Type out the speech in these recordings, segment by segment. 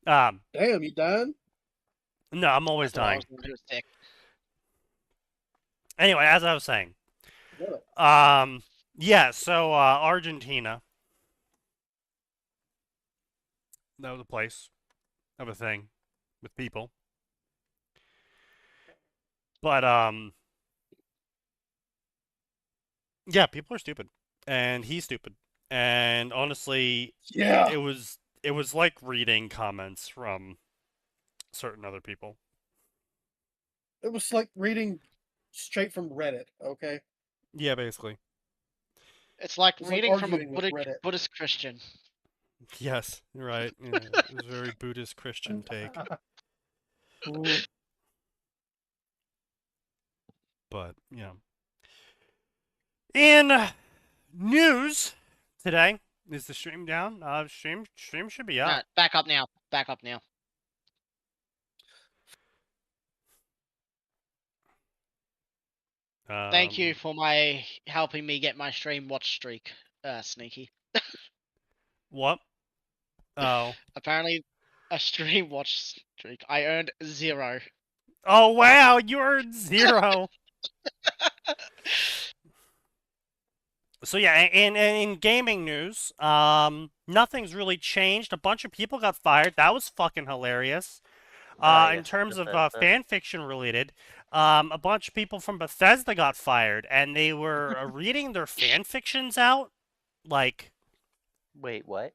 Um, Damn, you done? no, I'm always That's what I was dying. going to do. Sick. Anyway, as I was saying, What? um, yeah. So Argentina, that was a place of a thing with people, but yeah, people are stupid, and he's stupid, and honestly, Yeah. it was like reading comments from certain other people. It was like reading straight from Reddit, okay? Yeah, basically. It's like It's like reading from a arguing with Reddit. Buddhist Christian. Yes, you're right. Yeah, it was a very Buddhist Christian take, Ooh. but yeah. In news today, is the stream down? Stream should be Nah, up. back up now. Back up now. Thank you for helping me get my stream watch streak, Sneaky. What? Oh. Apparently, a stream watch streak. I earned 0. Oh wow, you earned 0. So yeah, in gaming news, nothing's really changed. A bunch of people got fired. That was fucking hilarious. In Nice, terms of Bethesda. fan fiction related, a bunch of people from Bethesda got fired, and they were reading their fan fictions out. Like, Wait, what?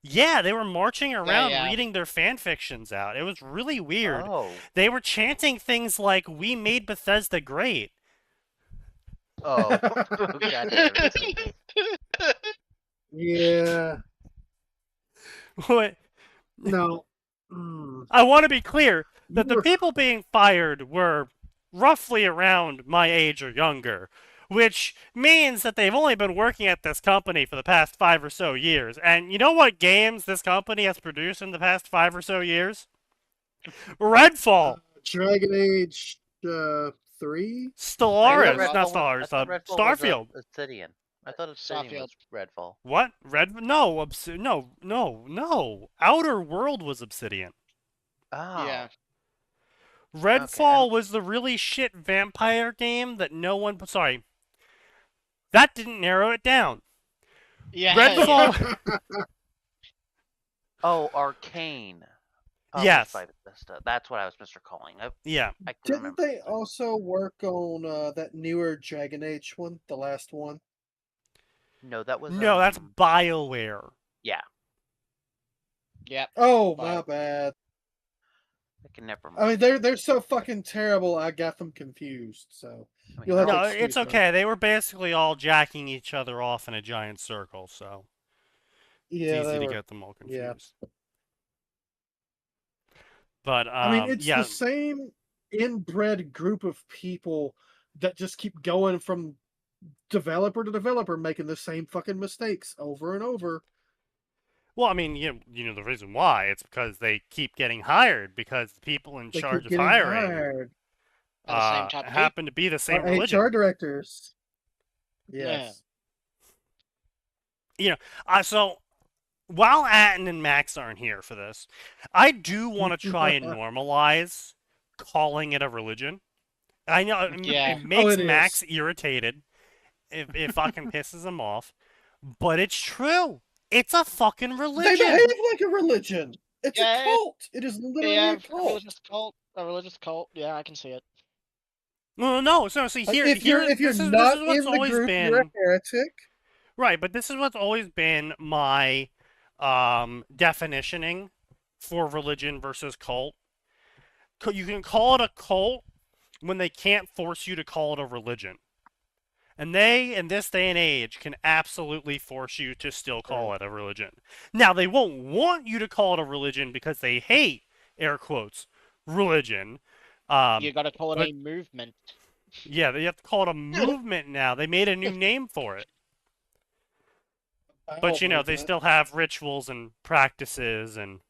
yeah, they were marching around yeah. reading their fan fictions out. It was really weird. Oh. They were chanting things like, "We made Bethesda great." Oh. God damn it. Yeah. What? No. I want to be clear that You the were- people being fired were roughly around my age or younger, which means that they've only been working at this company for the past 5 or so years. And you know what games this company has produced in the past 5 or so years? Redfall, Dragon Age 3? Stellaris, Redfall- not I Stellaris, thought Redfall Starfield. was Obsidian. I thought Obsidian was Redfall. What? No. Outer World was Obsidian. Oh. Yeah. Redfall Okay. was the really shit vampire game that no one. Sorry. That didn't narrow it down. Yeah. Redfall. Oh, Arcane. Yes. By Bethesda. That's what I was misrecalling. Yeah. I can Didn't remember. they also work on that newer Dragon Age one, the last one? No, that was. No, that's BioWare. Yeah. Yep. Oh, my bad. I can never. I mean, they're so fucking terrible. I got them confused. So I mean, you'll have to No, excuse it's me. okay. They were basically all jacking each other off in a giant circle, so Yeah, it's easy they to were. get them all Yeah. confused. But I mean, it's yeah, the same inbred group of people that just keep going from developer to developer, making the same fucking mistakes over and over. well, I mean, you know the reason why it's because they keep getting hired because the people in They charge keep of getting hiring hired. Are the same type of happen to be the same Our religion. HR directors. Yeah. Yes. So while Atten and Max aren't here for this, I do want to try and normalize calling it a religion. I know Yeah. it makes it Max is. irritated. It fucking pisses him off, but it's true. It's a fucking They religion. behave like a religion. It's Yeah, a cult. It is literally Yeah. a cult. A religious cult. Yeah, I can see it. No. So see Like, here, if you're this is not what's in the always group, been you're a heretic. right. But this is what's always been my definitioning for religion versus cult. You can call it a cult when they can't force you to call it a religion. And they, in this day and age, can absolutely force you to still call it a religion. Now, they won't want you to call it a religion because they hate, air quotes, religion. You gotta call it but- a movement. Yeah, they have to call it a movement now. They made a new name for it. But, you know, they still have rituals and practices and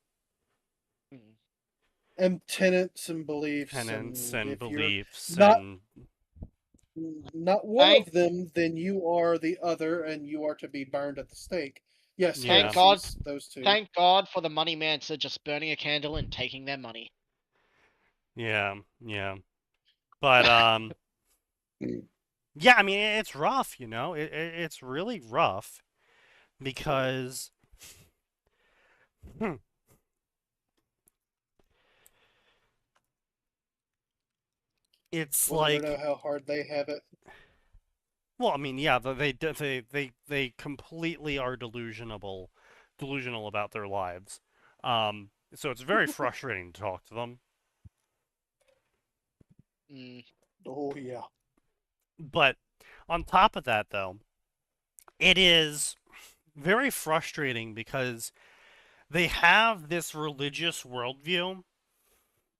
And tenets and beliefs. tenets and and if you're beliefs not- and not one of them, then you are the other, and you are to be burned at the stake. Yes, Yeah. Thank God. heresies, those two. Thank God for the money mancer just burning a candle and taking their money. Yeah, yeah. But yeah, I mean it's rough, you know. It's really rough because it's Want to like, know how hard they have it? well, I mean, yeah, they completely are delusional about their lives. So it's very frustrating to talk to them. Mm. Oh yeah. But on top of that, though, it is very frustrating because they have this religious worldview,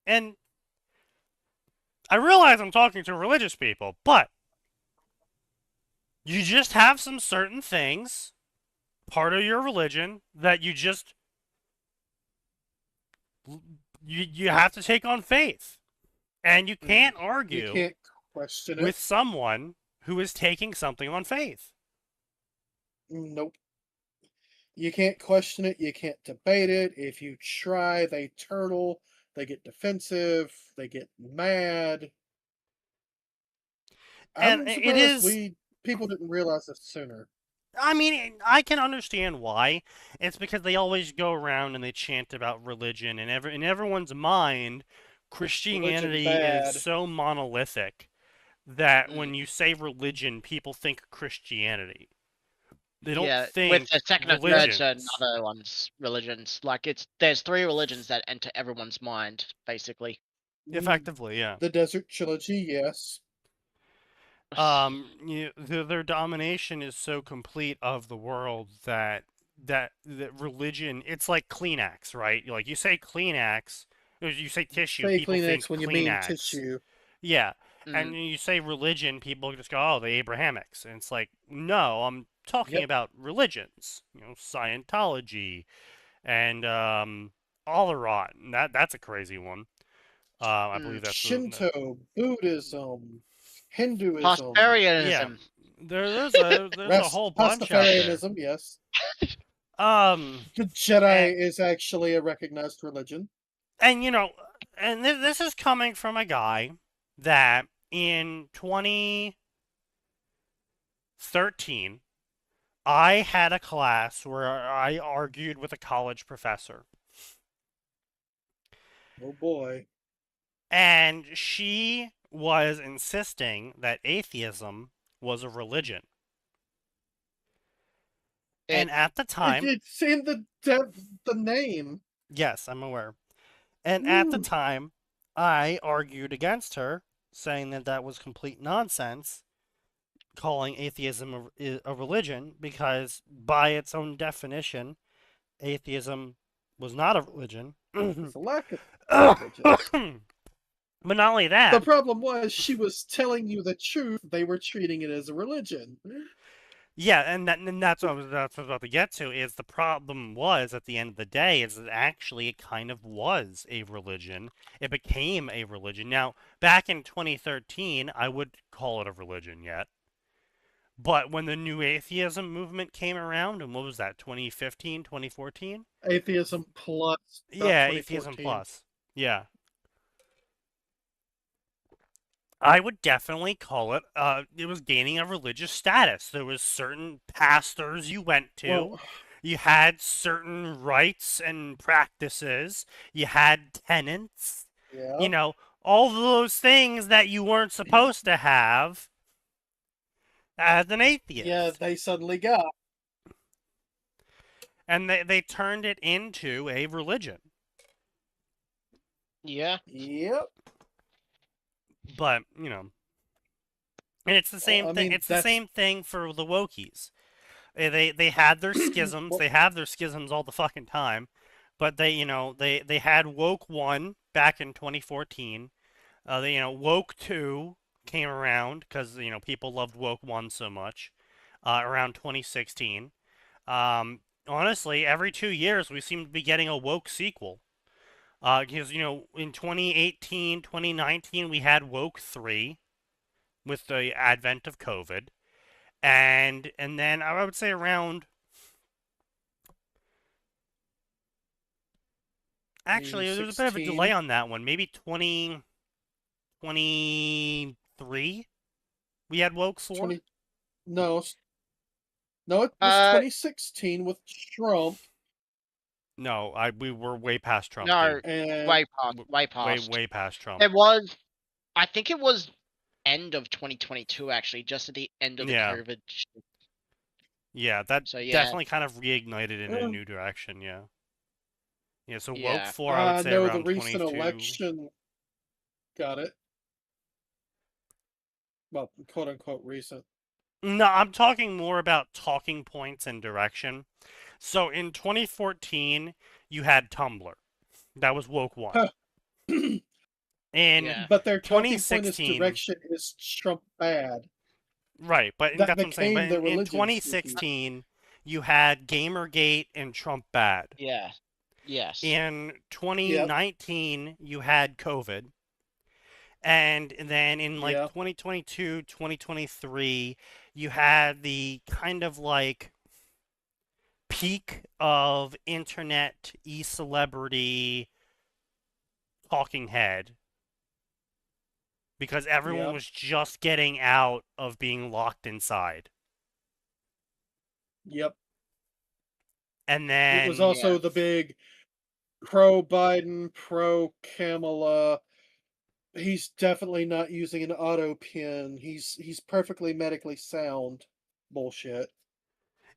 and I realize I'm talking to religious people, but you just have some certain things, part of your religion, that you have to take on faith. And you can't You argue can't question with it. someone who is taking something on faith. Nope. You can't question it. You can't debate it. If you try, they turtle. They get defensive. They get mad. And I'm it surprised is, people didn't realize this sooner. I mean, I can understand why. It's because they always go around and they chant about religion, and in everyone's mind, Religion Christianity is bad. so monolithic that Mm. when you say religion, people think Christianity. They don't Yeah, with think the second and third religions. other ones, religions. Like there's 3 religions that enter everyone's mind, basically. Effectively, yeah. The Desert Trilogy, yes. Their domination is so complete of the world that religion, it's like Kleenex, right? Like you say Kleenex, or you say tissue, Say people Kleenex think when you mean Kleenex. tissue. Yeah, and Mm. you say religion, people just go, "Oh, the Abrahamics," and it's like, no, I'm talking Yep. about religions. You know, Scientology and all the rot. And that's a crazy one. I believe that's Shinto, Buddhism, Hinduism, yeah. Pastafarianism. There's a whole bunch out there. Pastafarianism, yes. Um, The and, Jedi is actually a recognized religion. and you know, and this is coming from a guy that in 2013, I had a class where I argued with a college professor, Oh boy. and she was insisting that atheism was a religion. And It, at the time, It's in the name. yes, I'm aware. And at the Mm. time, I argued against her, saying that that was complete nonsense, calling atheism a religion, because by its own definition, atheism was not a religion. It's a lack of But religion. not only The that, problem was she was telling you the truth. They were treating it as a religion. yeah, and that's what I was about to get to, is the problem was, at the end of the day, is that actually it kind of was a religion. It became a religion. Now, back in 2013, I would call it a religion yet. But when the new atheism movement came around, and what was that, 2015, 2014? Atheism plus, not Yeah, atheism 2014. plus. Yeah. I would definitely call it, it was gaining a religious status. There was certain pastors you went to. Well, You had certain rites and practices. You had tenets. yeah. You know, all those things that you weren't supposed to have as an atheist. Yeah, they suddenly got. And they turned it into a religion. yeah. Yep. But, you know, and it's the same I thing. mean, It's the that's same thing for the wokies. They had their schisms. well, They have their schisms all the fucking time. But they had woke 1 back in 2014. Woke 2 came around because, people loved woke 1 so much, around 2016. Honestly, every 2 years we seem to be getting a woke sequel. Because, in 2018, 2019, we had woke 3 with the advent of COVID. And then I would say around Actually, there was a bit of a delay on that one. Maybe 2023 we had Woke 4? 20, no, no, it was 2016 with Trump. No, we were way past Trump, No, dude. And way past. Way past. Way past Trump. It was. I think it was end of 2022, actually, just at the end of the Yeah. COVID. Yeah, that So, yeah. definitely kind of reignited in a new direction, yeah. Yeah, so Woke Yeah. 4, I would say no, around the recent 22. election got it. Well, quote unquote recent. No, I'm talking more about talking points and direction. So in 2014, you had Tumblr. That was Woke 1. In Yeah. But their talking point is 2016 direction is Trump bad. Right, but That that's what I'm saying. became But the in religion, 2016, you had Gamergate and Trump bad. Yeah. Yes. In 2019, you had COVID. And then in like Yep. 2022, 2023, you had the kind of like peak of internet e-celebrity talking head. Because everyone Yep. was just getting out of being locked inside. Yep. And then It was also the big pro Biden, pro Kamala. He's definitely not using an auto pin. He's perfectly medically sound. Bullshit.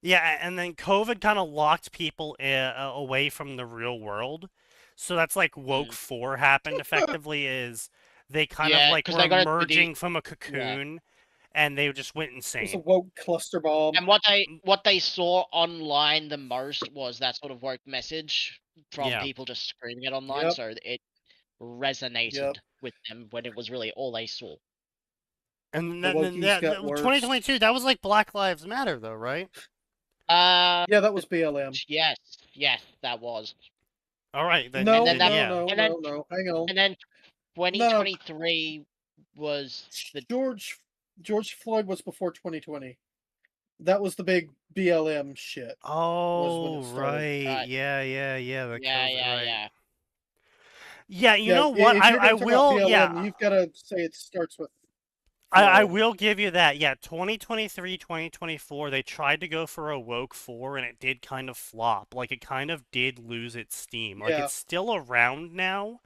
yeah, and then COVID kind of locked people away from the real world. So that's like Woke 4 happened effectively is they kind of like 'cause were they got emerging from a cocoon and they just went It was a insane. woke cluster bomb. And what they saw online the most was that sort of woke message from Yeah. people just screaming it online. Yep. So it resonated Yep. with them when it was really all they saw. And The then wokies got worse. 2022, that was like Black Lives Matter though, right? Yeah, that was BLM. Yes, that was. All right, then No, then then, that- yeah. no, and no, then- no. Hang on. And then 2023 was the George Floyd was before 2020. That was the big BLM shit. Oh, started. right. Yeah. The yeah, COVID, yeah, right. yeah. Yeah, you Yeah, know what? If you're I gonna talk will, about BLM, yeah. you've got to say it starts with. I Floyd. will give you that. Yeah, 2023, 2024, they tried to go for a Woke 4 and it did kind of flop. Like it kind of did lose its steam. Like Yeah. it's still around now,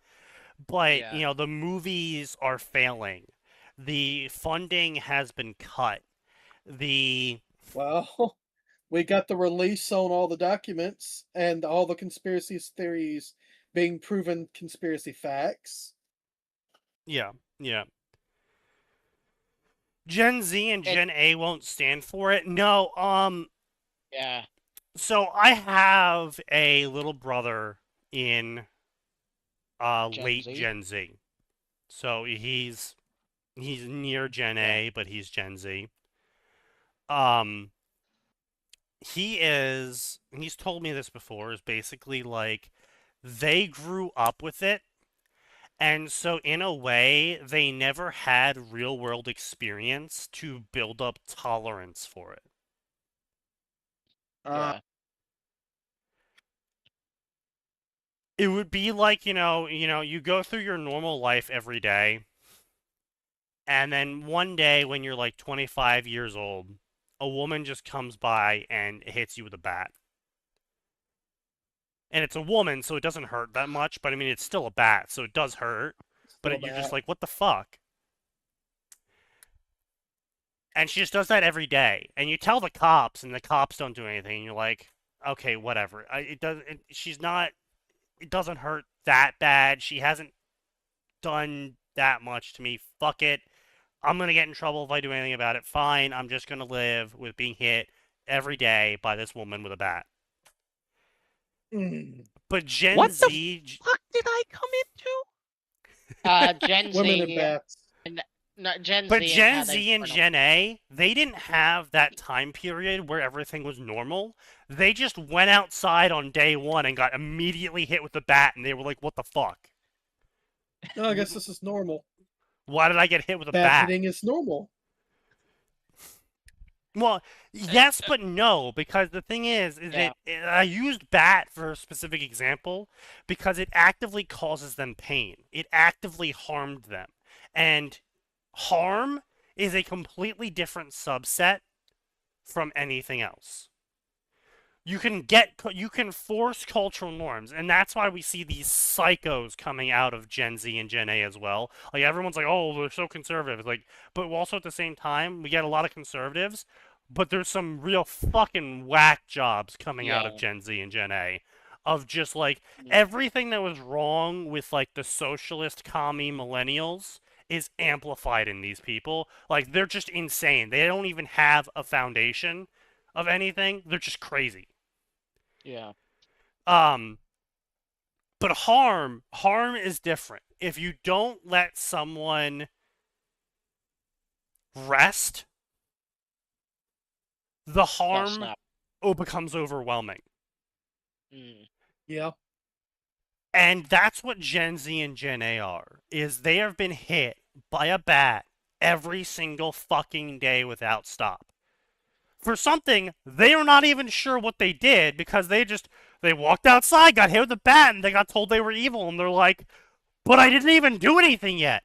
but Yeah. you know, the movies are failing. The funding has been cut. Well, we got the release on all the documents and all the conspiracy theories being proven conspiracy facts. Yeah. Gen Z and Gen A won't stand for it. No, Yeah. so I have a little brother in late Z? Gen Z. So he's near Gen A, but he's Gen Z. He's told me this before, is basically like they grew up with it. And so in a way, they never had real world experience to build up tolerance for it. Yeah. It would be like, you go through your normal life every day, and then one day when you're like 25 years old, a woman just comes by and hits you with a bat. And it's a woman, so it doesn't hurt that much, but I mean, it's still a bat, so it does hurt. But you're just like, what the fuck? And she just does that every day. And you tell the cops, and the cops don't do anything, and you're like, okay, whatever. It doesn't hurt that bad. She hasn't done that much to me. Fuck it. I'm gonna get in trouble if I do anything about it. Fine, I'm just gonna live with being hit every day by this woman with a bat. But Gen What the Z... fuck did I come into? Gen Women and Z. bats. No, Gen But Z. Gen Z and Gen A, they didn't have that time period where everything was normal. They just went outside on day one and got immediately hit with the bat, and they were like, what the fuck? No, I guess this is normal. Why did I get hit with a Bat bat? hitting is normal. Well, yes, but no, because the thing is Yeah. I used bat for a specific example because it actively causes them pain. It actively harmed them. And harm is a completely different subset from anything else. You can force cultural norms, and that's why we see these psychos coming out of Gen Z and Gen A as well. Like everyone's like, "Oh, they're so conservative." It's like, but also at the same time, we get a lot of conservatives, but there's some real fucking whack jobs coming out of Yeah. Gen Z and Gen A, of just like Mm. everything that was wrong with like the socialist commie millennials is amplified in these people. Like they're just insane. They don't even have a foundation of anything. They're just crazy. Yeah. But harm is different. If you don't let someone rest, the They'll harm snap. becomes overwhelming. Mm. Yeah. And that's what Gen Z and Gen A are, is they have been hit by a bat every single fucking day without stop. For something they are not even sure what they did, because they walked outside, got hit with a bat, and they got told they were evil, and they're like, but I didn't even do anything yet.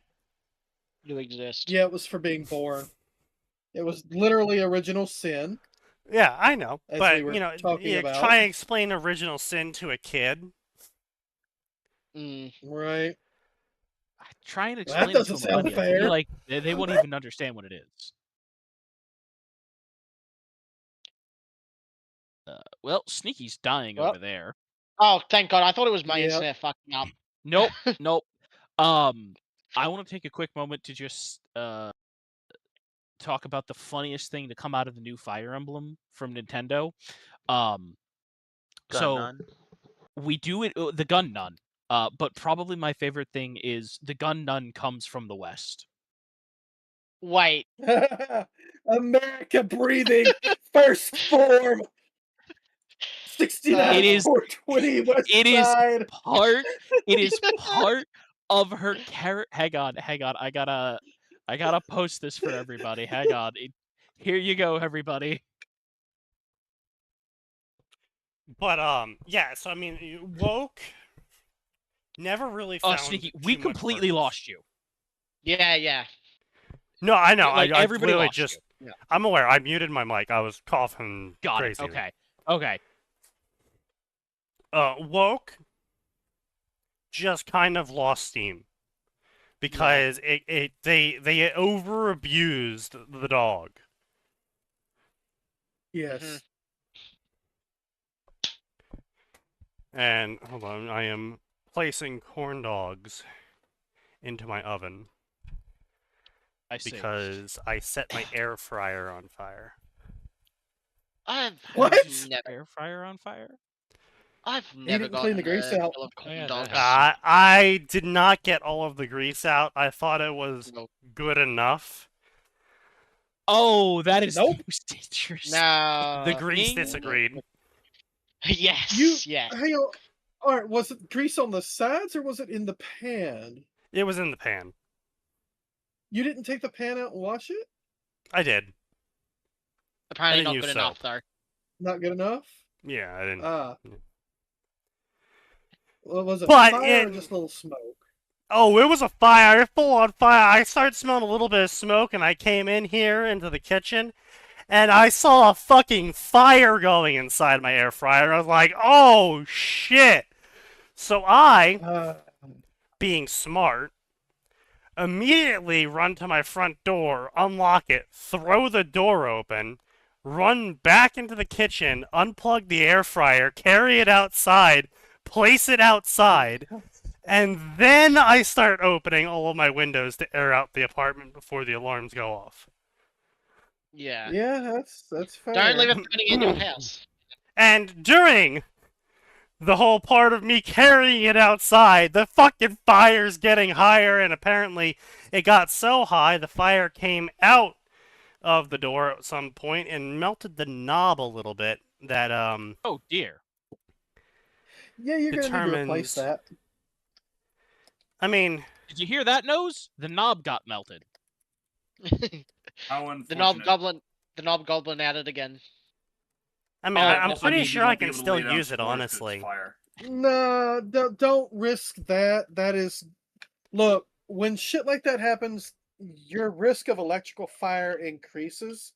You exist. Yeah, it was for being born. It was literally original sin. Yeah, I know, As but we were you know, talking about. try and explain original sin to a kid. Mm. Right. Try and That explain it to doesn't a sound millennial. I feel fair. like they won't even understand what it is. Well, Sneaky's dying Well. over there. Oh, thank God! I thought it was my Yep. internet fucking up. Nope, nope. I want to take a quick moment to just talk about the funniest thing to come out of the new Fire Emblem from Nintendo. So Gun we do it the gun nun. But probably my favorite thing is the gun nun comes from the West. Wait. America breathing first form. 69 It is- 420 West It is Side. part. It is part of her character. Hang on. I gotta post this for everybody. Hang on. Here you go, everybody. But yeah. So I mean, woke never really Oh, found. Sneaky, too we much completely purpose. lost you. Yeah, yeah. No, I know. Like, I everybody literally lost just. you. Yeah. I'm aware. I muted my mic. I was coughing Got crazy. it. Okay. Woke just kind of lost steam because they over abused the dog. Yes. And hold on, I am placing corn dogs into my oven I see. because I set my air fryer on fire. I've What? never, Air fryer on fire? I've never didn't clean the gotten grease a out. kill of Oh, corn yeah, dogs. that I did not get all of the grease out. I thought it was No. good enough. Oh, that is Nope. the most dangerous. No. The grease thing. disagreed. Yes. Yeah. Hang on. Alright, was it grease on the sides or was it in the pan? It was in the pan. You didn't take the pan out and wash it? I did. Apparently I not didn't good use enough soap. though. Not good enough? Yeah, I didn't. Ah. Yeah. Well, was it But fire or it- just a little smoke? Oh, it was a fire, full on fire. I started smelling a little bit of smoke, and I came in here into the kitchen, and I saw a fucking fire going inside my air fryer. I was like, oh shit. So I, being smart, immediately run to my front door, unlock it, throw the door open, run back into the kitchen, unplug the air fryer, carry it outside, place it outside, and then I start opening all of my windows to air out the apartment before the alarms go off. Yeah. Yeah, that's fair. Don't leave it burning in your house. And during the whole part of me carrying it outside, the fucking fire's getting higher, and apparently it got so high the fire came out of the door at some point and melted the knob a little bit. That Oh dear. Yeah, you're gonna need to replace determines- that. I mean, Did you hear that, Nose? The knob got melted. How The knob unfortunate. goblin. the knob goblin at it again. I mean, Oh, I'm also pretty means sure I can still use it, honestly. honestly. No, don't risk that. That is, look, when shit like that happens, your risk of electrical fire increases.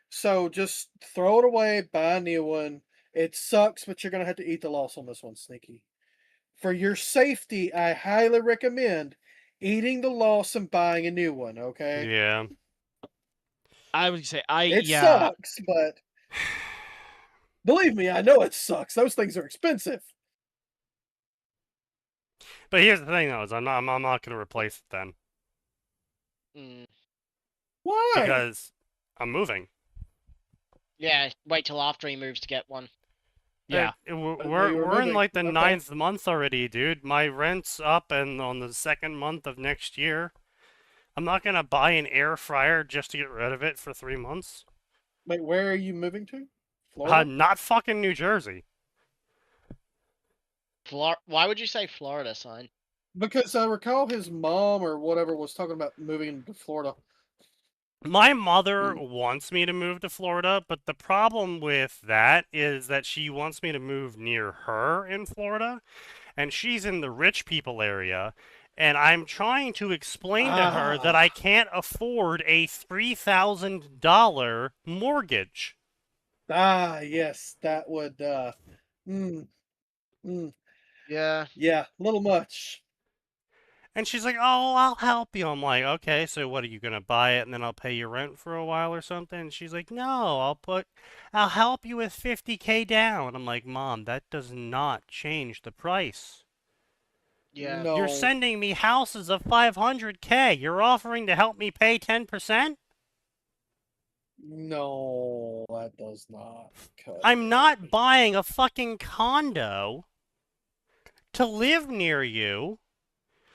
So just throw it away, buy a new one. It sucks, but you're gonna have to eat the loss on this one, Sneaky. For your safety, I highly recommend eating the loss and buying a new one. Okay? Yeah. I would say It yeah. sucks, but believe me, I know it sucks. Those things are expensive. But here's the thing, though, is I'm not going to replace it then. Mm. Why? Because I'm moving. Yeah, wait till after he moves to get one. Yeah. We're in like the Okay. 9th month already, dude. My rent's up and on the 2nd month of next year. I'm not gonna buy an air fryer just to get rid of it for 3 months. Wait, where are you moving to? Florida? Not fucking New Jersey. Why would you say Florida, son? Because I recall his mom or whatever was talking about moving to Florida. My mother wants me to move to Florida, but the problem with that is that she wants me to move near her in Florida, and she's in the rich people area, and I'm trying to explain to her that I can't afford a $3,000 mortgage. Yes, that would, Yeah. yeah, a little much. And she's like, "Oh, I'll help you." I'm like, "Okay, so what, are you gonna buy it and then I'll pay your rent for a while or something?" And she's like, "No, I'll help you with 50K down." I'm like, "Mom, that does not change the price. Yeah. No, You're sending me houses of 500K. You're offering to help me pay 10%? no, that does not cut I'm it. not buying a fucking condo to live near you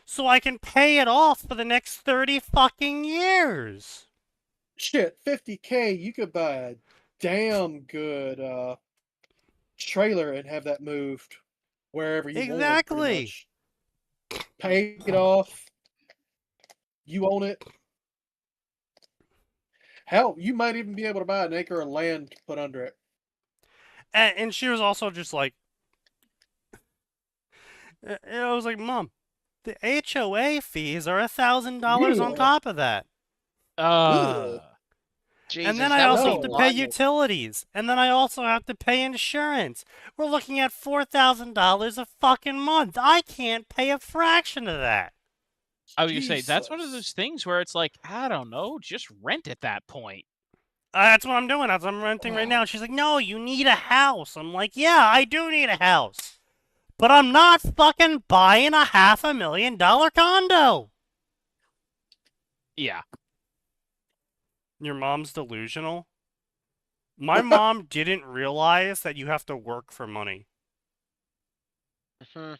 so I can pay it off for the next 30 fucking years." Shit, 50K, you could buy a damn good trailer and have that moved wherever you want, pretty Exactly. much. Pay it off. You own it. Hell, you might even be able to buy an acre of land to put under it. And she was also just like, I was like, "Mom, the HOA fees are $1,000 on Ugh. top of that. Jesus, And then I that would also be have to pay wild. utilities. And then I also have to pay insurance. We're looking at $4,000 a fucking month. I can't pay a fraction of that." I was gonna say that's one of Jesus. those things where it's like, I don't know, just rent at that point. That's what I'm doing. That's what I'm renting right now. She's like, "No, you need a house." I'm like, "Yeah, I do need a house. But I'm not fucking buying a $500,000 condo." Yeah. Your mom's delusional. My mom didn't realize that you have to work for money. Mhm.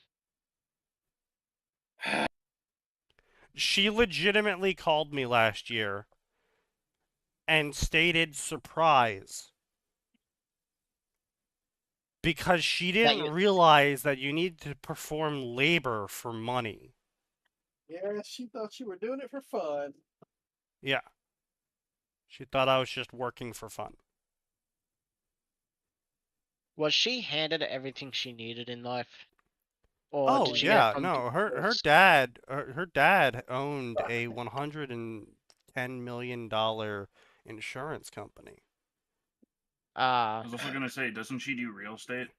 She legitimately called me last year and stated surprise because she didn't you- realize that you need to perform labor for money. Yeah, she thought you were doing it for fun. Yeah. She thought I was just working for fun. Was she handed everything she needed in life? Or Oh did she get it yeah, from no, her divorce? dad owned a $110 million insurance company. I was also gonna say, doesn't she do real estate?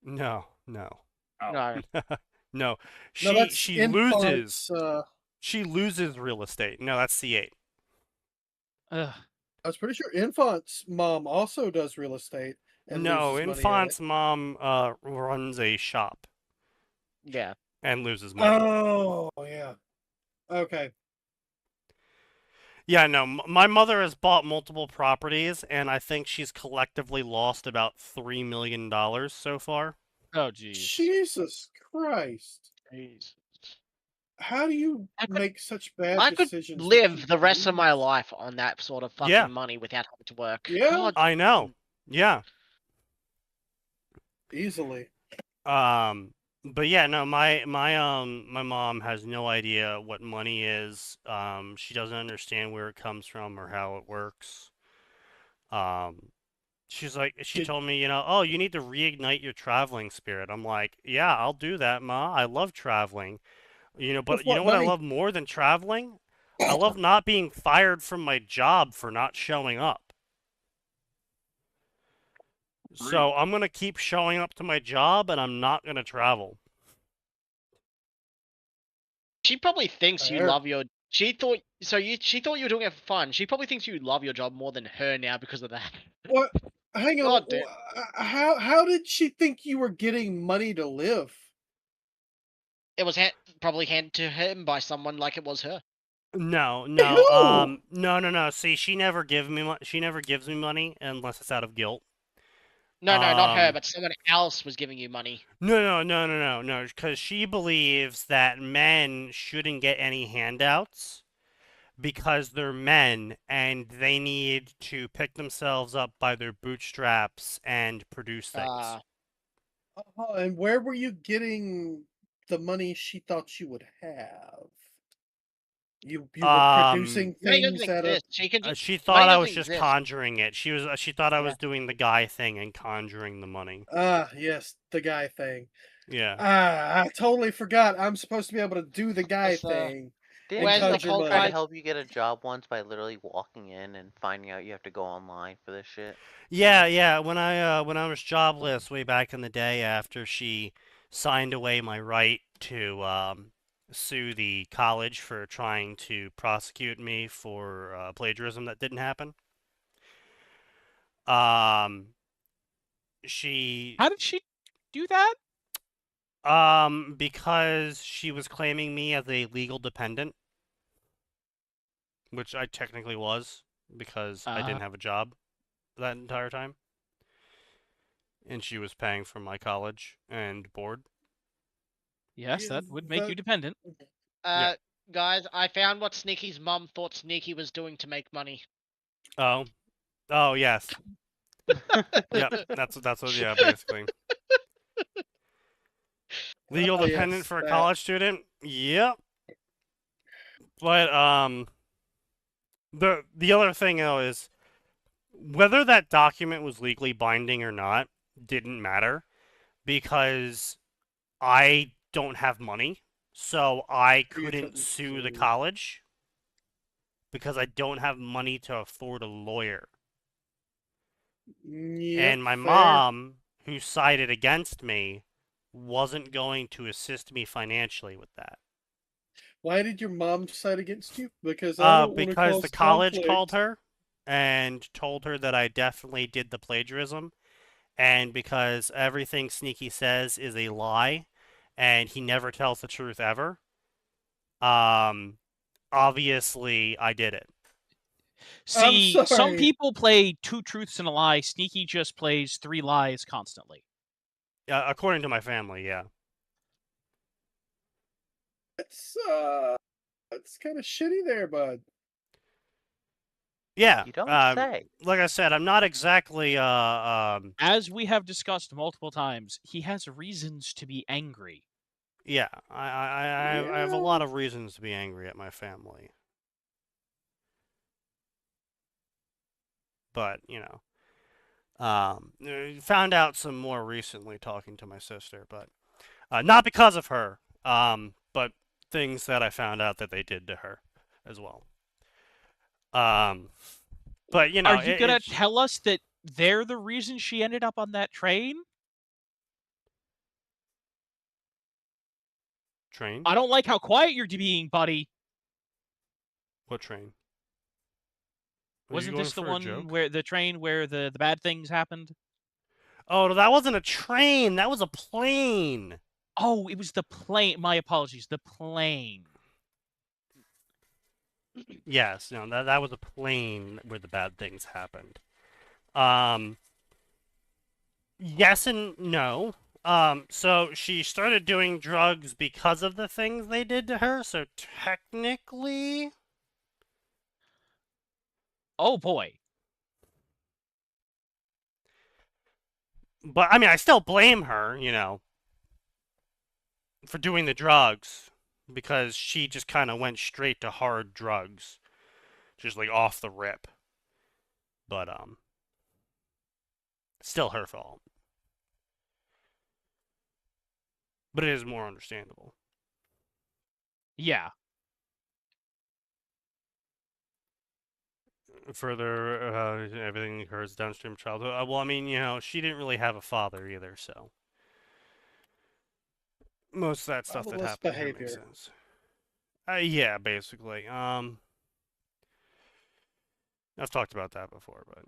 No. no. No. No, that's She infants, loses real estate. No, that's C8. Ugh. I was pretty sure Infant's mom also does real estate and No, loses money at Infant's it. mom runs a shop Yeah. and loses money. Oh, yeah. Okay. Yeah, no, my mother has bought multiple properties, and I think she's collectively lost about $3 million so far. Oh geez. Jesus Christ. Jeez. How do you I could- make such bad I could decisions? that live you the rest of my lose? life on that sort of fucking Yeah. money without having to work. Yeah. God, I know. Yeah. Easily. But yeah, no, my mom has no idea what money is. She doesn't understand where it comes from or how it works. She's like, she Did- told me, oh, you need to reignite your traveling spirit. I'm like, yeah, I'll do that, Ma. I love traveling. But With you what know what I money? love more than traveling? I love not being fired from my job for not showing up. So I'm gonna keep showing up to my job, and I'm not gonna travel. She probably thinks you Fair. love your. She thought She thought you were doing it for fun. She probably thinks you love your job more than her now because of that. What? Hang on. God damn. How did she think you were getting money to live? It was probably handed to him by someone like it was her. No, Hey, who? no. See, she never gives me money unless it's out of guilt. No, not her, Um, but someone else was giving you money. No, because she believes that men shouldn't get any handouts because they're men and they need to pick themselves up by their bootstraps and produce things. And where were you getting the money she thought you would have? You were producing Money doesn't things out of. exist. She can just. She Money thought I doesn't was just exist. conjuring it. She thought I Yeah. was doing the guy thing and conjuring the money. Yes, the guy thing. Yeah. I totally forgot. I'm supposed to be able to do the guy Yes, thing. Didn't when the conjure someone cult try to money. guy. help you get a job once by literally walking in and finding out you have to go online for this shit? Yeah. When I was jobless way back in the day, after she signed away my right to sue the college for trying to prosecute me for plagiarism that didn't happen. She How did she do that? because she was claiming me as a legal dependent, which I technically was because I didn't have a job that entire time. And she was paying for my college and board. Yes, Yeah, that would make you dependent. Yeah. Guys, I found what Sneaky's mum thought Sneaky was doing to make money. Oh. Oh, yes. Yep. That's what, yeah, basically. Legal dependent yes, for a that. college student? Yep. But, the other thing, though, is whether that document was legally binding or not didn't matter because I don't have money, so I couldn't sue the college because I don't have money to afford a lawyer. Yep, And my fair. mom, who sided against me, wasn't going to assist me financially with that. Why did your mom side against you? Because I don't want to Because cause the college conflict. called her and told her that I definitely did the plagiarism, and because everything Sneaky says is a lie, and he never tells the truth ever. Obviously I did it. See, some sorry. people play 2 truths and a lie. Sneaky just plays 3 lies constantly. According to my family, yeah. It's kind of shitty there, bud. Yeah. You don't say. Like I said, I'm not exactly As we have discussed multiple times, he has reasons to be angry. yeah, I have a lot of reasons to be angry at my family. But, found out some more recently talking to my sister, but not because of her, but things that I found out that they did to her as well. But, Are you gonna tell us that they're the reason she ended up on that train? Train? I don't like how quiet you're being, buddy. What train? Wasn't this the one where the train where the bad things happened? Oh, that wasn't a train. That was a plane. Oh, it was the plane. My apologies. The plane. Yes, no, that was a plane where the bad things happened. Yes and no. So she started doing drugs because of the things they did to her, so technically... Oh, boy. But, I mean, I still blame her, for doing the drugs, because she just kind of went straight to hard drugs. Just, like, off the rip. But, Still her fault. But it is more understandable. Yeah. Further, everything occurs downstream childhood. Well, I mean, she didn't really have a father either, so most of that stuff that Fatherless happened to her makes behavior. sense. Yeah, basically. I've talked about that before, but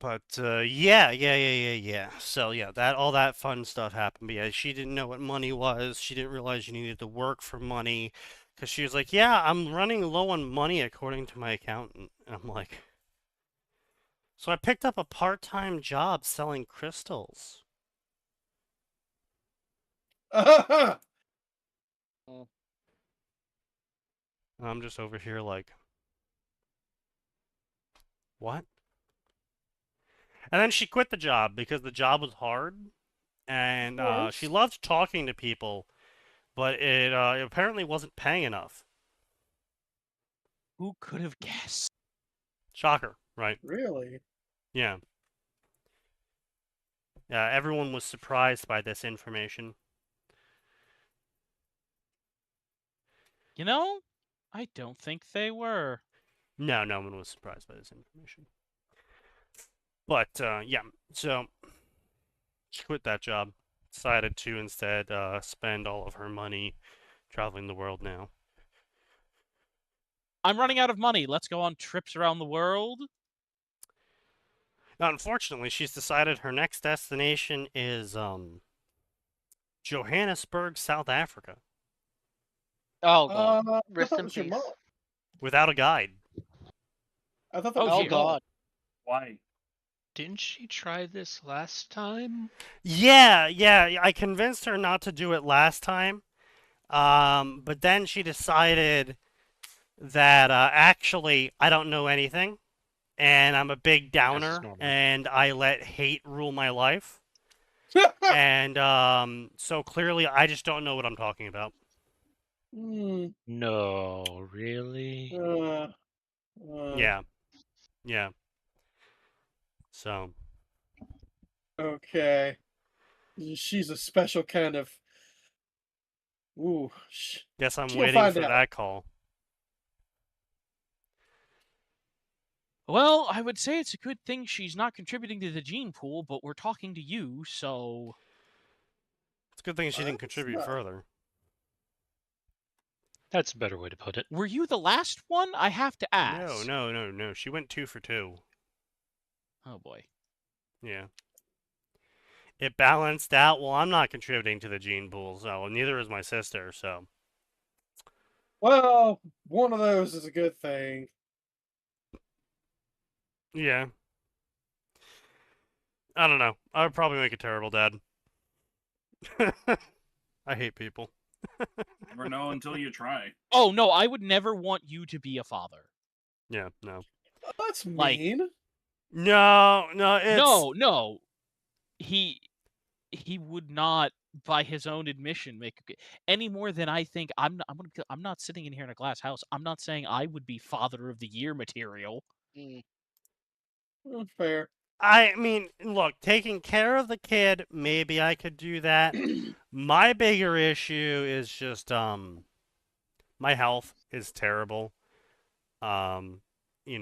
But yeah. So yeah, all that fun stuff happened. But yeah, she didn't know what money was. She didn't realize you needed to work for money, because she was like, "Yeah, I'm running low on money according to my accountant." And I'm like, so I picked up a part-time job selling crystals. And I'm just over here like, what? And then she quit the job because the job was hard, and she loved talking to people, but it apparently wasn't paying enough. Who could have guessed? Shocker, right? Really? Yeah. Yeah, everyone was surprised by this information. I don't think they were. No, no one was surprised by this information. But, yeah, so she quit that job. Decided to instead spend all of her money traveling the world now. I'm running out of money. Let's go on trips around the world. Now, unfortunately, she's decided her next destination is Johannesburg, South Africa, Oh god. I Rest thought it in was your peace. mom. without a guide. I thought that Oh, was Oh your mom. god. Why? Didn't she try this last time? Yeah, I convinced her not to do it last time. But then she decided that actually I don't know anything, and I'm a big downer, normal. and I let hate rule my life. And so clearly I just don't know what I'm talking about. Hmm. No, really? Yeah. So Okay. She's a special kind of. Ooh. guess I'm She'll waiting find for out. that call. Well, I would say it's a good thing she's not contributing to the gene pool, but we're talking to you, so... It's a good thing she didn't That's contribute not- further. That's a better way to put it. Were you the last one? I have to ask. No. She went 2 for 2. Oh, boy. Yeah. It balanced out. Well, I'm not contributing to the gene pool, so neither is my sister, so. Well, one of those is a good thing. Yeah. I don't know. I would probably make a terrible dad. I hate people. Never know until you try. Oh, no, I would never want you to be a father. Yeah, no. That's Like- mean. No, it's... No. He would not, by his own admission, make any more than I think. I'm not sitting in here in a glass house. I'm not saying I would be father of the year material. Fair. I mean, look, taking care of the kid, maybe I could do that. My bigger issue is just, my health is terrible. I'm... You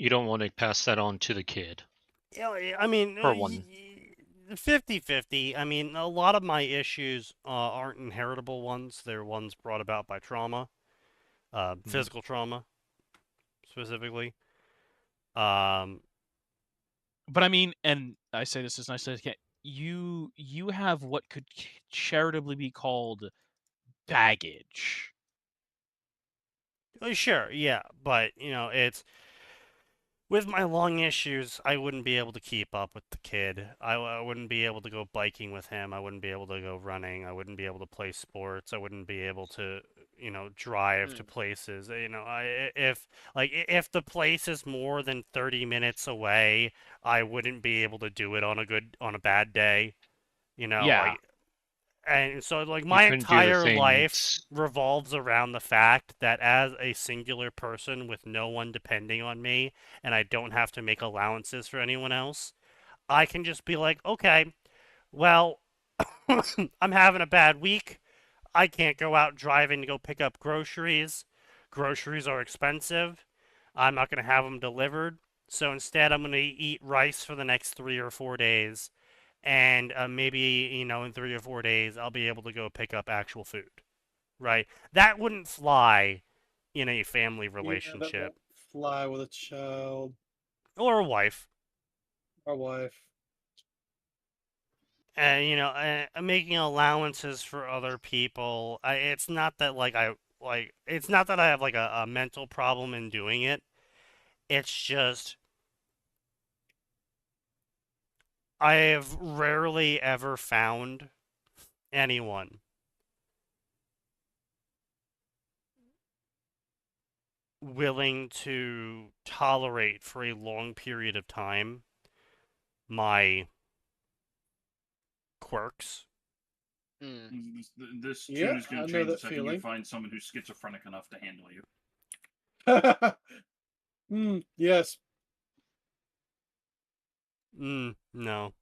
don't want to pass that on to the kid. I mean, For one. 50-50. I mean, a lot of my issues aren't inheritable ones. They're ones brought about by trauma, physical trauma, specifically. But I mean, and I say this as nicely as I can, you have what could charitably be called baggage. Sure, yeah, but it's with my lung issues, I wouldn't be able to keep up with the kid. I wouldn't be able to go biking with him. I wouldn't be able to go running. I wouldn't be able to play sports. I wouldn't be able to, drive to places. If the place is more than 30 minutes away, I wouldn't be able to do it on a bad day. Yeah. And so, like, You my couldn't do the entire life things. revolves around the fact that as a singular person with no one depending on me, and I don't have to make allowances for anyone else, I can just be like, okay, well, I'm having a bad week. I can't go out driving to go pick up groceries. Groceries are expensive. I'm not going to have them delivered. So instead, I'm going to eat rice for the next 3 or 4 days. And maybe, in 3 or 4 days, I'll be able to go pick up actual food. Right? That wouldn't fly in a family Yeah, that relationship won't fly with a child or a wife. or wife. And making allowances for other people. It's not that it's not that I have like a mental problem in doing it. It's just I have rarely ever found anyone willing to tolerate for a long period of time my quirks. This tune Yeah, is going I to know change the that second you feeling. find someone who's schizophrenic enough to handle you. Yes. No.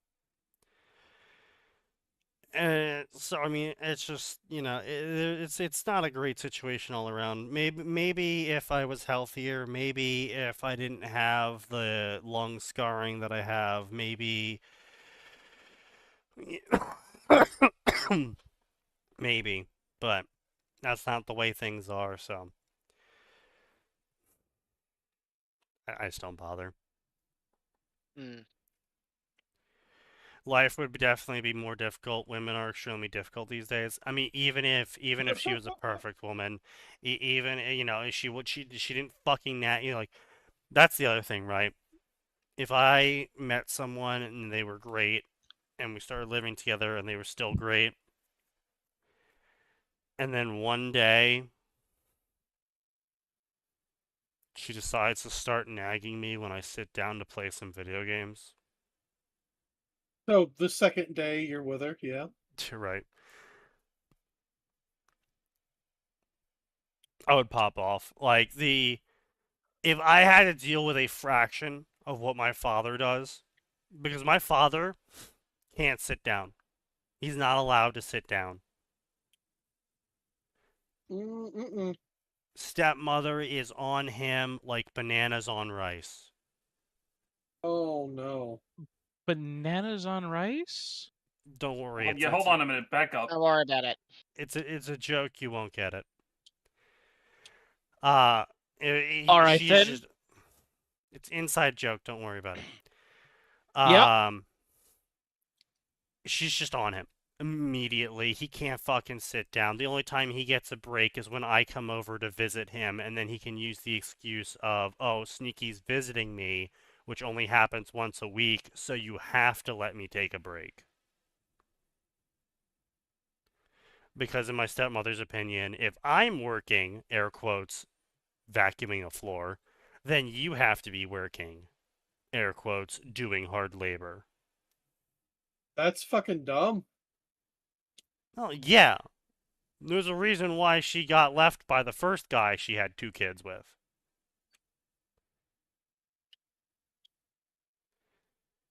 So I mean, it's just it's not a great situation all around. Maybe if I was healthier, maybe if I didn't have the lung scarring that I have, maybe maybe, but that's not the way things are. So I just don't bother. Life would definitely be more difficult. Women are extremely difficult these days. I mean, even if she was a perfect woman, even she didn't fucking like that's the other thing, right? If I met someone and they were great, and we started living together and they were still great, and then one day she decides to start nagging me when I sit down to play some video games. So the second day you're with her, yeah. Right. I would pop off. If I had to deal with a fraction of what my father does, because my father can't sit down. He's not allowed to sit down. Stepmother is on him like bananas on rice. Oh no. Bananas on rice? Don't worry. Yeah, hold on a minute. Back up. Don't worry about it. It's a joke. You won't get it. All right then. It's inside joke. Don't worry about it. Yep. She's just on him immediately. He can't fucking sit down. The only time he gets a break is when I come over to visit him, and then he can use the excuse of, oh, Sneaky's visiting me, which only happens once a week, so you have to let me take a break. Because in my stepmother's opinion, if I'm working, air quotes, vacuuming a floor, then you have to be working, air quotes, doing hard labor. That's fucking dumb. Oh, yeah. There's a reason why she got left by the first guy she had 2 kids with.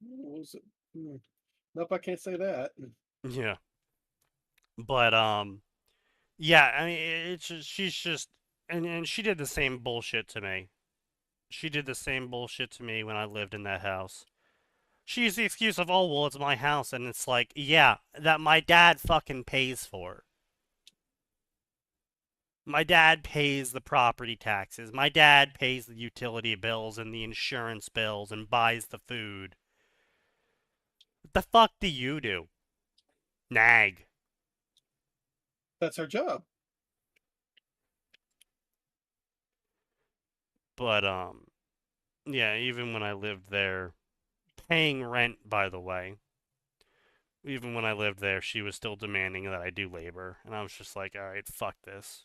What was it? Nope, I can't say that. Yeah. But, yeah, I mean, it's just, she's just, and she did the same bullshit to me. She did the same bullshit to me when I lived in that house. She used the excuse of, oh, well, it's my house, and it's like, yeah, that my dad fucking pays for. My dad pays the property taxes. My dad pays the utility bills and the insurance bills and buys the food. What the fuck do you do? Nag. That's her job. But, yeah, even when I lived there, paying rent, by the way, even when I lived there, she was still demanding that I do labor. And I was just like, alright, fuck this.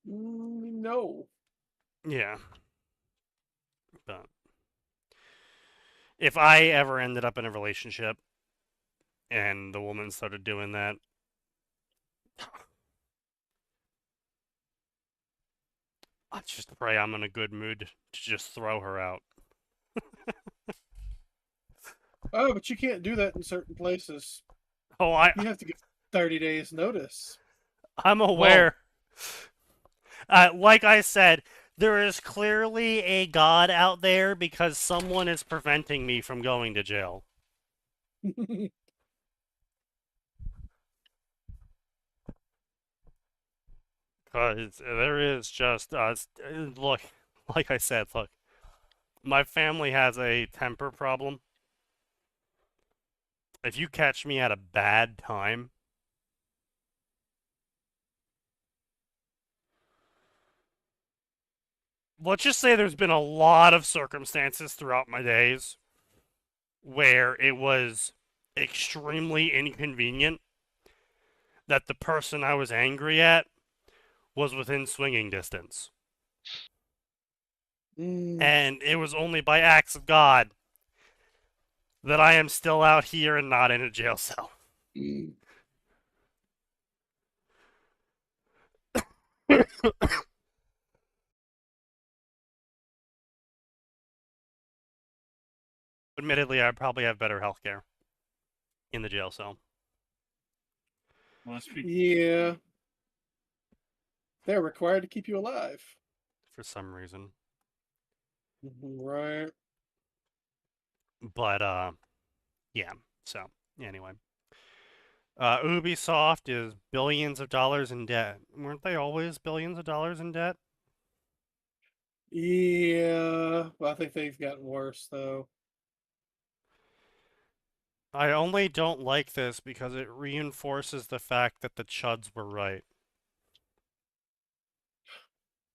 No. Yeah. But if I ever ended up in a relationship and the woman started doing that. I just pray I'm in a good mood to just throw her out. Oh, but you can't do that in certain places. Oh, You have to give 30 days notice. I'm aware. Like I said, there is clearly a God out there because someone is preventing me from going to jail. Because there is just, look, like I said, look, my family has a temper problem. If you catch me at a bad time, let's just say there's been a lot of circumstances throughout my days where it was extremely inconvenient that the person I was angry at was within swinging distance. And it was only by acts of God that I am still out here and not in a jail cell. Admittedly, I probably have better health care in the jail cell. Well, Yeah. They're required to keep you alive. For some reason. Right. But, yeah. So, anyway. Ubisoft is billions of dollars in debt. Weren't they always billions of dollars in debt? Yeah. Well, I think they've gotten worse, though. I only don't like this because it reinforces the fact that the chuds were right.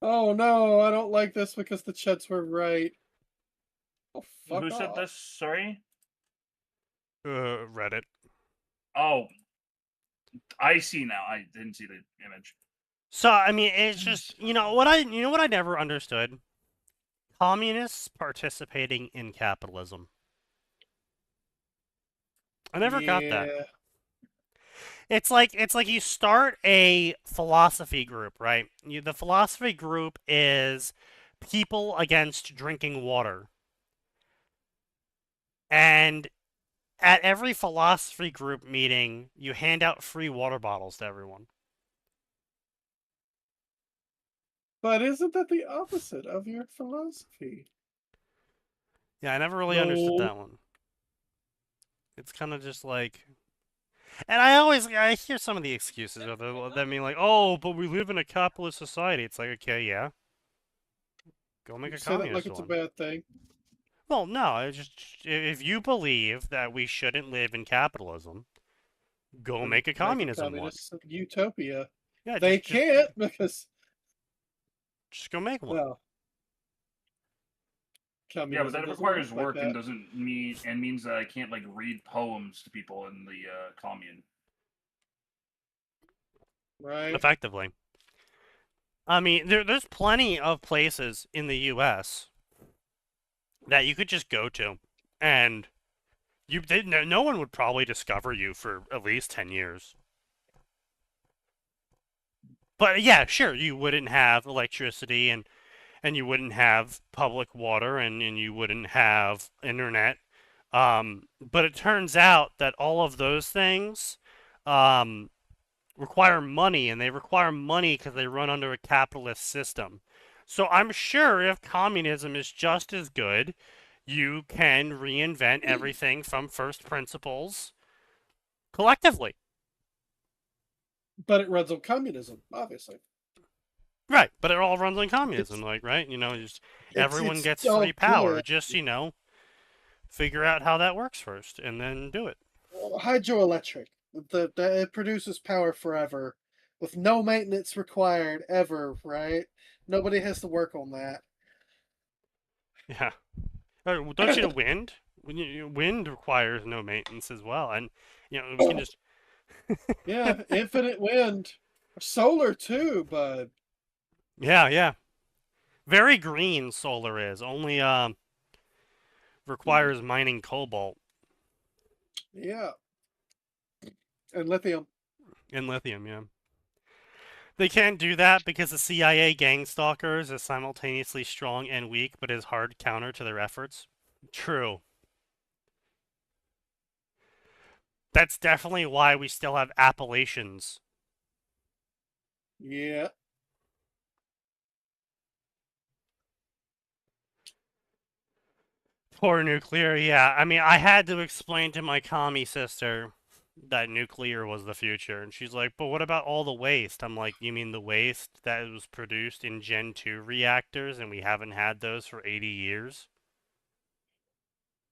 Oh no, I don't like this because the Chuds were right. Oh, fuck Who said off. this? Sorry? Reddit. Oh. I see now. I didn't see the image. So, I mean, it's just, you know what I never understood? Communists participating in capitalism. I never got that. Yeah. It's like you start a philosophy group, right? The philosophy group is people against drinking water. And at every philosophy group meeting, you hand out free water bottles to everyone. But isn't that the opposite of your philosophy? Yeah, I never really understood No. that one. It's kind of just like... And I hear some of the excuses of them being like, oh, but we live in a capitalist society. It's like, okay, yeah. Go make You a say that like communist it's a one. bad thing. Well, no, it's just, if you believe that we shouldn't live in capitalism, go Then make a communism one. communist utopia. Yeah, They can't because just go make one. well, Yeah, but communism that doesn't requires like work and that. doesn't means that I can't like read poems to people in the commune. Right. Effectively. I mean, there's plenty of places in the U.S. that you could just go to, and no one would probably discover you for at least 10 years. But yeah, sure, you wouldn't have electricity and you wouldn't have public water and you wouldn't have internet. But it turns out that all of those things require money, and they require money because they run under a capitalist system. So I'm sure if communism is just as good, you can reinvent everything from first principles collectively. But it runs on communism, obviously. Right, but it all runs on communism, right? Just everyone it's gets all free power. good. Just, figure out how that works first and then do it. Hydroelectric. It produces power forever with no maintenance required ever, right? Nobody has to work on that. Yeah. Don't you know wind? Wind requires no maintenance as well, and we can just Yeah, infinite wind. Solar too, bud. yeah. Very green solar is only requires mining cobalt. Yeah. And lithium. And lithium, yeah. They can't do that because the CIA gang stalkers is simultaneously strong and weak, but is hard counter to their efforts. True. That's definitely why we still have Appalachians. Yeah. Poor nuclear, yeah. I mean, I had to explain to my commie sister that nuclear was the future, and she's like, but what about all the waste? I'm like, you mean the waste that was produced in Gen 2 reactors, and we haven't had those for 80 years?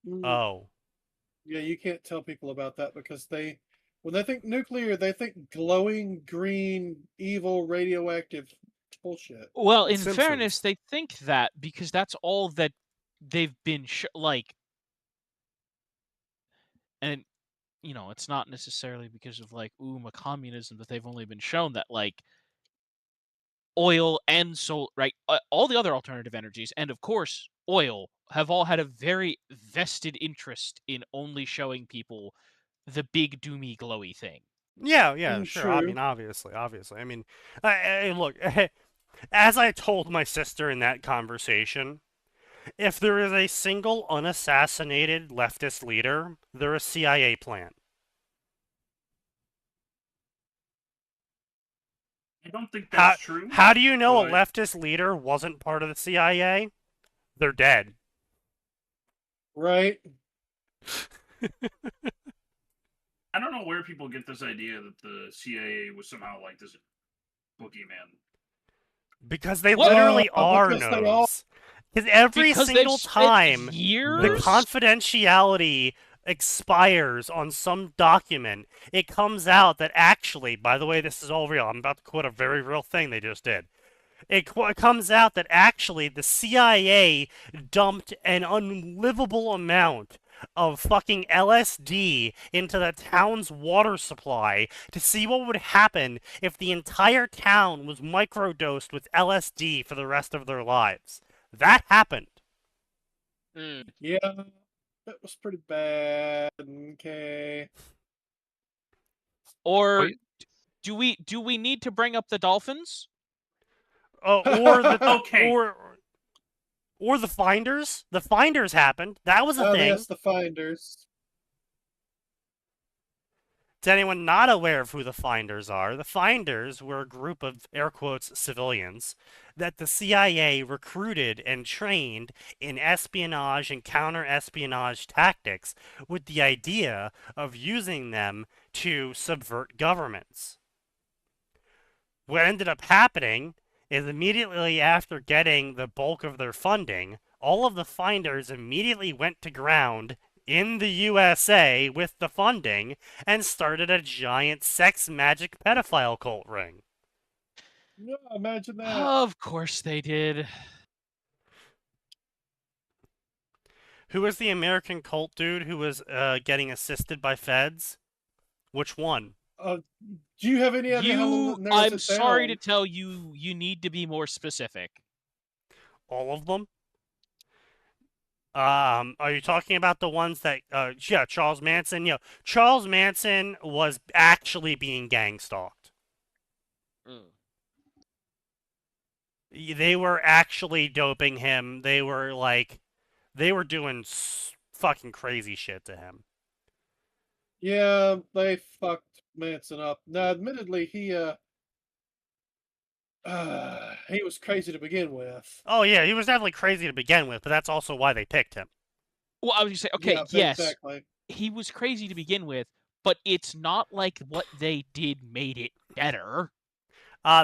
Mm, Oh. yeah, you can't tell people about that because when they think nuclear, they think glowing green, evil, radioactive bullshit. Well, in Simpsons. fairness, they think that because that's all that they've been like, and you know, it's not necessarily because of like communism that they've only been shown that like oil and solar, right? All the other alternative energies, and of course oil, have all had a very vested interest in only showing people the big doomy glowy thing. Yeah, yeah, sure. I True. mean, obviously. I mean, look, as I told my sister in that conversation, if there is a single unassassinated leftist leader, they're a CIA plant. I don't think that's true. How do you know a but- leftist leader wasn't part of the CIA? They're dead. Right? I don't know where people get this idea that the CIA was somehow like this boogeyman. Because they What? literally are, Because they are. knows. Because every Because they've single spent time the years. confidentiality expires on some document, it comes out that actually, by the way, this is all real. I'm about to quote a very real thing they just did. It comes out that actually the CIA dumped an unlivable amount of fucking LSD into the town's water supply to see what would happen if the entire town was microdosed with LSD for the rest of their lives. That happened. Mm. Yeah. That was pretty bad. Okay. Or Wait. do we need to bring up the dolphins? Or the Okay. or the finders. The finders happened. That was a Oh, thing. yes, the finders. To anyone not aware of who the finders are, the finders were a group of, air quotes, civilians that the CIA recruited and trained in espionage and counter-espionage tactics with the idea of using them to subvert governments. What ended up happening is immediately after getting the bulk of their funding, all of the finders immediately went to ground in the USA with the funding and started a giant sex magic pedophile cult ring. Yeah, imagine that. Of course they did. Who was the American cult dude who was getting assisted by feds? Which one? Do you have any idea how long it narrows I'm it sorry to down? tell you, you need to be more specific. All of them? Are you talking about the ones that, yeah, Charles Manson? Yeah, Charles Manson was actually being gang stalked. Mm. They were actually doping him. They were doing fucking crazy shit to him. Yeah, they fucked Manson up. Now, admittedly, he was crazy to begin with. Oh yeah, he was definitely crazy to begin with, but that's also why they picked him. Well, I was just saying, okay, Yeah, yes, exactly. he was crazy to begin with, but it's not like what they did made it better.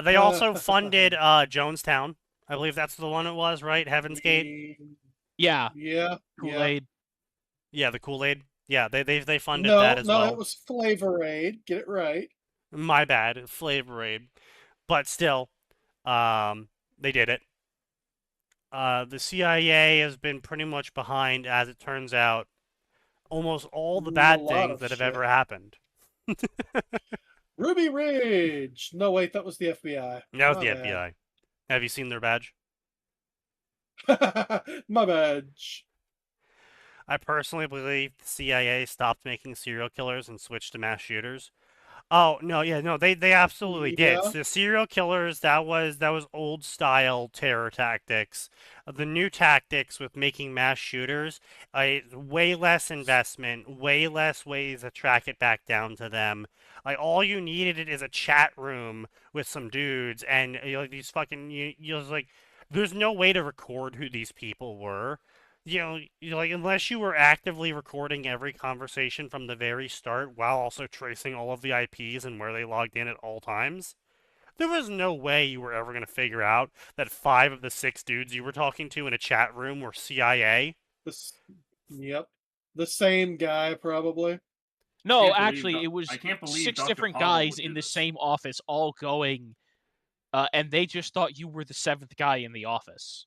They also funded Jonestown. I believe that's the one it was, right? Heaven's Gate. Yeah, Yeah. Kool-Aid. Yeah, the Kool-Aid. Yeah, they funded No, that as no, well. it was Flavor Aid. Get it right. My bad, Flavor Aid. But still, they did it. The CIA has been pretty much behind, as it turns out, almost all the A bad lot things of that have shit. ever happened. Ruby Ridge. No, wait, that was the FBI. That was My the bad. FBI. Have you seen their badge? My bad. I personally believe the CIA stopped making serial killers and switched to mass shooters. Oh no, yeah, no, they absolutely did. Yeah. The serial killers, that was old style terror tactics. The new tactics with making mass shooters, way less investment, way less ways to track it back down to them. All you needed is a chat room with some dudes, and like these fucking you was like, there's no way to record who these people were. Like unless you were actively recording every conversation from the very start while also tracing all of the IPs and where they logged in at all times, there was no way you were ever going to figure out that 5 of the 6 dudes you were talking to in a chat room were CIA. Yep. The same guy, probably. No, Can't believe actually, it was I can't believe 6 Dr. different Pavel guys would in do the this. same office, all going, and they just thought you were the 7th guy in the office.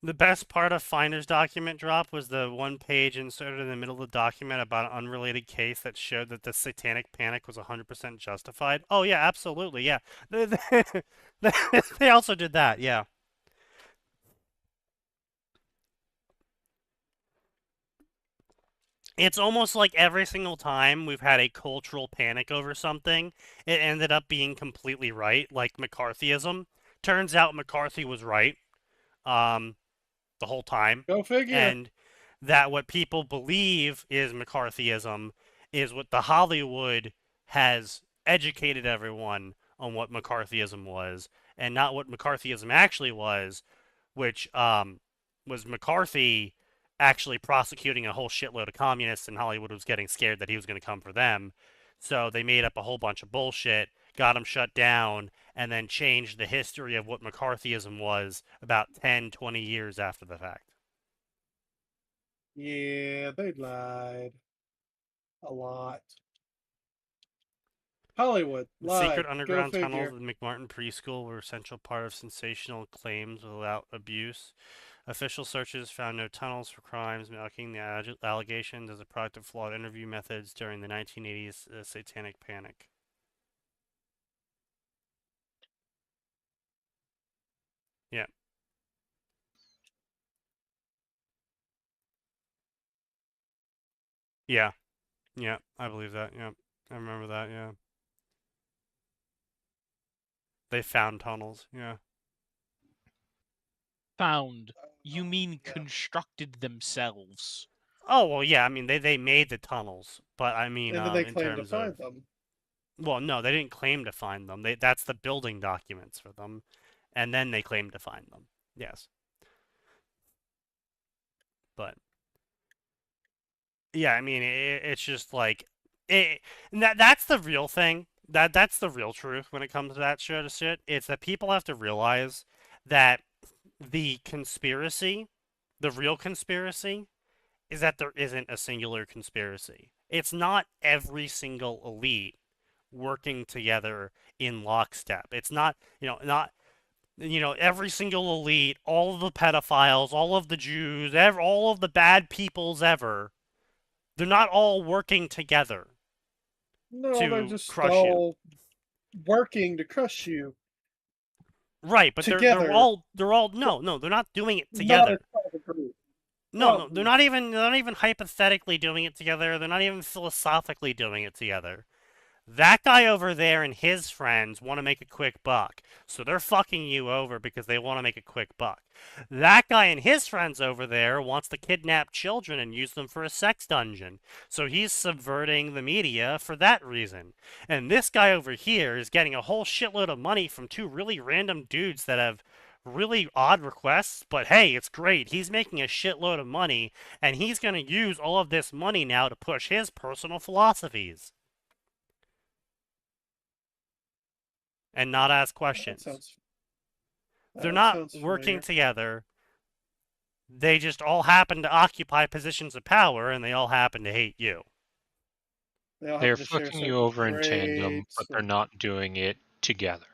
The best part of Finder's document drop was the one page inserted in the middle of the document about an unrelated case that showed that the satanic panic was 100% justified. Oh yeah, absolutely, yeah. They also did that, yeah. It's almost like every single time we've had a cultural panic over something, it ended up being completely right, like McCarthyism. Turns out McCarthy was right. The whole time. Go figure. And that what people believe is McCarthyism is what the Hollywood has educated everyone on what McCarthyism was, and not what McCarthyism actually was, which was McCarthy actually prosecuting a whole shitload of communists, and Hollywood was getting scared that he was going to come for them. So they made up a whole bunch of bullshit, got him shut down, and then changed the history of what McCarthyism was about 10, 20 years after the fact. Yeah, they lied. A lot. Hollywood The lied. secret Go underground figure. tunnels of the McMartin preschool were a central part of sensational claims without abuse. Official searches found no tunnels for crimes, making the allegations as a product of flawed interview methods during the 1980s satanic panic. Yeah. Yeah. Yeah, I believe that. Yeah. I remember that. Yeah. They found tunnels. Yeah. Found. You mean Yeah. constructed themselves. Oh, well, yeah. I mean, they made the tunnels, but I mean, And then they in claim to terms find of, them. well, no, they didn't claim to find them. That's the building documents for them, and then they claimed to find them. Yes. But yeah, I mean, it's just like that's the real thing. That's the real truth when it comes to that sort of shit. It's that people have to realize that the conspiracy, the real conspiracy, is that there isn't a singular conspiracy. It's not every single elite working together in lockstep. It's not, not every single elite, all of the pedophiles, all of the Jews, all of the bad peoples ever. They're not all working together No, they're to just crush you. all working to crush you. Right, but they're Together. all no, they're not doing it Not together. as a group. No, they're not even hypothetically doing it together. They're not even philosophically doing it together. That guy over there and his friends want to make a quick buck. So they're fucking you over because they want to make a quick buck. That guy and his friends over there wants to kidnap children and use them for a sex dungeon. So he's subverting the media for that reason. And this guy over here is getting a whole shitload of money from 2 really random dudes that have really odd requests, but hey, it's great. He's making a shitload of money, and he's going to use all of this money now to push his personal philosophies. And not ask questions. They're not working together. They just all happen to occupy positions of power, and they all happen to hate you. They're fucking you over in tandem, but they're not doing it together.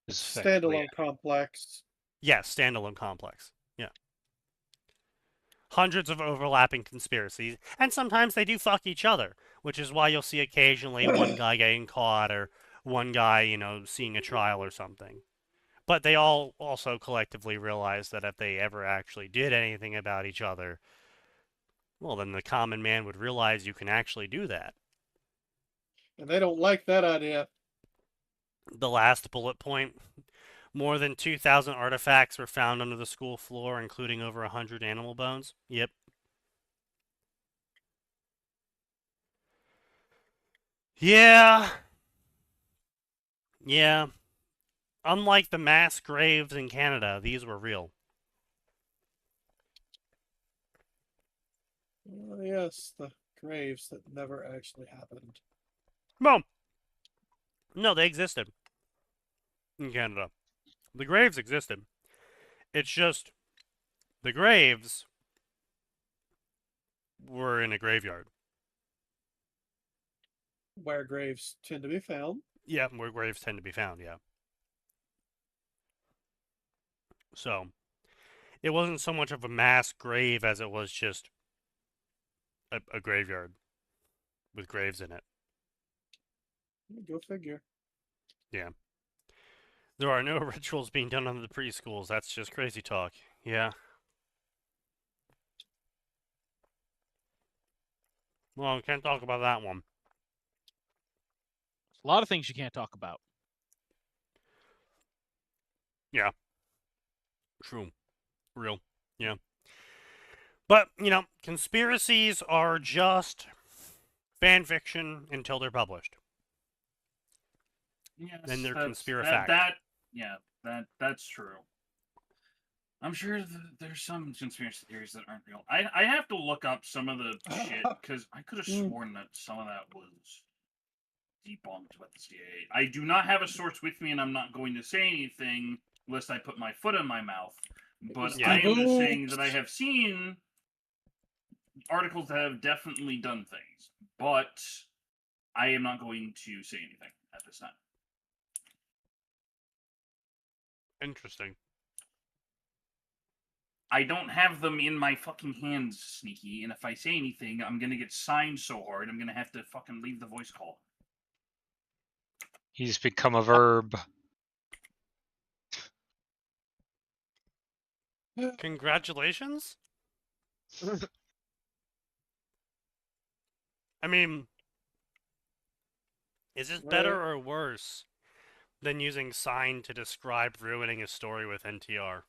Standalone complex. Yes, standalone complex. Yeah. Hundreds of overlapping conspiracies, and sometimes they do fuck each other, which is why you'll see occasionally one guy getting caught or one guy, seeing a trial or something. But they all also collectively realize that if they ever actually did anything about each other, well, then the common man would realize you can actually do that. And they don't like that idea. The last bullet point. More than 2,000 artifacts were found under the school floor, including over 100 animal bones. Yep. Yeah. Yeah. Unlike the mass graves in Canada, these were real. Yes, the graves that never actually happened. Well, no, they existed in Canada. The graves existed. It's just the graves were in a graveyard. Where graves tend to be found. Yeah, where graves tend to be found, yeah. So, it wasn't so much of a mass grave as it was just a graveyard with graves in it. Go figure. Yeah. There are no rituals being done under the preschools. That's just crazy talk. Yeah. Well, we can't talk about that one. A lot of things you can't talk about. Yeah. True. Real. Yeah. But, you know, conspiracies are just fan fiction until they're published. Yes, Then they're that's, conspirafact. That's true. I'm sure there's some conspiracy theories that aren't real. I have to look up some of the shit because I could have sworn that some of that was debunked by the CIA. I do not have a source with me, and I'm not going to say anything lest I put my foot in my mouth. But Yeah. I am just saying that I have seen articles that have definitely done things, but I am not going to say anything at this time. Interesting. I don't have them in my fucking hands, Sneaky, and if I say anything, I'm gonna get signed so hard, I'm gonna have to fucking leave the voice call. He's become a verb. Congratulations? I mean, is this better or worse than using sign to describe ruining a story with NTR?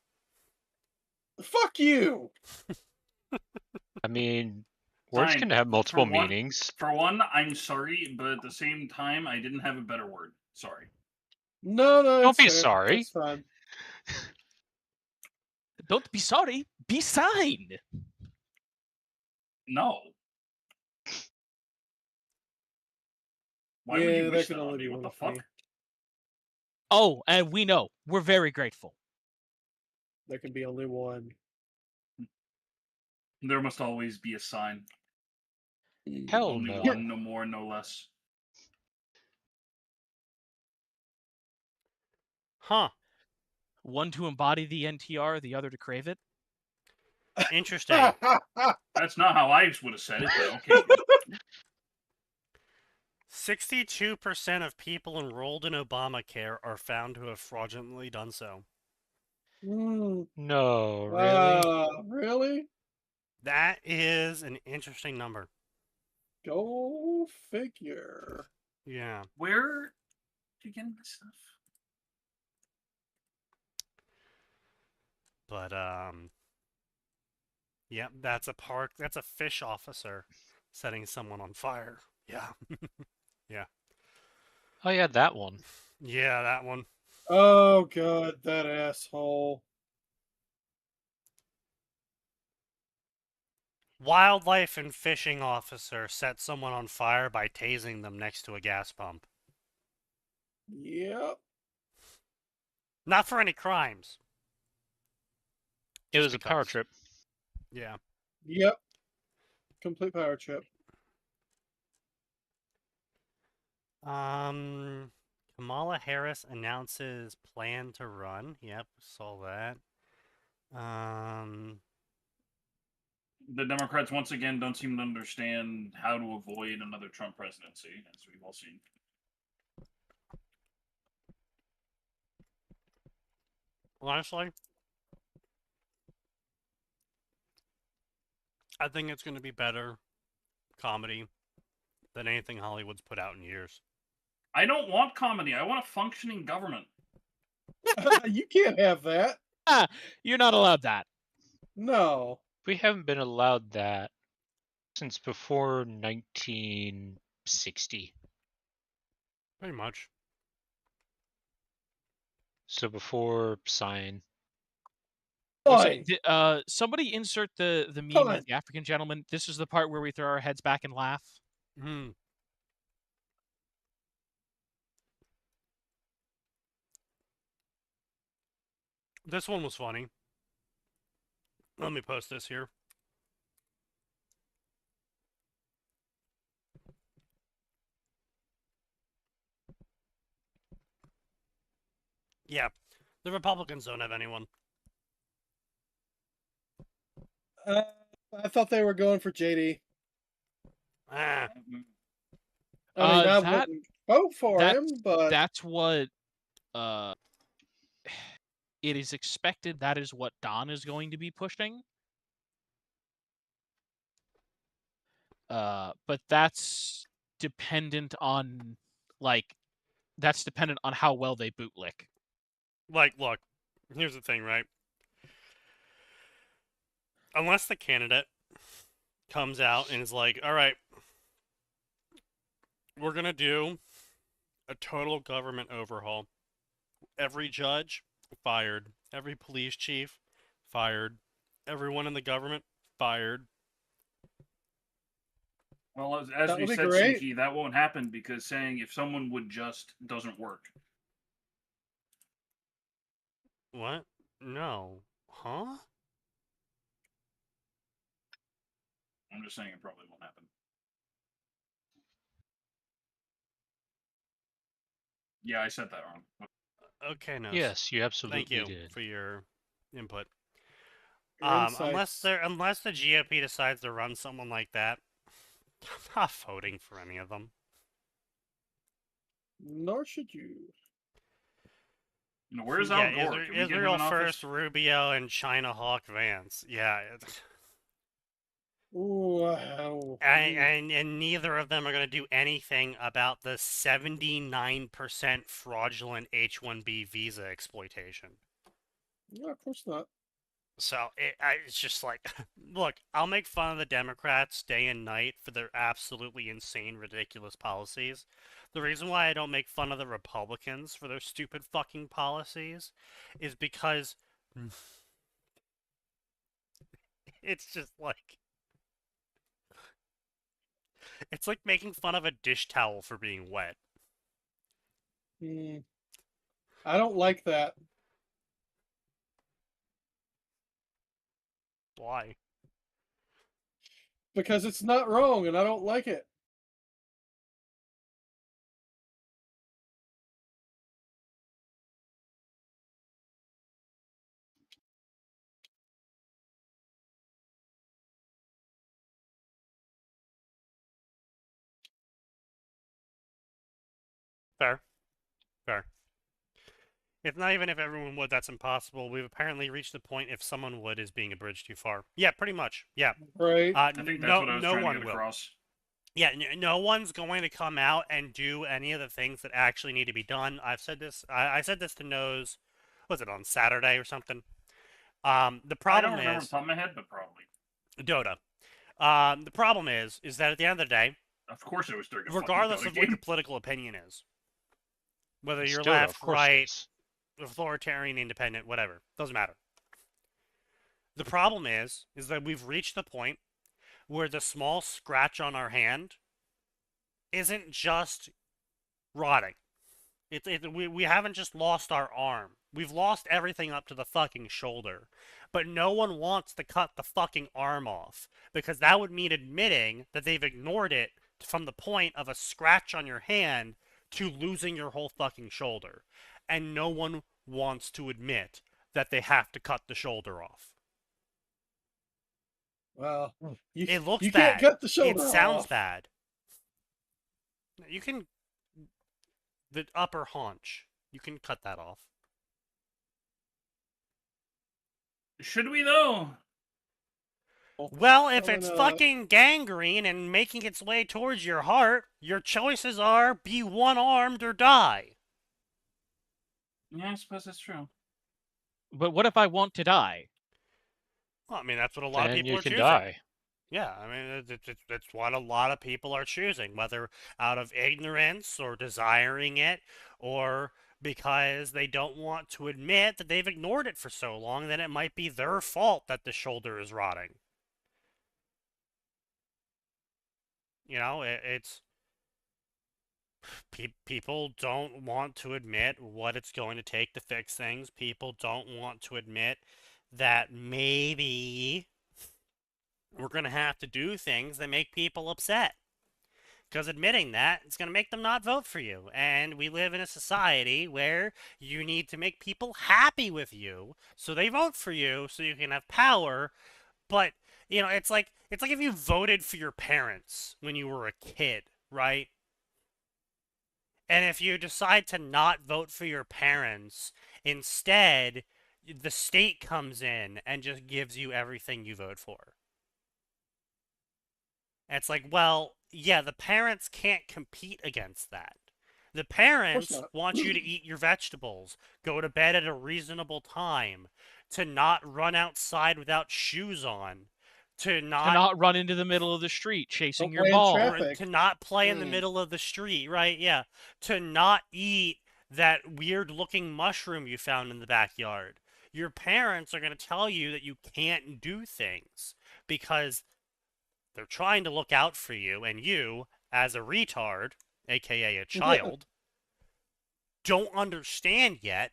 Fuck you! I mean, words Fine. can have multiple For one- meanings. For one, I'm sorry, but at the same time, I didn't have a better word. Sorry. No, Don't it's be fair. sorry. It's fine. Don't be sorry. Be signed. No. Why Yeah, would you that wish can that only on be me? What one the of fuck? me. Oh, and we know. We're very grateful. There can be only one. There must always be a sign. Hell Only no. one, no more, no less. Huh. One to embody the NTR, the other to crave it. Interesting. That's not how I would have said it, but okay. 62% of people enrolled in Obamacare are found to have fraudulently done so. No, really? Really? That is an interesting number. Go figure. Yeah. Where did you get this stuff? But, yeah, that's a fish officer setting someone on fire. Yeah. Yeah. Oh yeah, that one. Yeah, that one. Oh god, that asshole. Wildlife and fishing officer set someone on fire by tasing them next to a gas pump. Yep. Not for any crimes. It Just was a power because. trip. Yeah. Yep. Complete power trip. Kamala Harris announces plan to run. Yep, saw that. The Democrats once again don't seem to understand how to avoid another Trump presidency, as we've all seen. Honestly, I think it's going to be better comedy than anything Hollywood's put out in years. I don't want comedy. I want a functioning government. You can't have that. You're not allowed that. No. We haven't been allowed that since before 1960. Pretty much. So before Sign. Somebody insert the meme Fine. of the African gentleman. This is the part where we throw our heads back and laugh. Hmm. This one was funny. Let me post this here. Yeah, the Republicans don't have anyone. I thought they were going for JD. Ah, I mean, I that- wouldn't vote for him, but That's what it is expected. That is what Don is going to be pushing. But that's dependent on how well they bootlick. like, look, here's the thing, right? Unless the candidate comes out and is like, all right, we're going to do a total government overhaul. Every judge, fired. Every police chief, fired. Everyone in the government, fired. Well, as That we would be said, great. Sneaky, that won't happen because saying if someone would just doesn't work. What? No. Huh? I'm just saying it probably won't happen. Yeah, I said that wrong. Okay, no. Yes, you absolutely Thank you did. for your input. Your Unless insights. the GOP decides to run someone like that, I'm not voting for any of them. Nor should you. You know, where's Al Yeah, Gore? Can we get him Israel in office? first, Rubio, and China Hawk Vance. Yeah, Wow. and neither of them are going to do anything about the 79% fraudulent H-1B visa exploitation. No, of course not. So it's just like, look, I'll make fun of the Democrats day and night for their absolutely insane, ridiculous policies. The reason why I don't make fun of the Republicans for their stupid fucking policies is because it's just like, it's like making fun of a dish towel for being wet. I don't like that. Why? Because it's not wrong and I don't like it. Fair. Fair. If not even if everyone would, that's impossible. We've apparently reached the point if someone would is being a bridge too far. Yeah, pretty much. Yeah. Right. I think that's what I was no trying one to get will. across. Yeah, no one's going to come out and do any of the things that actually need to be done. I've said this. I said this to Nose. Was it on Saturday or something? The problem I don't remember is the top of my head, but probably. Dota. The problem is that at the end of the day, Of course, it was during a regardless fucking of Dota what game. your political opinion is, whether It's you're Dota, left, of course it right, is. authoritarian, independent, whatever, doesn't matter. The problem is that we've reached the point where the small scratch on our hand isn't just rotting. We haven't just lost our arm. We've lost everything up to the fucking shoulder. But no one wants to cut the fucking arm off, because that would mean admitting that they've ignored it from the point of a scratch on your hand to losing your whole fucking shoulder. And no one wants to admit that they have to cut the shoulder off. Well, It looks you bad. can't cut the shoulder It sounds off. bad. You can... The upper haunch. You can cut that off. Should we though? Well, if it's fucking gangrene and making its way towards your heart, your choices are be one-armed or die. Yeah, I suppose that's true. But what if I want to die? Well, I mean, that's what a lot of Then people you are can choosing. die. Yeah, I mean, it's what a lot of people are choosing, whether out of ignorance or desiring it, or because they don't want to admit that they've ignored it for so long that it might be their fault that the shoulder is rotting. You know, it's people don't want to admit what it's going to take to fix things. People don't want to admit that maybe we're going to have to do things that make people upset. Because admitting that, it's going to make them not vote for you. And we live in a society where you need to make people happy with you so they vote for you so you can have power. But, you know, it's like if you voted for your parents when you were a kid, right? And if you decide to not vote for your parents, instead, the state comes in and just gives you everything you vote for. And it's like, well, yeah, the parents can't compete against that. The parents want you to eat your vegetables, go to bed at a reasonable time, to not run outside without shoes on, to not run into the middle of the street chasing your play in ball, traffic. to not play in the middle of the street, right? Yeah, to not eat that weird-looking mushroom you found in the backyard. Your parents are going to tell you that you can't do things because they're trying to look out for you, and you, as a retard, aka a child, don't understand yet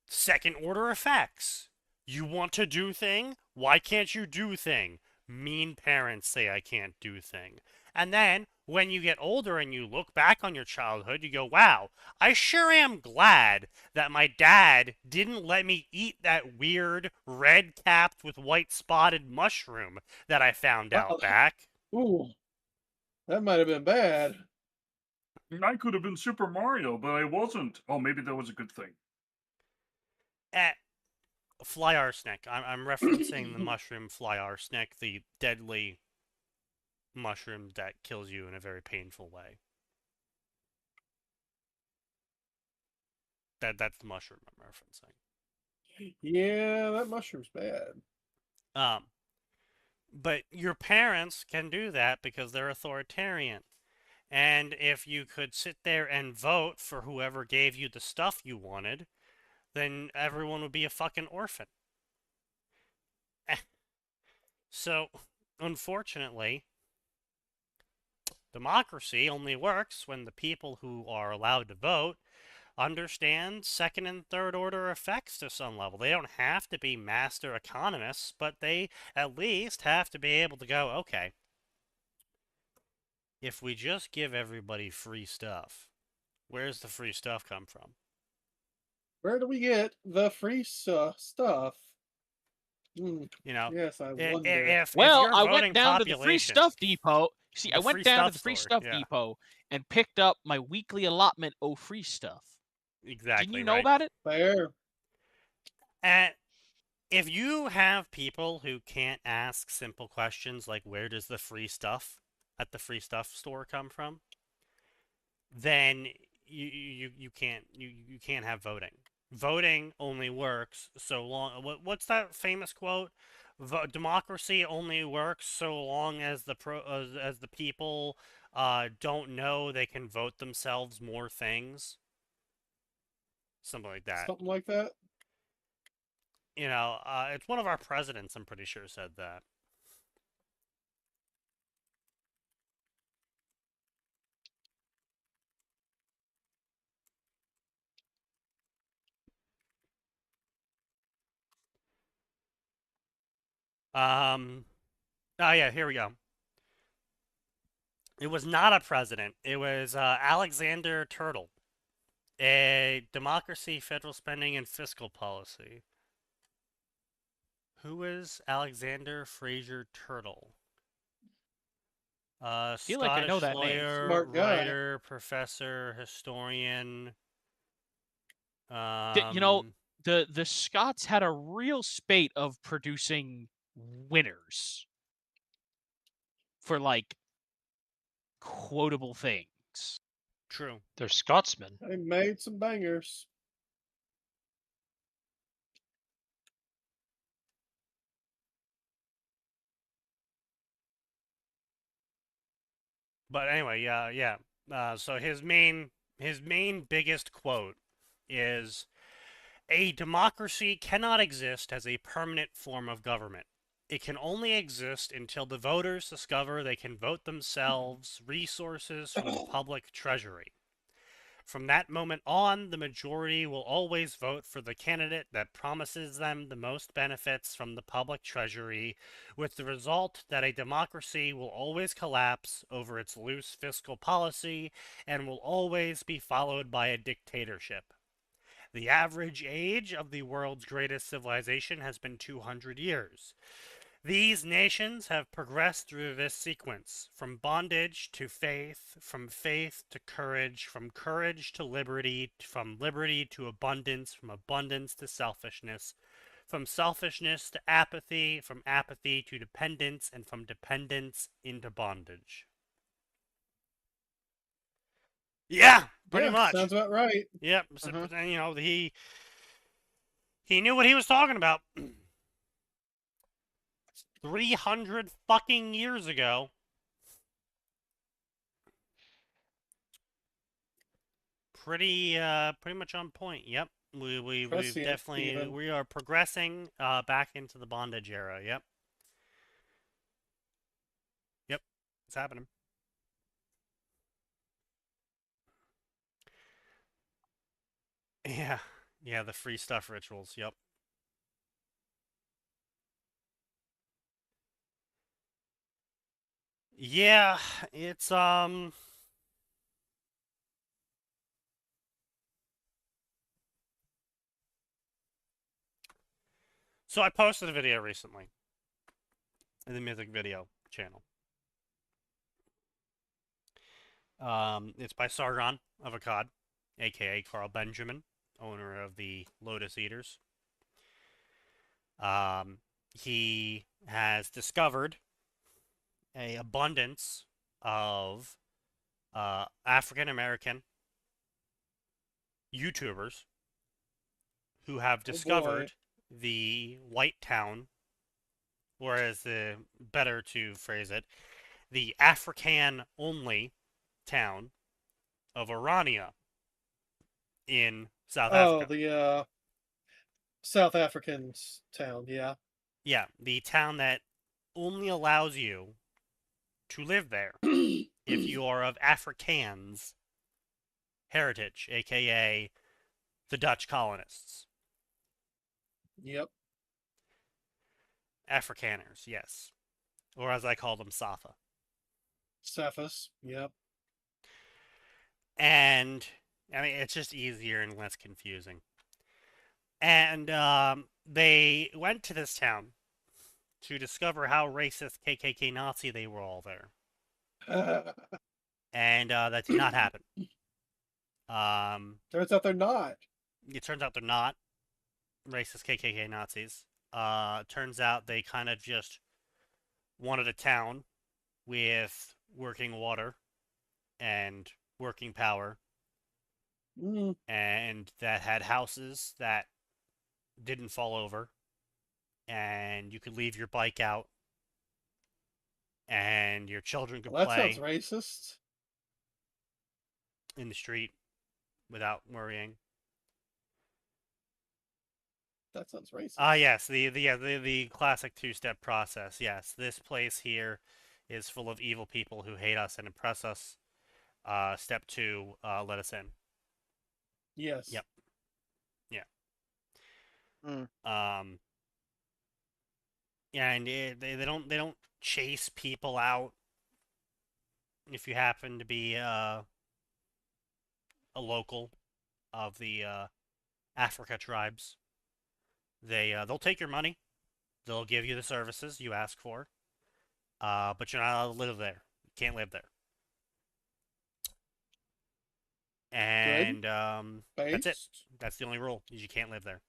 second order effects. You want to do thing? Why can't you do thing? Mean parents say I can't do thing. And then, when you get older and you look back on your childhood, you go, wow, I sure am glad that my dad didn't let me eat that weird red-capped with white-spotted mushroom that I found out back. Ooh, that might have been bad. I could have been Super Mario, but I wasn't. Oh, maybe that was a good thing. Fly arsenic. I'm referencing the mushroom fly arsenic, the deadly mushroom that kills you in a very painful way. That's the mushroom I'm referencing. Yeah, that mushroom's bad. But your parents can do that because they're authoritarian. And if you could sit there and vote for whoever gave you the stuff you wanted, then everyone would be a fucking orphan. So, unfortunately, democracy only works when the people who are allowed to vote understand second and third order effects to some level. They don't have to be master economists, but they at least have to be able to go, okay, if we just give everybody free stuff, where's the free stuff come from? Where do we get the free stuff? You know, yes, I wonder. If I went down to the free stuff depot. See, I went down to the free stuff yeah. depot and picked up my weekly allotment of free stuff. Exactly. Didn't you know about it? Fair. And if you have people who can't ask simple questions like where does the free stuff at the free stuff store come from, then you can't have voting. Voting only works so long. What's that famous quote? Democracy only works so long as the as the people don't know they can vote themselves more things. Something like that. Something like that. You know, it's one of our presidents, I'm pretty sure, said that. Oh yeah, here we go. It was not a president. It was Alexander Turtle. A democracy, federal spending, and fiscal policy. Who is Alexander Fraser Turtle? I feel like I know that name. Smart guy. Writer, professor, historian. You know, the Scots had a real spate of producing winners for like quotable things. True. They're Scotsmen. They made some bangers. But anyway, yeah. So his main biggest quote is, "A democracy cannot exist as a permanent form of government. It can only exist until the voters discover they can vote themselves resources from the public treasury. From that moment on, the majority will always vote for the candidate that promises them the most benefits from the public treasury, with the result that a democracy will always collapse over its loose fiscal policy and will always be followed by a dictatorship. The average age of the world's greatest civilization has been 200 years. These nations have progressed through this sequence, from bondage to faith, from faith to courage, from courage to liberty, from liberty to abundance, from abundance to selfishness, from selfishness to apathy, from apathy to dependence, and from dependence into bondage." Yeah, pretty much. Sounds about right. Yep. And, you know, he knew what he was talking about. 300 fucking years ago. Pretty much on point. Yep. We've definitely even. we are progressing back into the bondage era. Yep. Yep. It's happening. Yeah. Yeah, the free stuff rituals. Yep. Yeah, it's So I posted a video recently in the Mythic Video channel. It's by Sargon of Akkad, aka Carl Benjamin, owner of the Lotus Eaters. He has discovered an abundance of African American YouTubers who have discovered the white town, or as better to phrase it, the African-only town of Orania in South Africa. Oh, the South Africans town, yeah. Yeah, the town that only allows you to live there if you are of Afrikaans heritage, aka the Dutch colonists. Yep. Afrikaners, yes. Or as I call them, Safa. Cephas, yep. And, I mean, it's just easier and less confusing. And they went to this town to discover how racist KKK Nazi they were all there. And that did not happen. Turns out they're not. It turns out they're not racist KKK Nazis. Turns out they kind of just wanted a town with working water and working power, and that had houses that didn't fall over, and you could leave your bike out, and your children could That play sounds racist. in the street without worrying. That sounds racist. Yes, the classic two-step process. Yes, this place here is full of evil people who hate us and oppress us. Step 2, let us in. Yes. Yep. Yeah. And they don't chase people out if you happen to be a local of the Africa tribes. They'll take your money. They'll give you the services you ask for. But you're not allowed to live there. You can't live there. And that's it. That's the only rule, is you can't live there.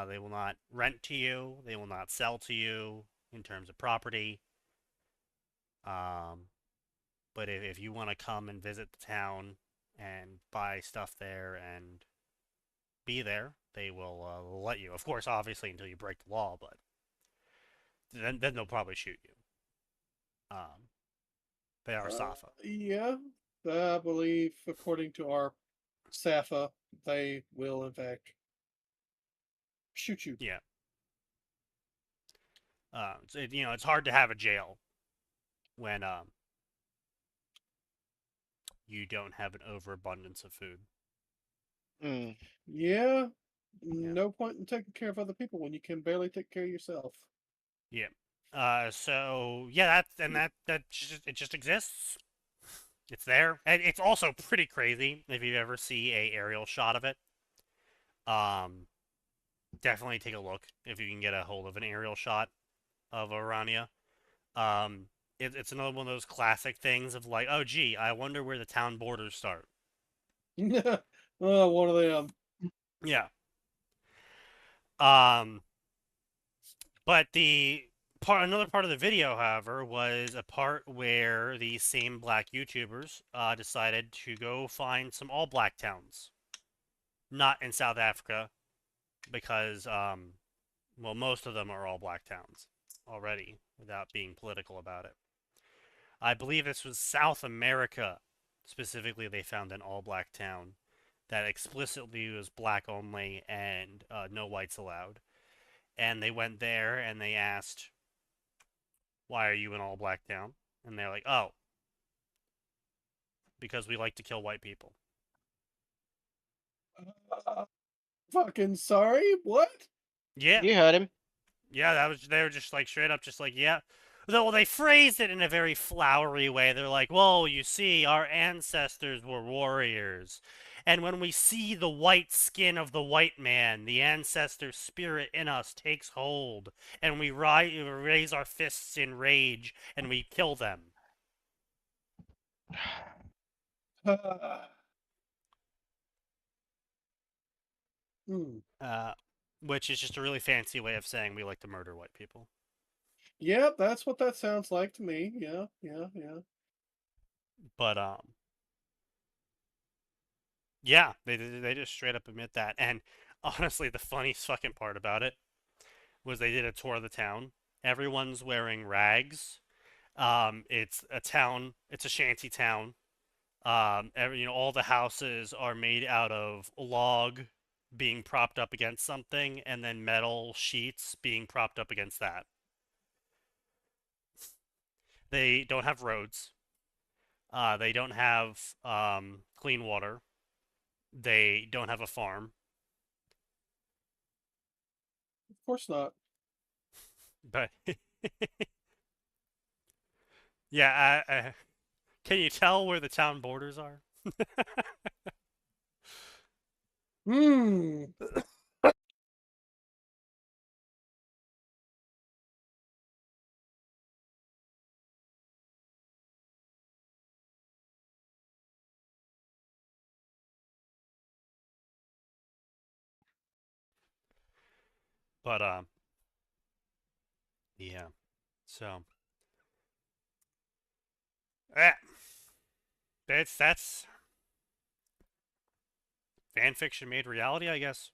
They will not rent to you. They will not sell to you. in terms of property. But if you want to come and visit the town and buy stuff there and be there, they will let you. Of course, obviously, until you break the law, but then they'll probably shoot you. They are SAFA. Yeah, I believe, according to our SAFA, they will, in fact, shoot you. Yeah. It's hard to have a jail when you don't have an overabundance of food. Mm. Yeah, no point in taking care of other people when you can barely take care of yourself. Yeah. So yeah, that just exists. It's there, and it's also pretty crazy if you ever see a aerial shot of it. Definitely take a look if you can get a hold of an aerial shot of Orania. It's another one of those classic things of like, oh gee, I wonder where the town borders start. Oh, one of them. Yeah. But another part of the video, however, was a part where these same black YouTubers decided to go find some all-black towns, not in South Africa, because well, most of them are all-black towns already, without being political about it. I believe this was South America, specifically. They found an all-black town that explicitly was black only and no whites allowed. And they went there and they asked, why are you an all-black town? And they're like, oh, because we like to kill white people. Fucking sorry? What? Yeah. You heard him. Yeah, they were just like straight up just like, yeah. Well, they phrased it in a very flowery way. They're like, well, you see, our ancestors were warriors. And when we see the white skin of the white man, the ancestor spirit in us takes hold. And we raise our fists in rage and we kill them. Which is just a really fancy way of saying we like to murder white people. Yeah, that's what that sounds like to me. Yeah. But yeah, they just straight up admit that. And honestly, the funniest fucking part about it was they did a tour of the town. Everyone's wearing rags. It's a shanty town. All the houses are made out of log being propped up against something, and then metal sheets being propped up against that. They don't have roads. They don't have clean water. They don't have a farm. Of course not. But yeah, can you tell where the town borders are? But yeah. So that's fanfiction made reality, I guess.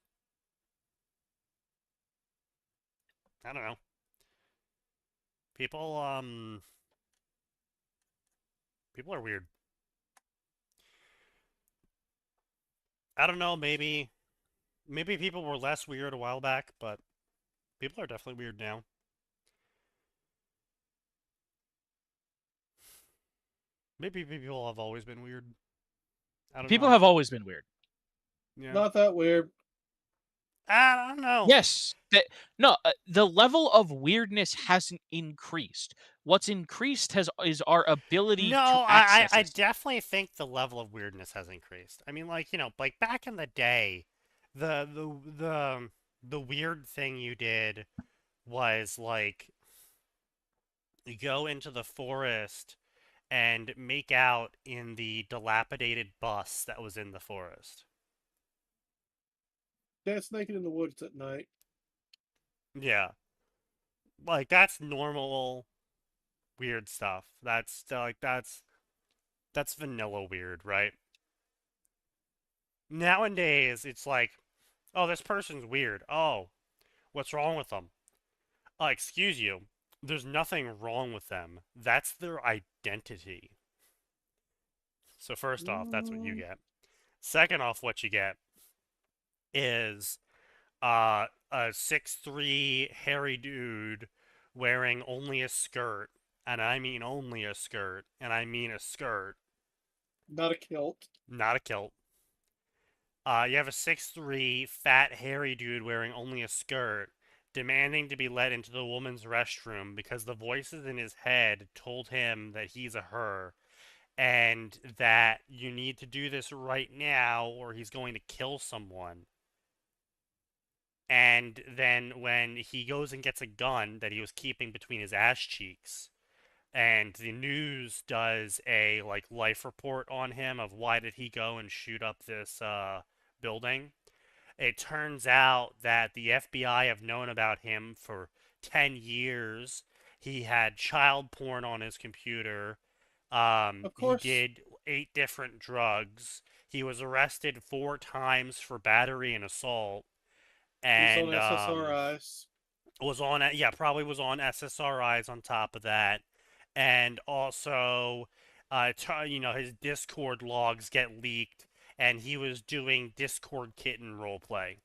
I don't know. People are weird. I don't know, maybe people were less weird a while back, but people are definitely weird now. Maybe people have always been weird. I don't know. People have always been weird. Yeah. Not that weird. I don't know. Yes. The level of weirdness hasn't increased. What's increased is our ability to access I definitely think the level of weirdness has increased. I mean, like back in the day, the weird thing you did was like you go into the forest and make out in the dilapidated bus that was in the forest. Dance naked in the woods at night. Yeah. Like, that's normal weird stuff. That's vanilla weird, right? Nowadays, it's like, oh, this person's weird. Oh, what's wrong with them? Excuse you. There's nothing wrong with them. That's their identity. So first off, that's what you get. Second off, what you get is a 6'3" hairy dude wearing only a skirt, and I mean only a skirt, and I mean a skirt. Not a kilt. Not a kilt. You have a 6'3" fat hairy dude wearing only a skirt, demanding to be let into the woman's restroom because the voices in his head told him that he's a her, and that you need to do this right now or he's going to kill someone. And then when he goes and gets a gun that he was keeping between his ass cheeks, and the news does a like life report on him of why did he go and shoot up this building, it turns out that the FBI have known about him for 10 years. He had child porn on his computer. Of course. He did 8 different drugs. He was arrested 4 times for battery and assault. And He's on SSRIs. Probably was on SSRIs on top of that. And also, his Discord logs get leaked, and he was doing Discord kitten roleplay.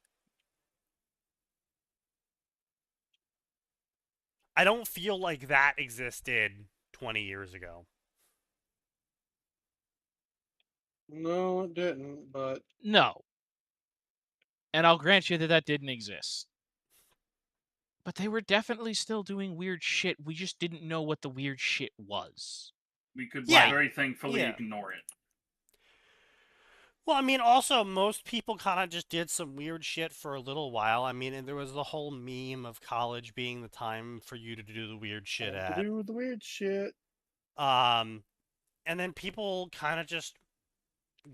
I don't feel like that existed 20 years ago. No, it didn't, but... No. And I'll grant you that that didn't exist. But they were definitely still doing weird shit. We just didn't know what the weird shit was. We could Yeah. very thankfully Yeah. ignore it. Well, I mean, also, most people kind of just did some weird shit for a little while. I mean, and there was the whole meme of college being the time for you to do the weird shit Time at. to do the weird shit. And then people kind of just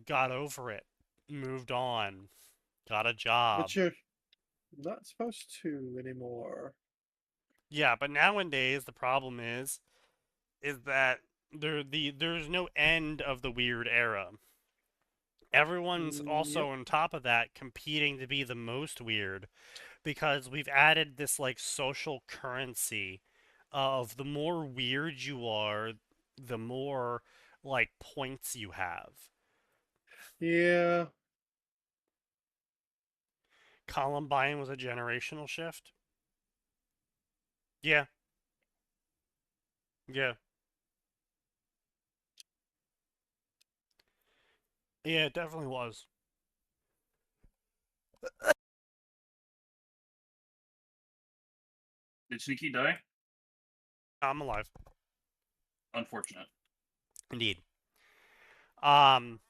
got over it, moved on, got a job. But you're not supposed to anymore. Yeah, but nowadays the problem is that there's no end of the weird era. Everyone's also on top of that competing to be the most weird, because we've added this like social currency of the more weird you are, the more like points you have. Yeah. Columbine was a generational shift. Yeah. Yeah. Yeah, it definitely was. Did Sneaky die? I'm alive. Unfortunate. Indeed. But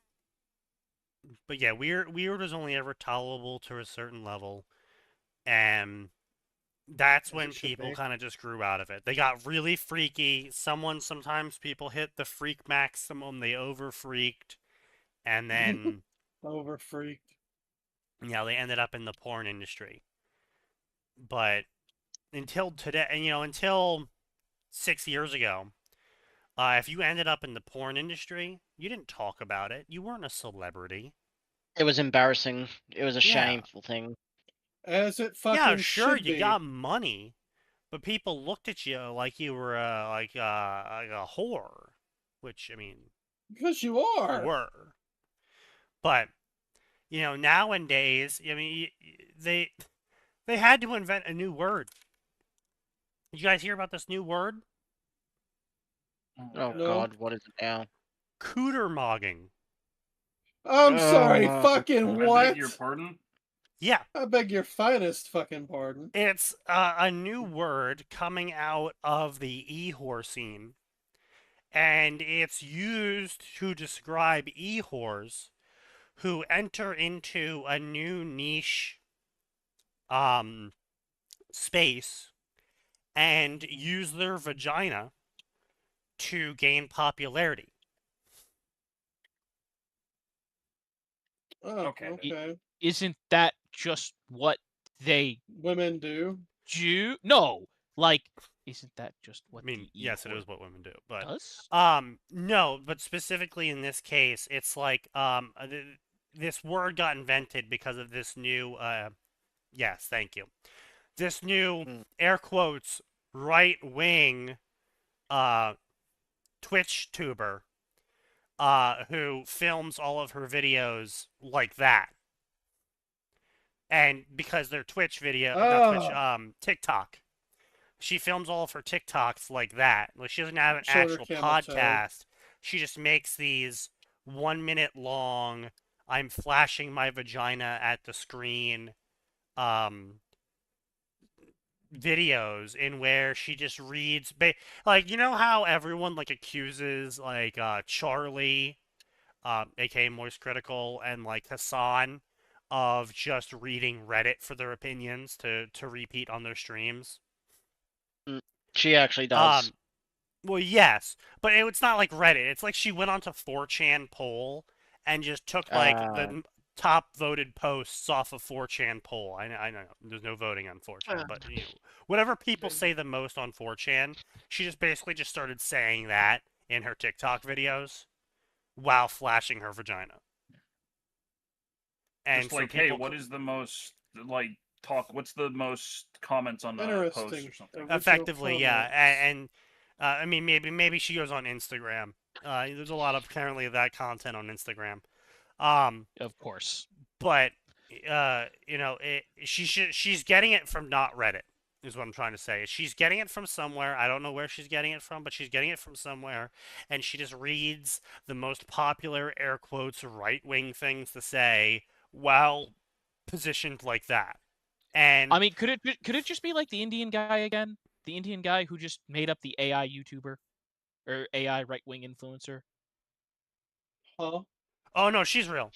yeah, weird is only ever tolerable to a certain level, and that's As when it should people be. kind of just grew out of it. They got really freaky. Sometimes people hit the freak maximum. They over freaked, and then Over freaked. yeah, they ended up in the porn industry. But until today, and until 6 years ago, if you ended up in the porn industry, you didn't talk about it. You weren't a celebrity. It was embarrassing. It was a Yeah. shameful thing. As it fucking Yeah, sure, should you be. got money, but people looked at you like you were like a whore, which I mean, Because you you are. were. But nowadays, I mean, they had to invent a new word. Did you guys hear about this new word? Oh No. God, what is it now? Cootermogging. I'm sorry, fucking I what? beg your pardon? Yeah, I beg your finest fucking pardon. it's a new word coming out of the e-whore scene, and it's used to describe e-whores who enter into a new niche space and use their vagina to gain popularity. Oh, okay. Isn't that just what they Women do? No. Like, isn't that just what I mean, the yes, it e-court is what women do, but does? no, but specifically in this case, it's like this word got invented because of this new yes, thank you. This new air quotes right wing Twitch tuber who films all of her videos like that. And because they're Twitch video, not Twitch, TikTok. She films all of her TikToks like that. Like, she doesn't have an actual podcast. She just makes these 1 minute long, I'm flashing my vagina at the screen videos in where she just reads like, you know how everyone like accuses like Charlie, aka Moist Critical, and like Hassan of just reading Reddit for their opinions to repeat on their streams? She actually does. Well, yes, but it's not like Reddit. It's like she went onto 4chan poll and just took like the top voted posts off of 4chan poll. I know there's no voting on 4chan, but you know, whatever people say the most on 4chan, she just basically just started saying that in her TikTok videos while flashing her vagina. And just like, so hey, what is the most like talk? What's the most comments on the post or something? Effectively, yeah, and I mean, maybe she goes on Instagram. There's a lot of currently that content on Instagram. Of course. But you know, she's getting it from not Reddit, is what I'm trying to say. She's getting it from somewhere. I don't know where she's getting it from, but she's getting it from somewhere, and she just reads the most popular air quotes right-wing things to say while positioned like that. And I mean, could it just be like the Indian guy again? The Indian guy who just made up the AI YouTuber or AI right-wing influencer? Huh? Oh no, she's real.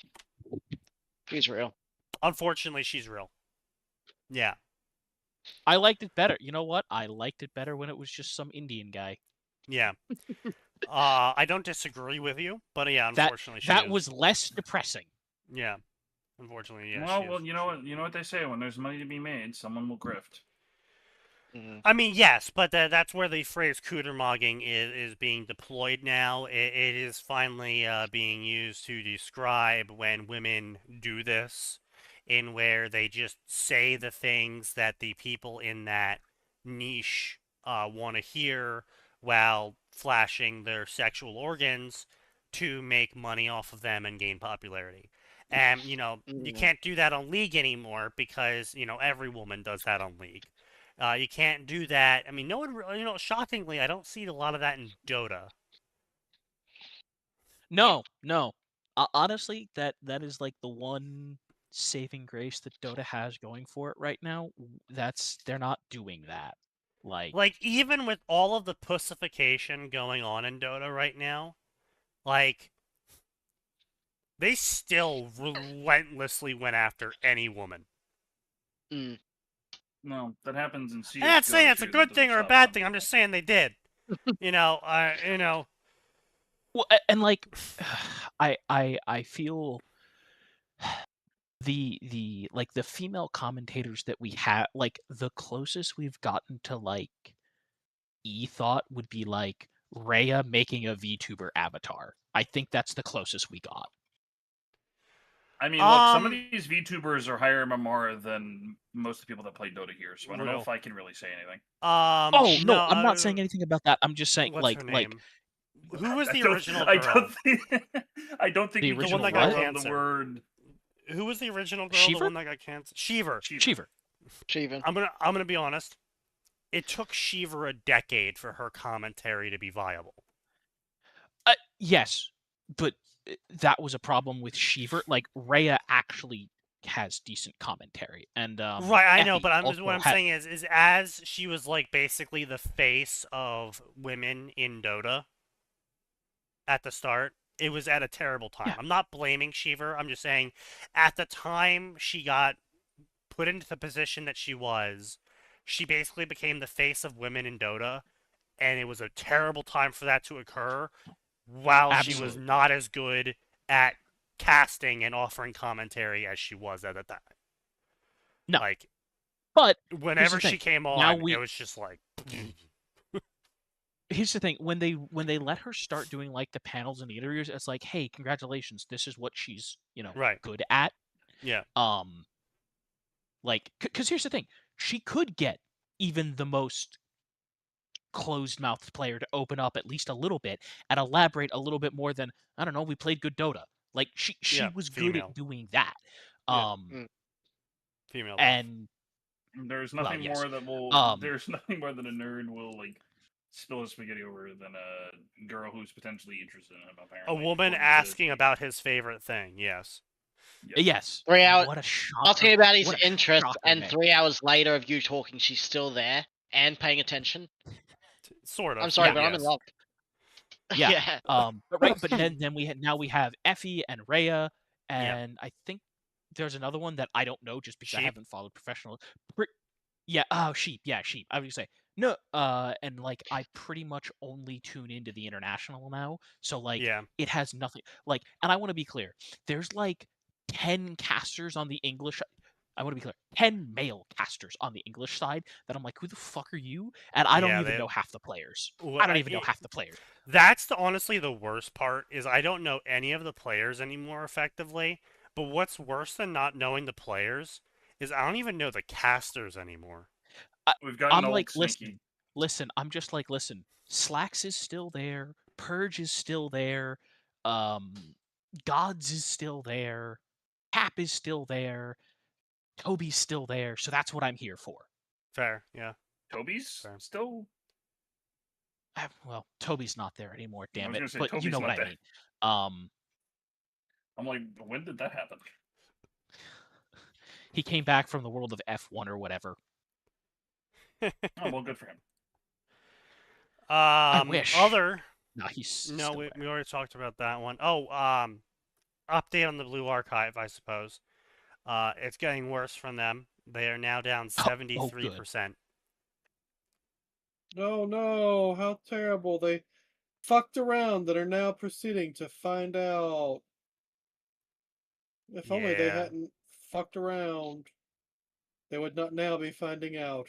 She's real. Unfortunately, she's real. Yeah. I liked it better. You know what? I liked it better when it was just some Indian guy. Yeah. I don't disagree with you, but yeah, unfortunately, that was less depressing. Yeah. Unfortunately, yeah. Well, you know what they say: when there's money to be made, someone will grift. I mean, yes, but that's where the phrase "cootermogging" is being deployed now. It is finally being used to describe when women do this, in where they just say the things that the people in that niche want to hear while flashing their sexual organs to make money off of them and gain popularity. And, you know, you can't do that on League anymore because, you know, every woman does that on League. You can't do that. I mean, no one, you know, shockingly, I don't see a lot of that in Dota. No. Honestly, that is like the one saving grace that Dota has going for it right now. They're not doing that. Like even with all of the pussification going on in Dota right now, like they still relentlessly went after any woman. No, that happens in CS:GO. I'm not saying that's a good thing or a bad thing. I'm something. just saying they did. You know. Well, and like, I feel the like the female commentators that we have, like the closest we've gotten to like thought would be like Rhea making a VTuber avatar. I think that's the closest we got. I mean, look, some of these VTubers are higher MMR than most of the people that play Dota here, so I don't know if I can really say anything. No, I'm not saying anything about that. I'm just saying, what's her name? Who was the original girl? I don't think the you original can what? the word. Who was the original girl? Sheever? The one that got canceled? Sheever. I'm gonna be honest. It took Sheever a decade for her commentary to be viable. Yes, but that was a problem with Sheever. Like Rhea actually has decent commentary, and right, I know, but what I'm saying is as she was like basically the face of women in Dota at the start, it was at a terrible time. Yeah. I'm not blaming Sheever. I'm just saying at the time she got put into the position that she was, she basically became the face of women in Dota, and it was a terrible time for that to occur while she was not as good at casting and offering commentary as she was at the time. No. Like, but whenever she came on, it was just like... Here's the thing: when they let her start doing like the panels and the interviews, it's like, hey, congratulations, this is what she's Right. good at. Yeah. Like, because here's the thing: she could get even the most closed-mouthed player to open up at least a little bit and elaborate a little bit more than, I don't know, we played good Dota. Like she Yeah, was good female. at doing that. Yeah. Female. And there's well, nothing yes. more that will. There's nothing more than a nerd will like spill his spaghetti over than a girl who's potentially interested in him. Apparently, A woman according to asking people. about his favorite thing. Yes. Yes. 3 hours. What a shocker. Asking about his What a interest, shocker, and man. 3 hours later of you talking, she's still there and paying attention. Sort of. I'm sorry, yeah, but I'm in yes. love. Yeah. Yeah. But right, but then we have Effie and Rhea, and I think there's another one that I don't know just because I Sheep. haven't followed professional. Yeah, Sheep. Yeah, Sheep. I was gonna say no. And like I pretty much only tune into the international now, so like Yeah. it has nothing. Like, and I want to be clear. There's like 10 casters on the English. I want to be clear. 10 male casters on the English side that I'm like, who the fuck are you? And I don't Yeah, even they- know half the players. Well, I don't even know half the players. That's honestly the worst part is I don't know any of the players anymore effectively. But what's worse than not knowing the players is I don't even know the casters anymore. We've gotten I'm old, like, Sneaky. listen. I'm just like, listen. Slacks is still there. Purge is still there. Gods is still there. Cap is still there. Toby's still there. So that's what I'm here for. Fair, yeah. Toby's Fair. still. Well, Toby's not there anymore. Damn was it! gonna say, But you Toby's know what not I there. mean. I'm like, when did that happen? He came back from the world of F1 or whatever. Oh well, good for him. I wish. Other. No, he's No, still we there. already talked about that one. Oh, update on the Blue Archive, I suppose. It's getting worse from them. They are now down 73%. Oh no, how terrible. They fucked around and are now proceeding to find out. If only they Yeah. hadn't fucked around, they would not now be finding out.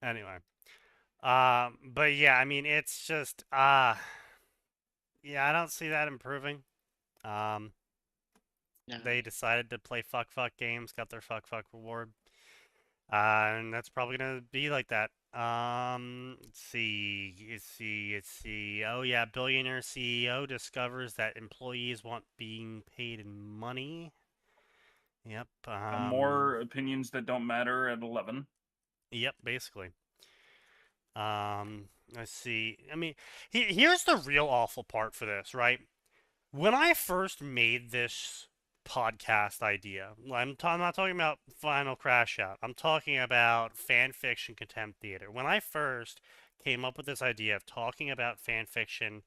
Anyway. But yeah, I mean, it's just, yeah, I don't see that improving. No. They decided to play fuck games, got their fuck reward. And that's probably gonna be like that. Let's see. Oh yeah, billionaire CEO discovers that employees want being paid in money. Yep. More opinions that don't matter at 11. Yep, basically. Let's see. I mean, here's the real awful part for this, right? When I first made this podcast idea, I'm not talking about Final Crashout. I'm talking about fanfiction contempt theater. When I first came up with this idea of talking about fanfiction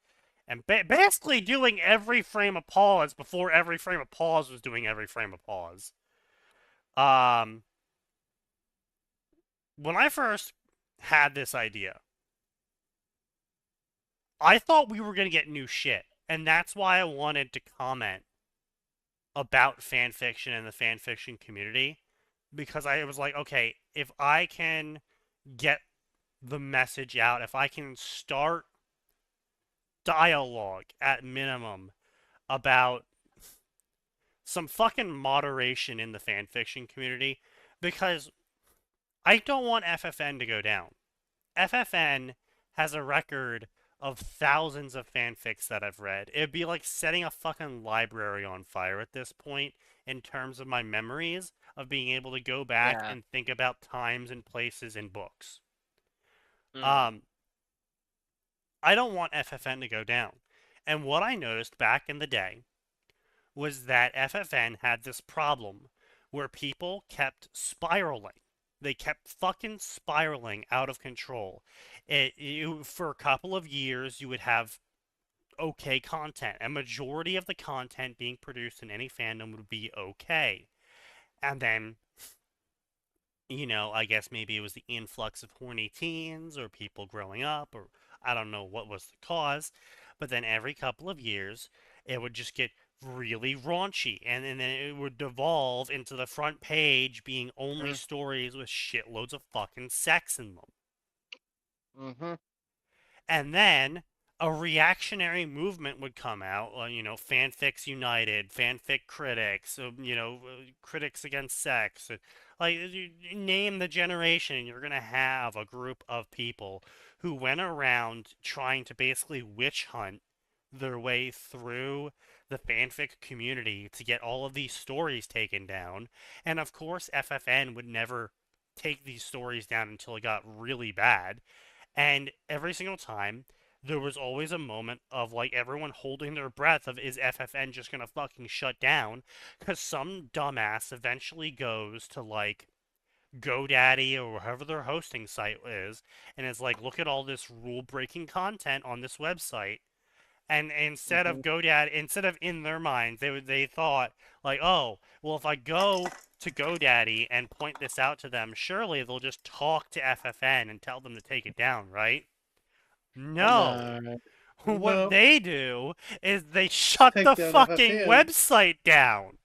and basically doing every frame of pause before every frame of pause was doing every frame of pause. When I first had this idea, I thought we were going to get new shit. And that's why I wanted to comment about fanfiction and the fanfiction community. Because I was like, okay, if I can get the message out, if I can start dialogue at minimum about some fucking moderation in the fanfiction community, because I don't want FFN to go down. FFN has a record of thousands of fanfics that I've read. It'd be like setting a fucking library on fire at this point in terms of my memories of being able to go back and think about times and places in books. I don't want FFN to go down. And what I noticed back in the day was that FFN had this problem where people kept spiraling. They kept fucking spiraling out of control. For a couple of years, you would have okay content. A majority of the content being produced in any fandom would be okay. And then you know, I guess maybe it was the influx of horny teens or people growing up, or I don't know what was the cause. But then every couple of years, it would just get really raunchy, and then it would devolve into the front page being only stories with shitloads of fucking sex in them. Mm-hmm. And then a reactionary movement would come out, you know, fanfics united, fanfic critics, you know, critics against sex, like you name the generation, and you're gonna have a group of people who went around trying to basically witch hunt their way through the fanfic community to get all of these stories taken down. And of course FFN would never take these stories down until it got really bad, and every single time, there was always a moment of like everyone holding their breath of, is FFN just gonna fucking shut down? Because some dumbass eventually goes to like GoDaddy or wherever their hosting site is, and is like, look at all this rule breaking content on this website. And instead of GoDaddy, instead of in their minds, they thought like, oh, well, if I go to GoDaddy and point this out to them, surely they'll just talk to FFN and tell them to take it down, right? No. No. What No. they do is they shut Take the down fucking FFN. website down.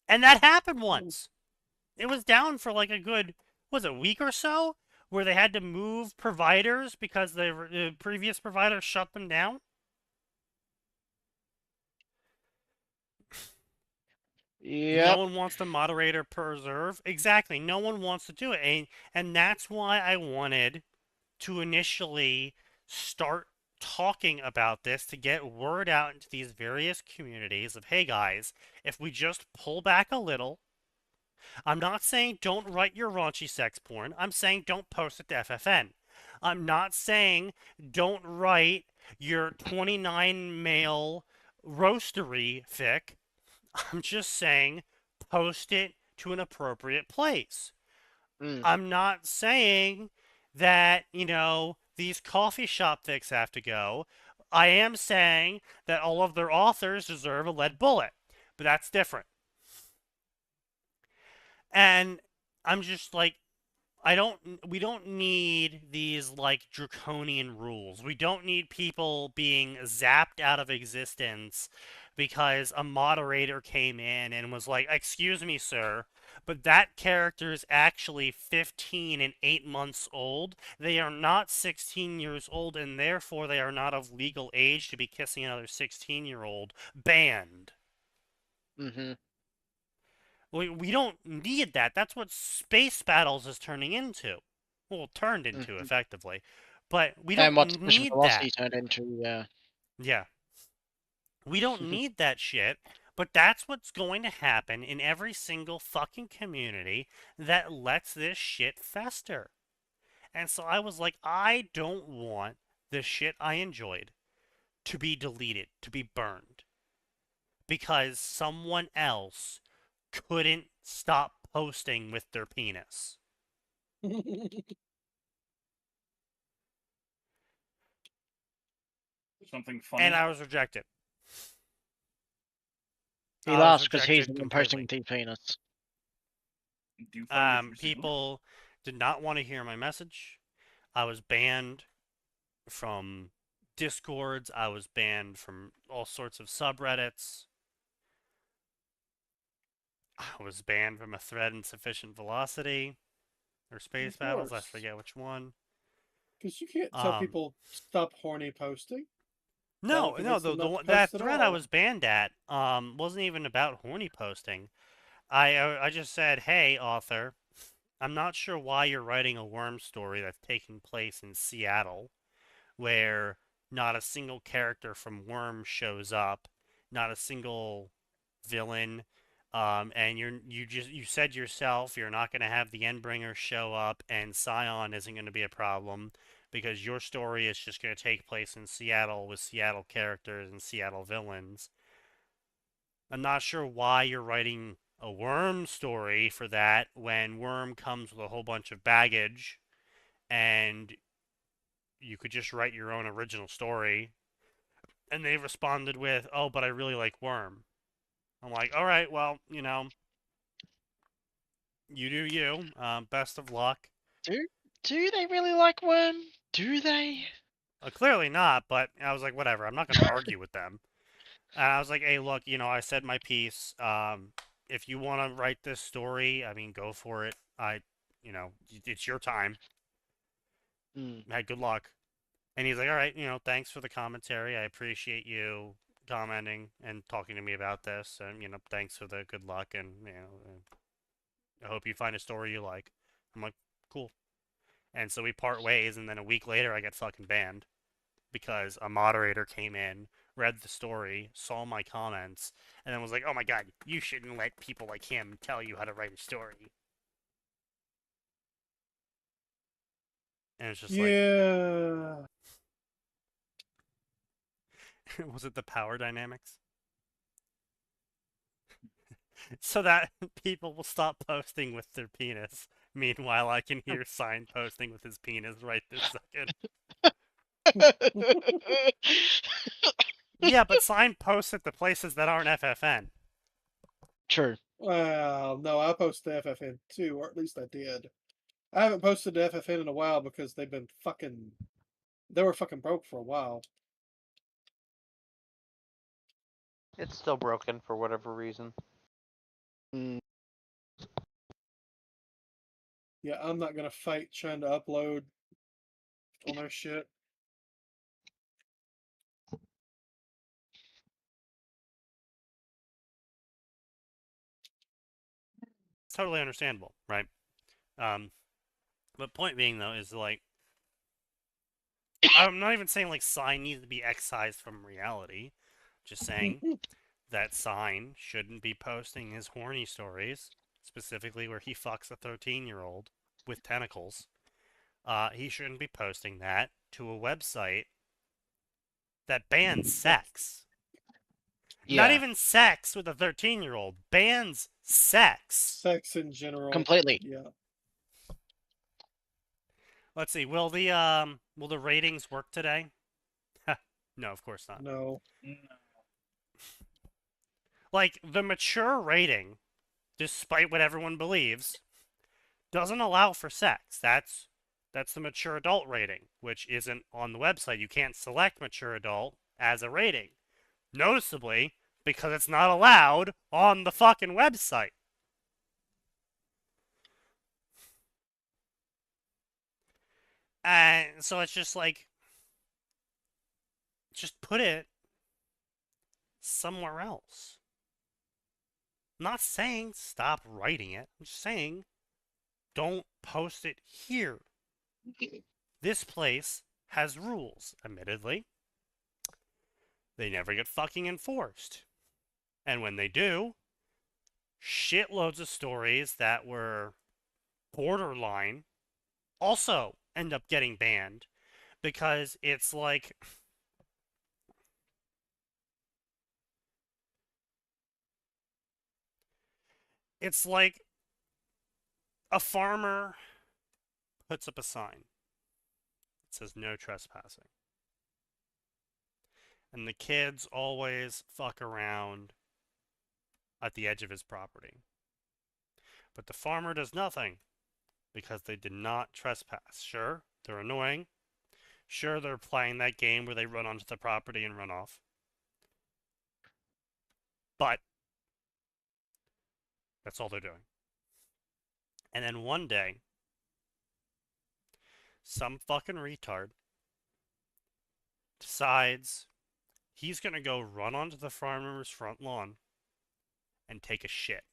And that happened once. It was down for like a good, was it a week or so? Where they had to move providers because the previous provider shut them down? No Yep. one wants to moderate or preserve. Exactly. No one wants to do it. And that's why I wanted to initially start talking about this to get word out into these various communities of, hey guys, if we just pull back a little, I'm not saying don't write your raunchy sex porn. I'm saying don't post it to FFN. I'm not saying don't write your 29 male roastery fic. I'm just saying post it to an appropriate place. I'm not saying that, you know, these coffee shop fics have to go. I am saying that all of their authors deserve a lead bullet, but that's different. And I'm just like, we don't need these like draconian rules. We don't need people being zapped out of existence because a moderator came in and was like, excuse me, sir, but that character is actually 15 and 8 months old. They are not 16 years old, and therefore they are not of legal age to be kissing another 16-year-old. Banned. Mm-hmm. We don't need that. That's what Space Battles is turning into. Well, turned into, effectively. But we And what don't Mission need Velocity that. turned into, yeah. Yeah. We don't need that shit, but that's what's going to happen in every single fucking community that lets this shit fester. And so I was like, I don't want the shit I enjoyed to be deleted, to be burned. Because someone else couldn't stop posting with their penis. Something funny. And I was rejected. He laughs because he's the one posting with penis. Do you find it people did not want to hear my message. I was banned from Discords. I was banned from all sorts of subreddits. I was banned from a thread in Sufficient Velocity or Space Battles. I forget which one. Because you can't tell people stop horny posting. No, that thread I was banned at wasn't even about horny posting. I just said, hey, author, I'm not sure why you're writing a worm story that's taking place in Seattle, where not a single character from Worm shows up, not a single villain, and you said yourself you're not going to have the Endbringer show up, and Scion isn't going to be a problem because your story is just going to take place in Seattle with Seattle characters and Seattle villains. I'm not sure why you're writing a Worm story for that when Worm comes with a whole bunch of baggage and you could just write your own original story. And they responded with, oh, but I really like Worm. I'm like, all right, well, you know, You do you. Best of luck. Do they really like Worm? Do they? Clearly not, but I was like, whatever. I'm not going to argue with them. And I was like, hey, look, I said my piece. If you want to write this story, I mean, go for it. It's your time. Had good luck. And he's like, all right, thanks for the commentary. I appreciate you commenting and talking to me about this. And, thanks for the good luck. And, I hope you find a story you like. I'm like, cool. And so we part ways. And then a week later, I get fucking banned because a moderator came in, read the story, saw my comments, and then was like, oh my god, you shouldn't let people like him tell you how to write a story. And it's just yeah. like, was it the power dynamics? So that people will stop posting with their penis. Meanwhile, I can hear Sign posting with his penis right this second. Yeah, but Sign posts at the places that aren't FFN. True. Well, no, I post to FFN too, or at least I did. I haven't posted to FFN in a while because they were fucking broke for a while. It's still broken for whatever reason. Yeah, I'm not gonna fight trying to upload on their shit. It's totally understandable, right? But point being though is like, I'm not even saying like Sign needs to be excised from reality. Just saying that Sign shouldn't be posting his horny stories, specifically where he fucks a 13-year-old with tentacles. He shouldn't be posting that to a website that bans sex. Yeah. Not even sex with a 13-year-old. Bans sex. Sex in general. Completely. Yeah. Let's see. Will the ratings work today? No, of course not. No. Like, the mature rating, despite what everyone believes, doesn't allow for sex. That's the mature adult rating, which isn't on the website. You can't select mature adult as a rating. Noticeably, because it's not allowed on the fucking website. And so it's just like, just put it somewhere else. I'm not saying stop writing it. I'm just saying don't post it here. This place has rules, admittedly. They never get fucking enforced. And when they do, shitloads of stories that were borderline also end up getting banned because it's like, a farmer puts up a sign that says no trespassing. And the kids always fuck around at the edge of his property. But the farmer does nothing because they did not trespass. Sure, they're annoying. Sure, they're playing that game where they run onto the property and run off. But that's all they're doing. And then one day, some fucking retard decides he's going to go run onto the farmer's front lawn and take a shit.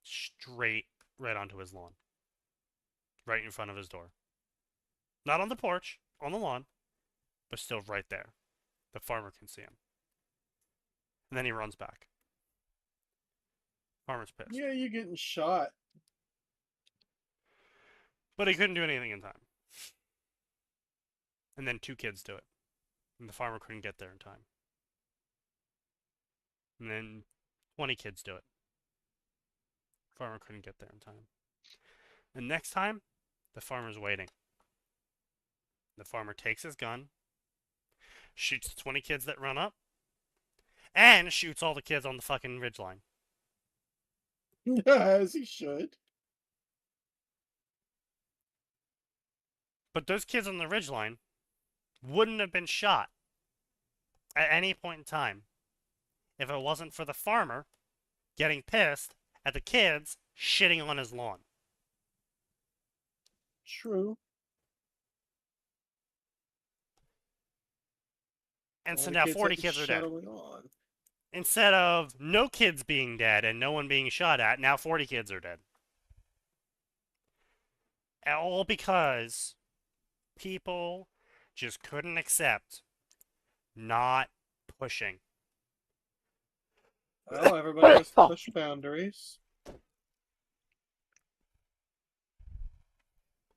Straight right onto his lawn. Right in front of his door. Not on the porch, on the lawn, but still right there. The farmer can see him. And then he runs back. Farmer's pissed. Yeah, you're getting shot. But he couldn't do anything in time. And then 2 kids do it. And the farmer couldn't get there in time. And then 20 kids do it. Farmer couldn't get there in time. And next time, the farmer's waiting. The farmer takes his gun, shoots the 20 kids that run up, and shoots all the kids on the fucking ridgeline. As he should. But those kids on the ridgeline wouldn't have been shot at any point in time if it wasn't for the farmer getting pissed at the kids shitting on his lawn. True. And All so the now kids 40 that kids are dead. shuttling on. Instead of no kids being dead and no one being shot at, now 40 kids are dead. All because people just couldn't accept not pushing. Well, everybody has to push boundaries.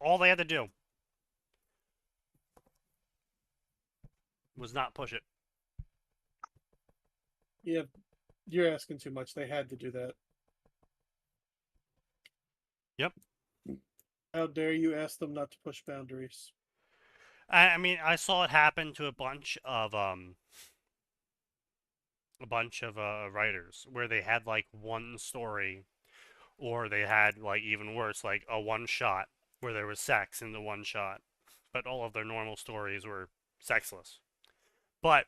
All they had to do was not push it. Yeah, you're asking too much. They had to do that. Yep. How dare you ask them not to push boundaries? I mean, I saw it happen to a bunch of writers where they had like one story, or they had like even worse, like a one shot where there was sex in the one shot, but all of their normal stories were sexless. But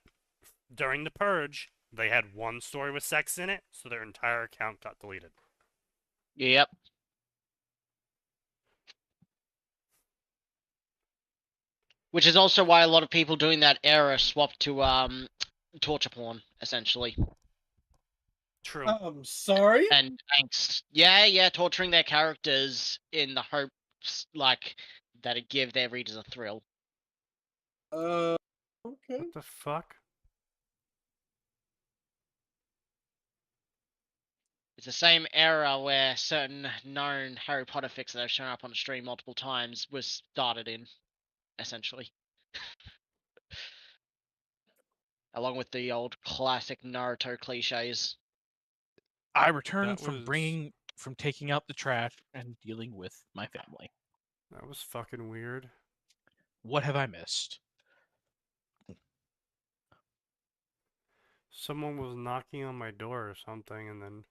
during the purge, they had one story with sex in it, so their entire account got deleted. Yep. Which is also why a lot of people doing that era swapped to torture porn, essentially. True. I'm sorry? And angst. Yeah, torturing their characters in the hopes, like, that it give their readers a thrill. Okay. What the fuck? It's the same era where certain known Harry Potter fics that have shown up on the stream multiple times was started in, essentially. Along with the old classic Naruto cliches. I returned That from taking out the trash and dealing with my family. That was fucking weird. What have I missed? Someone was knocking on my door or something, and then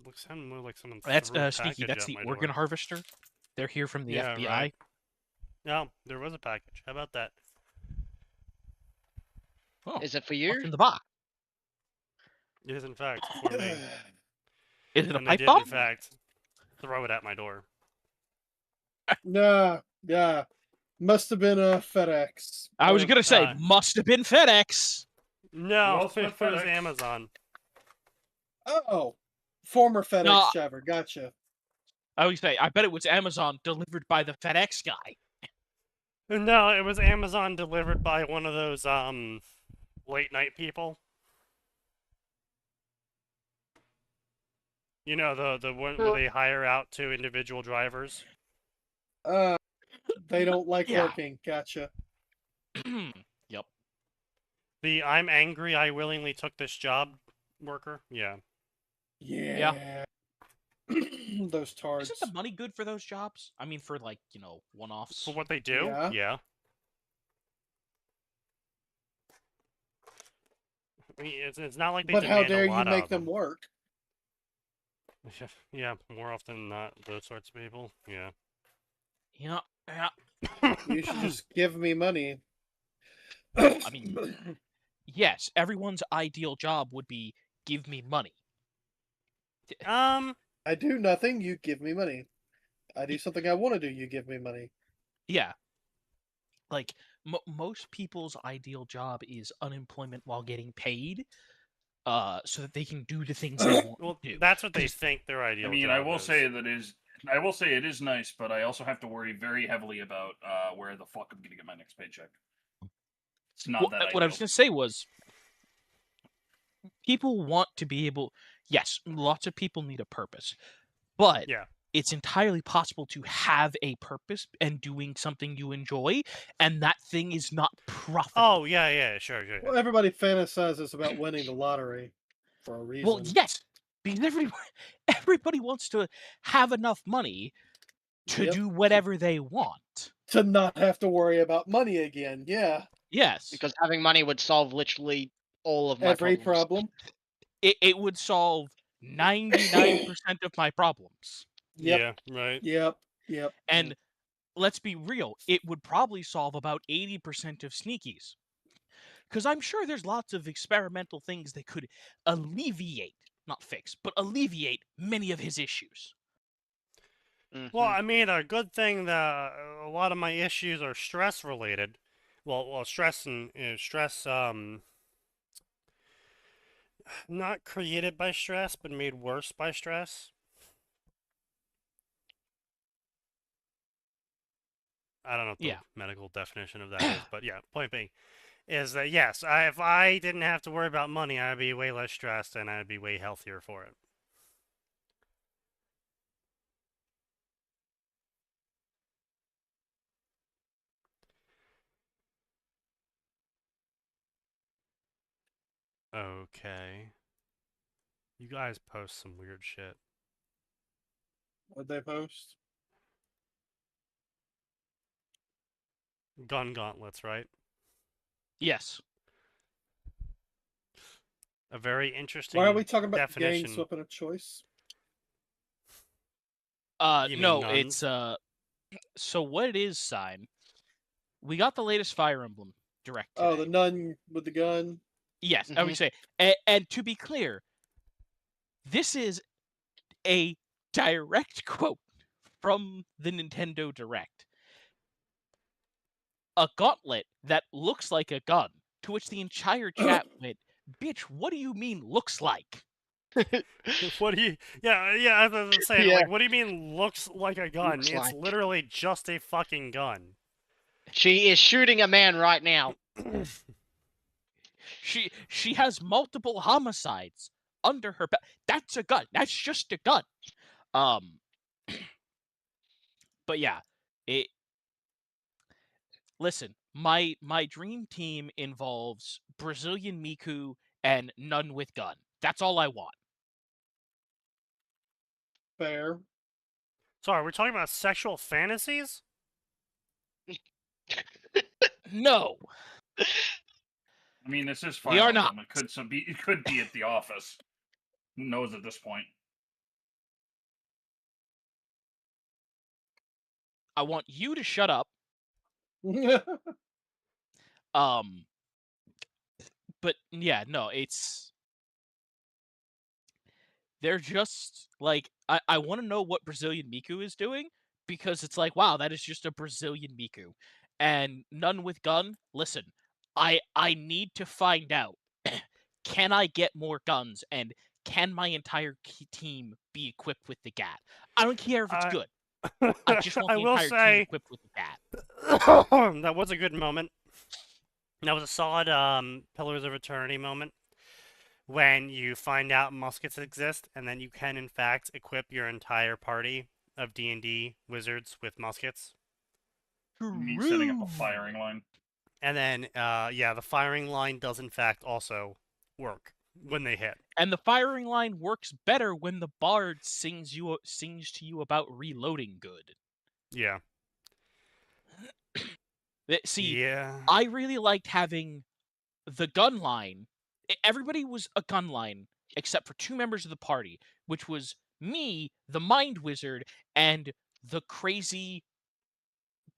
looks sounded more like someone That's threw a Sneaky. package That's at the my organ door. harvester. They're here from the Yeah, FBI. right. No, there was a package. How about that? Oh, Is it for what's you? in the box? It is in fact for me. Is it a And they pipe did bomb? in fact throw it at my door. Nah, yeah. Must have been a FedEx. I was Or- gonna say, must have been FedEx. No, Well it spent, was FedEx. Amazon. Oh, former FedEx No. driver. Gotcha. I was say, I bet it was Amazon delivered by the FedEx guy. No, it was Amazon delivered by one of those late night people. You know, the one where they hire out to individual drivers. They don't like Yeah. working. Gotcha. Yep. The I'm angry I willingly took this job worker. Yeah. Yeah. Those tards. Isn't the money good for those jobs? I mean, for like, one-offs. For what they do? Yeah. I mean, it's not like they But how demand dare a you lot make of them work? Yeah, more often than not, those sorts of people. Yeah. Yeah. You should just give me money. I mean, yes, everyone's ideal job would be give me money. I do nothing, you give me money. I do something I want to do, you give me money. Yeah. Like, most people's ideal job is unemployment while getting paid, so that they can do the things they want Well, to do. that's what they think their ideal I mean, job I will is. say it is nice, but I also have to worry very heavily about where the fuck I'm gonna get my next paycheck. It's not that What I ideal. was going to say was, people want to be able... Yes, lots of people need a purpose, but Yeah. it's entirely possible to have a purpose and doing something you enjoy, and that thing is not profitable. Oh, yeah, sure. Well, everybody fantasizes about winning the lottery for a reason. Well, yes, because everybody wants to have enough money to Yep. do whatever they want. To not have to worry about money again, yeah. Yes. Because having money would solve literally all of my Every problems. problem. It would solve 99% of my problems. Yep. Yeah, right. Yep. Yep. And let's be real, it would probably solve about 80% of sneakies. Because I'm sure there's lots of experimental things that could alleviate, not fix, but alleviate many of his issues. Well, I mean, a good thing that a lot of my issues are stress related. Well, stress and stress, not created by stress, but made worse by stress. I don't know what the medical definition of that is, but yeah, point being is that yes, if I didn't have to worry about money, I'd be way less stressed and I'd be way healthier for it. Okay. You guys post some weird shit. What'd they post? Gun gauntlets, right? Yes. A very interesting Why are we talking about definition. Gang's weapon of choice? No, it's so what it is, Sign. We got the latest Fire Emblem Direct today. Oh, the nun with the gun? Yes, I would say. And to be clear, this is a direct quote from the Nintendo Direct. A gauntlet that looks like a gun, to which the entire chat went, bitch, what do you mean looks like? What do you... Yeah, I was saying, like, what do you mean looks like a gun? Looks it's like. literally just a fucking gun. She is shooting a man right now. She has multiple homicides under her belt. That's a gun. That's just a gun. But yeah, listen, my dream team involves Brazilian Miku and none with gun. That's all I want. Fair. Sorry, we're talking about sexual fantasies? No. I mean, this is We are Final not. Emblem. It could be at the office. Who knows at this point? I want you to shut up. But yeah, no, they're just like I want to know what Brazilian Miku is doing, because it's like, wow, that is just a Brazilian Miku. And none with gun. Listen, I need to find out. Can I get more guns, and can my entire team be equipped with the GAT? I don't care if it's good. I just want the entire team equipped with the GAT. That was a good moment. That was a solid Pillars of Eternity moment. When you find out muskets exist, and then you can, in fact, equip your entire party of D&D wizards with muskets. You mean setting up a firing line? And then, yeah, the firing line does, in fact, also work when they hit. And the firing line works better when the bard sings to you about reloading good. Yeah. See, yeah. I really liked having the gun line. Everybody was a gun line except for two members of the party, which was me, the mind wizard, and the crazy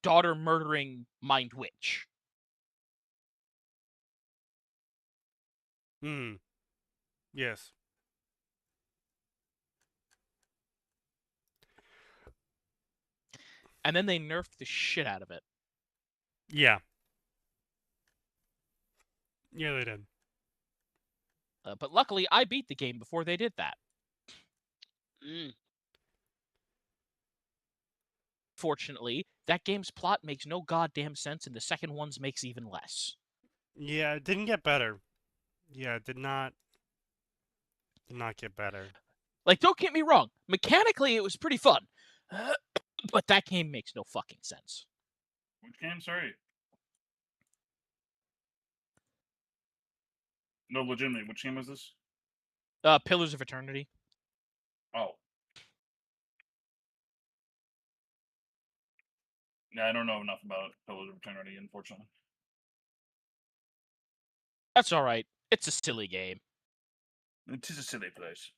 daughter murdering mind witch. Yes. And then they nerfed the shit out of it. Yeah. Yeah, they did. But luckily, I beat the game before they did that. Fortunately, that game's plot makes no goddamn sense, and the second one's makes even less. Yeah, it didn't get better. Yeah, it did not get better. Like, don't get me wrong. Mechanically, it was pretty fun. But that game makes no fucking sense. Which game? Sorry. No, legitimately, which game was this? Pillars of Eternity. Oh. Yeah, I don't know enough about Pillars of Eternity, unfortunately. That's alright. It's a silly game. It is a silly place.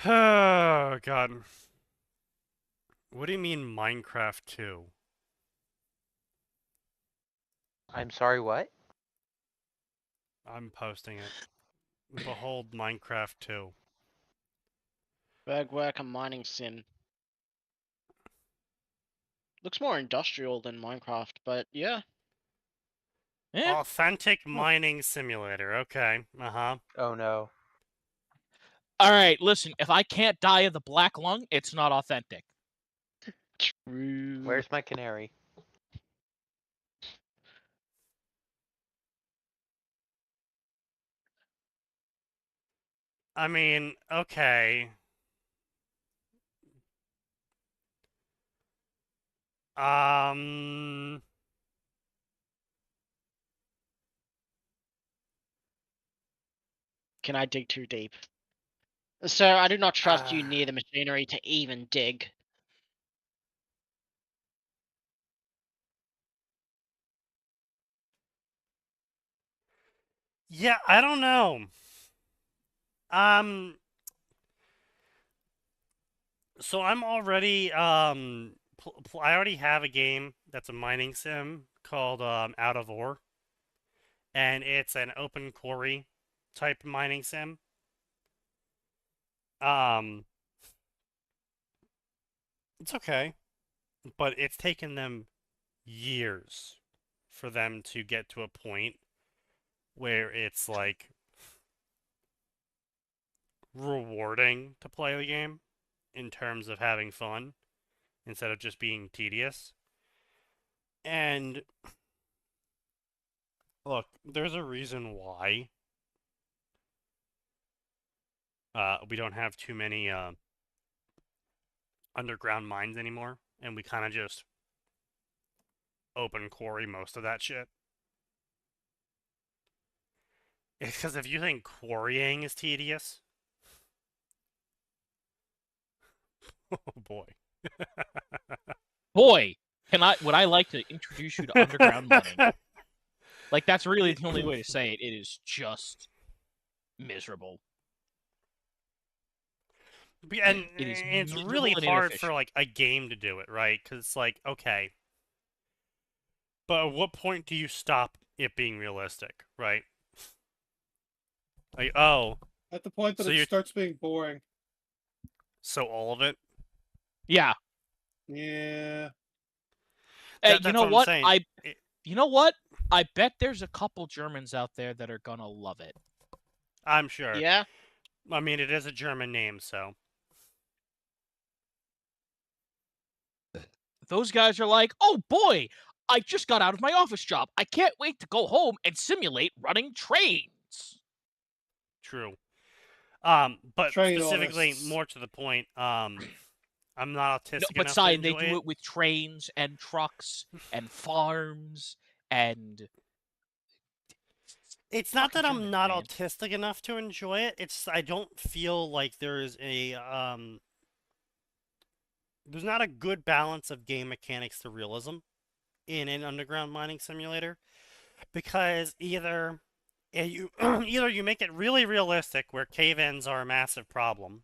Oh, God. What do you mean Minecraft 2? I'm sorry, what? I'm posting it. Behold Minecraft 2. Berg work and mining sim. Looks more industrial than Minecraft, but yeah. Authentic mining simulator. Okay. Uh-huh. Oh no. All right, listen. If I can't die of the black lung, it's not authentic. True. Where's my canary? I mean, okay. Um... Can I dig too deep? Sir, I do not trust you near the machinery to even dig. Yeah, I don't know. So I'm already, I already have a game that's a mining sim called, Out of Ore. And it's an open quarry type mining sim. It's okay, but it's taken them years for them to get to a point where it's like rewarding to play the game in terms of having fun instead of just being tedious. And look, there's a reason why we don't have too many underground mines anymore, and we kind of just open quarry most of that shit. It's because if you think quarrying is tedious, oh boy. Boy, would I like to introduce you to underground mining? Like, that's really the only way to say it. It is just miserable. And It is it's miserable really and hard for inefficient. like a game to do it, right? Because it's like, okay, but at what point do you stop it being realistic, right? Like, oh, At the point that so it you're starts being boring. so all of it. Yeah. Yeah. You That's know what I'm what? saying. You know what? I bet there's a couple Germans out there that are gonna love it. I'm sure. Yeah? I mean, it is a German name, so. Those guys are like, oh boy, I just got out of my office job. I can't wait to go home and simulate running trains. True. But Train specifically, artists. more to the point, I'm not No, autistic but enough to Sign, they enjoy do it. it with trains and trucks and farms and. It's not Fucking that I'm Germans, not man. autistic enough to enjoy it. It's I don't feel like there's not a good balance of game mechanics to realism in an underground mining simulator, because either you either you make it really realistic where cave-ins are a massive problem,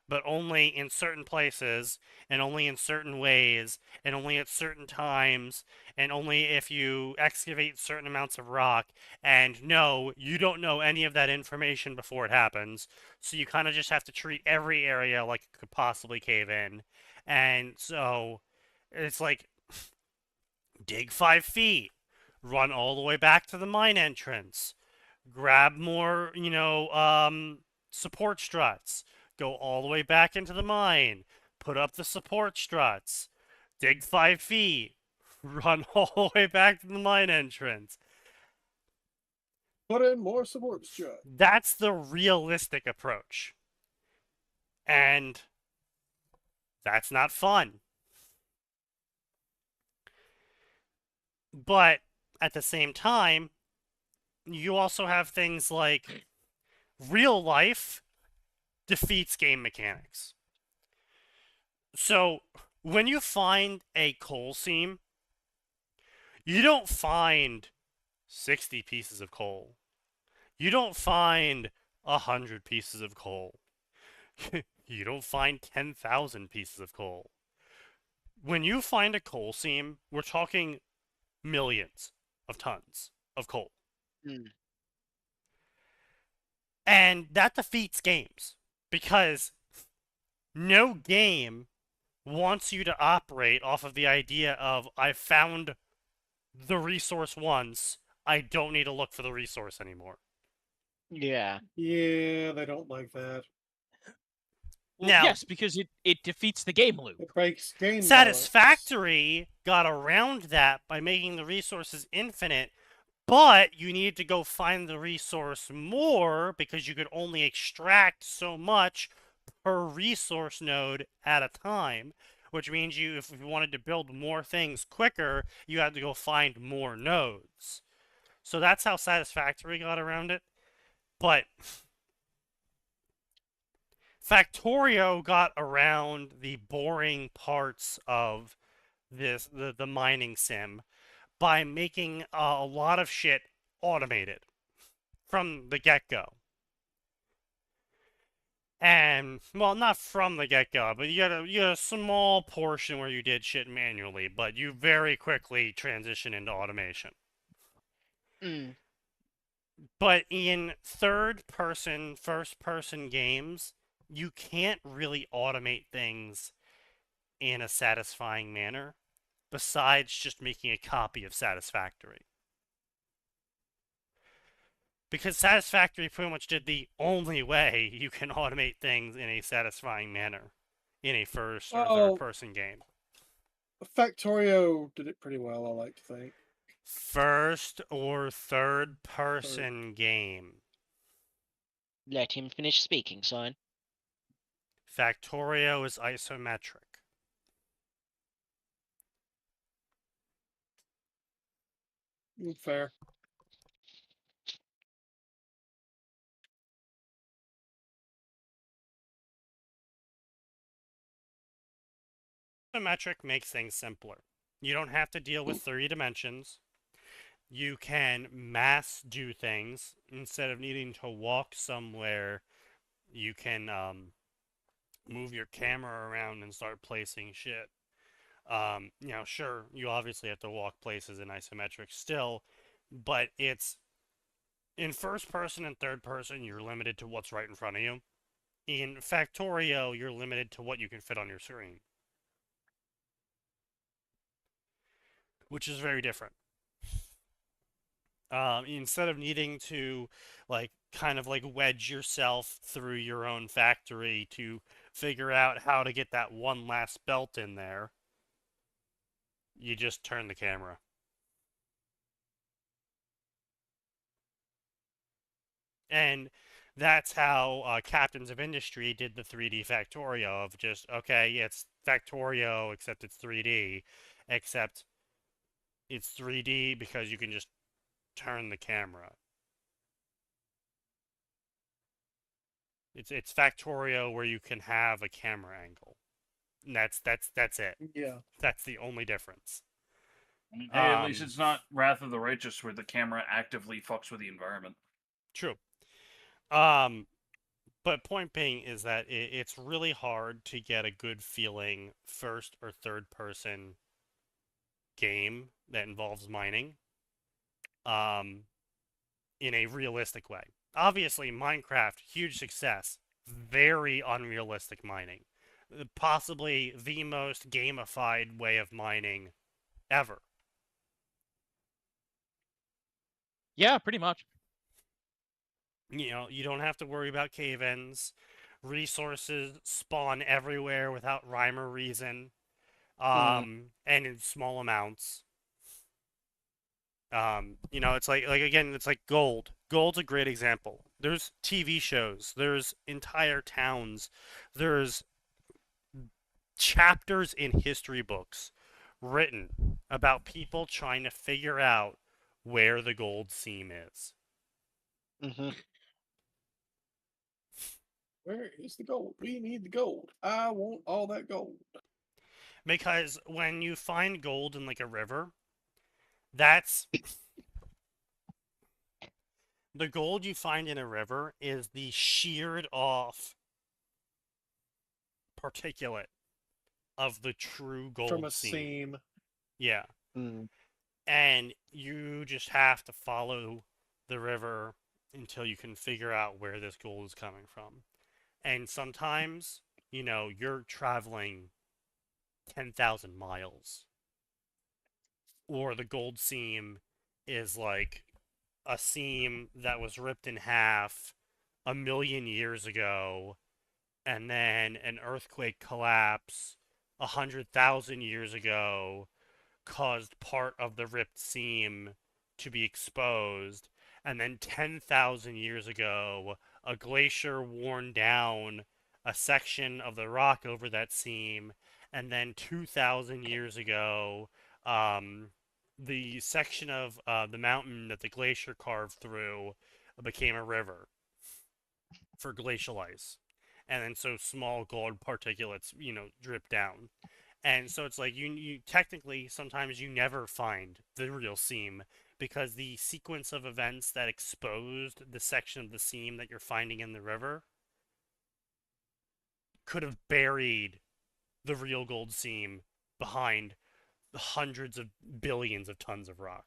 but only in certain places and only in certain ways and only at certain times and only if you excavate certain amounts of rock, and no, you don't know any of that information before it happens, so you kind of just have to treat every area like it could possibly cave in. And so it's like dig 5 feet, run all the way back to the mine entrance, grab more, support struts, go all the way back into the mine, put up the support struts, dig 5 feet, run all the way back to the mine entrance. Put in more support struts. That's the realistic approach. And that's not fun. But at the same time, you also have things like real life defeats game mechanics. So when you find a coal seam, you don't find 60 pieces of coal. You don't find 100 pieces of coal. You don't find 10,000 pieces of coal. When you find a coal seam, we're talking millions of tons of coal. Mm. And that defeats games because no game wants you to operate off of the idea of I found the resource once, I don't need to look for the resource anymore. Yeah. Yeah, they don't like that. Well, Now, yes, because it defeats the game loop. It breaks game balance. Satisfactory got around that by making the resources infinite, but you needed to go find the resource more because you could only extract so much per resource node at a time, which means if you wanted to build more things quicker, you had to go find more nodes. So that's how Satisfactory got around it. But Factorio got around the boring parts of the mining sim by making a lot of shit automated from the get-go. And, well, not from the get-go, but you had a small portion where you did shit manually, but you very quickly transition into automation. Mm. But in third-person, first-person games, you can't really automate things in a satisfying manner, besides just making a copy of Satisfactory. Because Satisfactory pretty much did the only way you can automate things in a satisfying manner in a first or third person game. Factorio did it pretty well, I like to think. First or third person game. Let him finish speaking, son. Factorio is isometric. Fair. Isometric makes things simpler. You don't have to deal with 3 dimensions. You can mass do things instead of needing to walk somewhere. You can move your camera around and start placing shit. Sure, you obviously have to walk places in isometric still, but it's in first person and third person, you're limited to what's right in front of you. In Factorio, you're limited to what you can fit on your screen, which is very different. Instead of needing to kind of wedge yourself through your own factory to figure out how to get that one last belt in there, you just turn the camera. And that's how Captains of Industry did the 3D Factorio of just, okay, yeah, it's Factorio, except it's 3D, except it's 3D because you can just turn the camera. It's Factorio where you can have a camera angle. And that's it. Yeah. That's the only difference. I mean, hey, at least it's not Wrath of the Righteous where the camera actively fucks with the environment. True. But point being is that it's really hard to get a good feeling first or third person game that involves mining in a realistic way. Obviously, Minecraft, huge success, very unrealistic mining. Possibly the most gamified way of mining ever. Yeah, pretty much. You don't have to worry about cave-ins. Resources spawn everywhere without rhyme or reason. And in small amounts. It's again, it's like gold. Gold's a great example. There's TV shows. There's entire towns. There's chapters in history books written about people trying to figure out where the gold seam is. Mm-hmm. Where is the gold? We need the gold. I want all that gold. Because when you find gold in a river, that's the gold you find in a river is the sheared off particulate of the true gold From a seam. seam. Yeah. Mm. And you just have to follow the river until you can figure out where this gold is coming from. And sometimes, you're traveling 10,000 miles. Or the gold seam is like a seam that was ripped in half 1,000,000 years ago, and then an earthquake collapse 100,000 years ago caused part of the ripped seam to be exposed, and then 10,000 years ago, a glacier worn down a section of the rock over that seam, and then 2,000 years ago, the section of the mountain that the glacier carved through became a river for glacial ice. And then so small gold particulates, drip down. And so it's like you technically sometimes you never find the real seam because the sequence of events that exposed the section of the seam that you're finding in the river could have buried the real gold seam behind the hundreds of billions of tons of rock,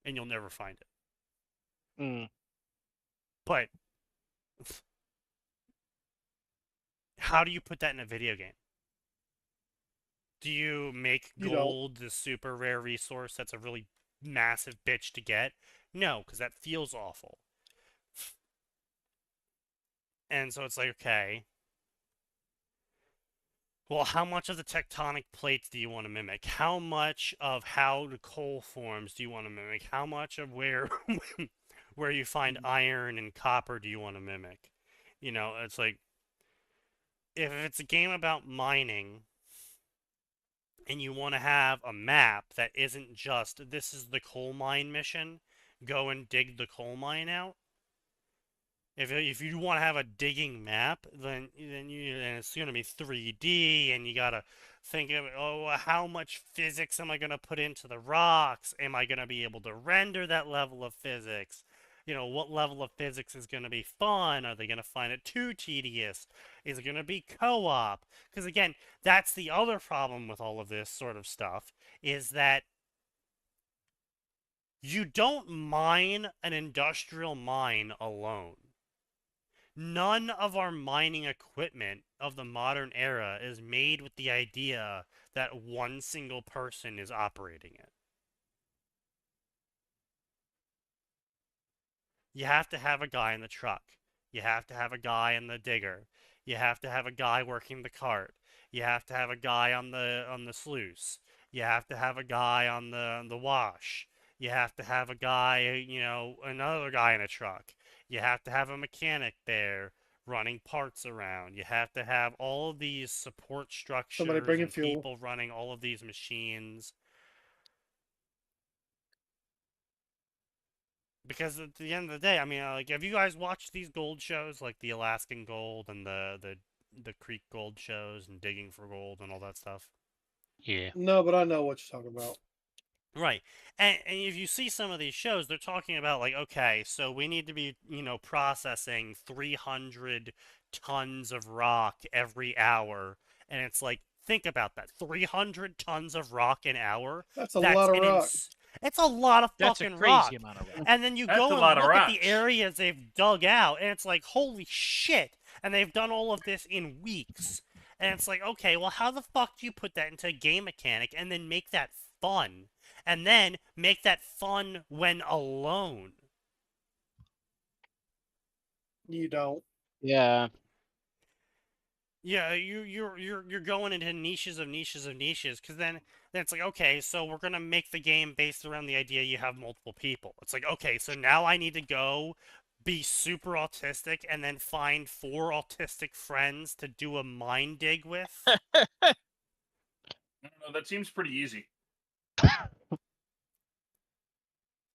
and you'll never find it. Mm. But how do you put that in a video game? Do you make gold the super rare resource that's a really massive bitch to get? No, because that feels awful. And so it's like, okay, well, how much of the tectonic plates do you want to mimic? How much of how the coal forms do you want to mimic? How much of where you find iron and copper do you want to mimic? It's like, if it's a game about mining and you want to have a map that isn't just, this is the coal mine mission, go and dig the coal mine out. If you want to have a digging map, then it's going to be 3D, and you got to think of, how much physics am I going to put into the rocks? Am I going to be able to render that level of physics? What level of physics is going to be fun? Are they going to find it too tedious? Is it going to be co-op? Because again, that's the other problem with all of this sort of stuff, is that you don't mine an industrial mine alone. None of our mining equipment of the modern era is made with the idea that one single person is operating it. You have to have a guy in the truck. You have to have a guy in the digger. You have to have a guy working the cart. You have to have a guy on the sluice. You have to have a guy on the wash. You have to have a guy, another guy in a truck. You have to have a mechanic there running parts around. You have to have all of these support structures and people running all of these machines. Because at the end of the day, I mean, have you guys watched these gold shows, like the Alaskan Gold and the Creek Gold shows and Digging for Gold and all that stuff? Yeah. No, but I know what you're talking about. Right. And if you see some of these shows, they're talking about, like, okay, so we need to be, processing 300 tons of rock every hour. And it's like, think about that. 300 tons of rock an hour? That's a lot of rock. It's a lot of fucking rock. That's a crazy amount of rock. And then you go and look at the areas they've dug out, and it's like, holy shit. And they've done all of this in weeks. And it's like, okay, well, how the fuck do you put that into a game mechanic and then make that fun? And then make that fun when alone. You don't. Yeah. Yeah, you're going into niches of niches of niches, because then it's like, okay, so we're gonna make the game based around the idea you have multiple people. It's like, okay, so now I need to go be super autistic and then find 4 autistic friends to do a mine dig with. I don't know, that seems pretty easy.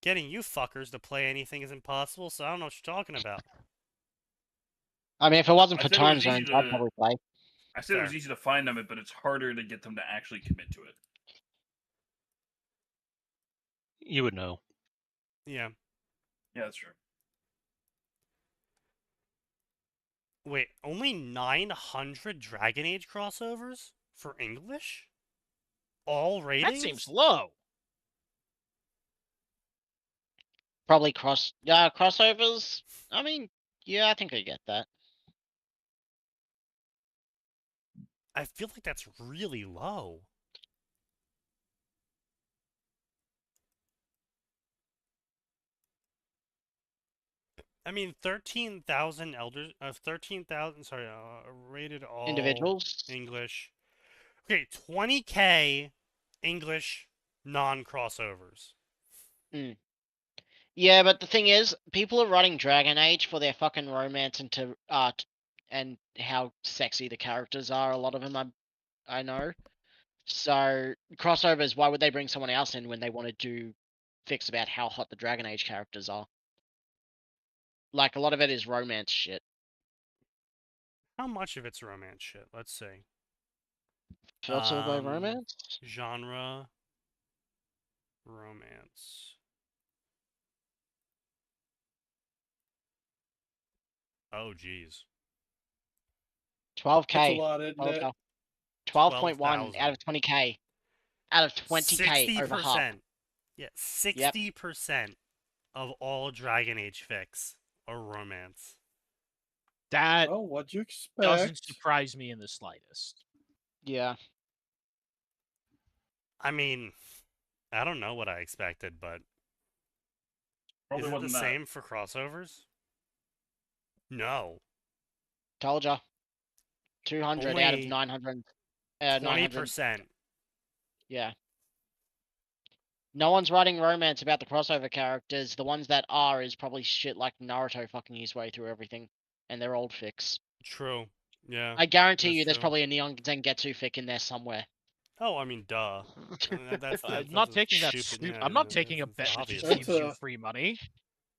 Getting you fuckers to play anything is impossible, so I don't know what you're talking about. I mean, if it wasn't for time zones, I'd probably play. I said it was easy to find them, but it's harder to get them to actually commit to it. You would know. Yeah. Yeah, that's true. Wait, only 900 Dragon Age crossovers for English? All ratings? That seems low. Probably crossovers. I mean, yeah, I think I get that. I feel like that's really low. I mean, 13,000 elders, 13,000, sorry, rated all Individuals. English. Okay, 20K English non-crossovers. Yeah, but the thing is, people are writing Dragon Age for their fucking romance and how sexy the characters are. A lot of them, I know. So crossovers, why would they bring someone else in when they want to do fics about how hot the Dragon Age characters are? Like, a lot of it is romance shit. How much of it's romance shit? Let's see. Filter by romance? Genre. Romance. Oh, jeez. 12K. That's a lot, isn't it? 12.1 out of 20K. Out of 20K, over half. 60%. Yeah, 60% of all Dragon Age fics are romance. That Oh, what'd you expect? doesn't surprise me in the slightest. Yeah. I mean, I don't know what I expected, but Probably is it the wasn't that. same for crossovers? No. Told ya. 200 out of 900. 20%. Yeah. No one's writing romance about the crossover characters. The ones that are is probably shit like Naruto fucking his way through everything. And they're old fics. True. Yeah. I guarantee that's you there's true. probably a Neon Zangetsu fic in there somewhere. Oh, I mean, duh. I'm not taking that stupid. I'm not taking a bet that just gives you free money.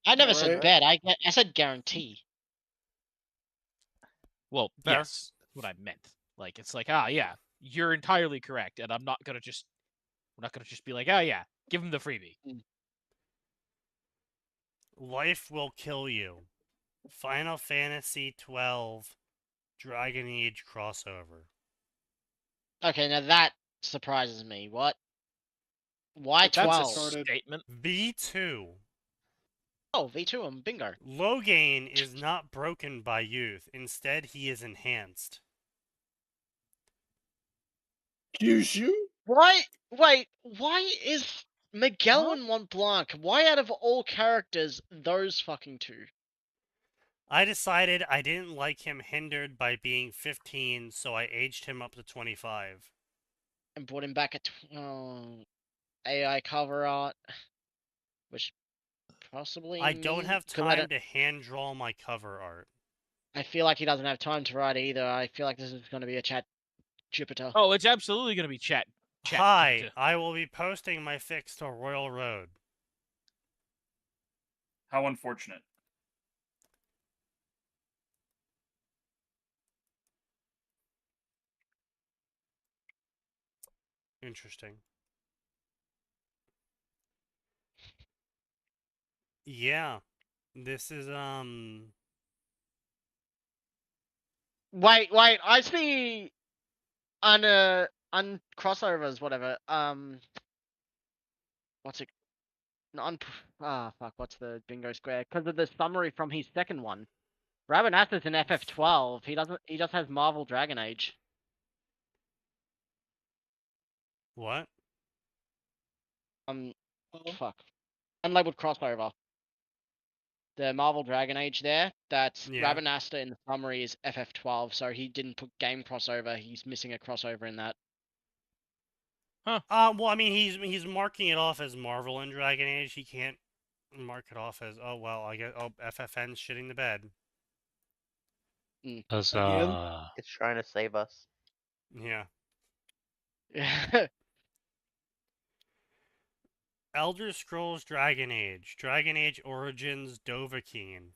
I never said Right. bet. I said guarantee. Well, Fair. yes, that's what I meant. Like, it's like, yeah, you're entirely correct, and we're not gonna just be like, yeah, give him the freebie. Life will kill you. Final Fantasy 12 Dragon Age crossover. Okay, now that surprises me. What? Why That's 12? a statement. V2. Oh, V2, bingo. Loghain is not broken by youth. Instead, he is enhanced. Kyushu? Why? Wait, why is Miguel and Mont Blanc? Why out of all characters, those fucking two? I decided I didn't like him hindered by being 15, so I aged him up to 25. And brought him back at AI cover art, which possibly I don't have time to hand draw my cover art. I feel like he doesn't have time to write either. I feel like this is going to be a chat Jupiter. Oh, it's absolutely going to be chat. Hi, I will be posting my fics to Royal Road. How unfortunate. Interesting. Yeah. This is, Wait, I see on crossovers, whatever. What's it? Fuck, what's the bingo square? Because of the summary from his second one. Rabanassa's in FF12. He just has Marvel Dragon Age. what? Fuck. Unlabeled crossover. The Marvel Dragon Age there, that's Rabanasta in the summary is FF12, so he didn't put game crossover. He's missing a crossover in that. Huh. Well, I mean, he's marking it off as Marvel and Dragon Age. He can't mark it off as, oh, well, I guess, FFN's shitting the bed. It's trying to save us. Yeah. Elder Scrolls Dragon Age Origins Dovahkiin.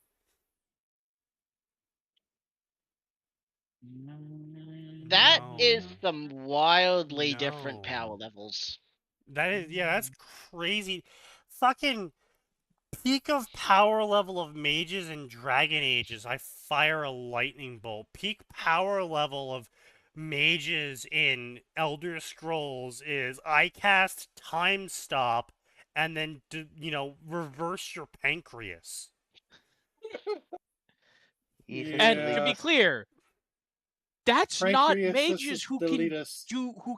That is some wildly different power levels. That is, yeah, that's crazy. Fucking peak of power level of mages in Dragon Age is I fire a lightning bolt. Peak power level of mages in Elder Scrolls is I cast Time Stop and then, reverse your pancreas. And to be clear, that's not mages who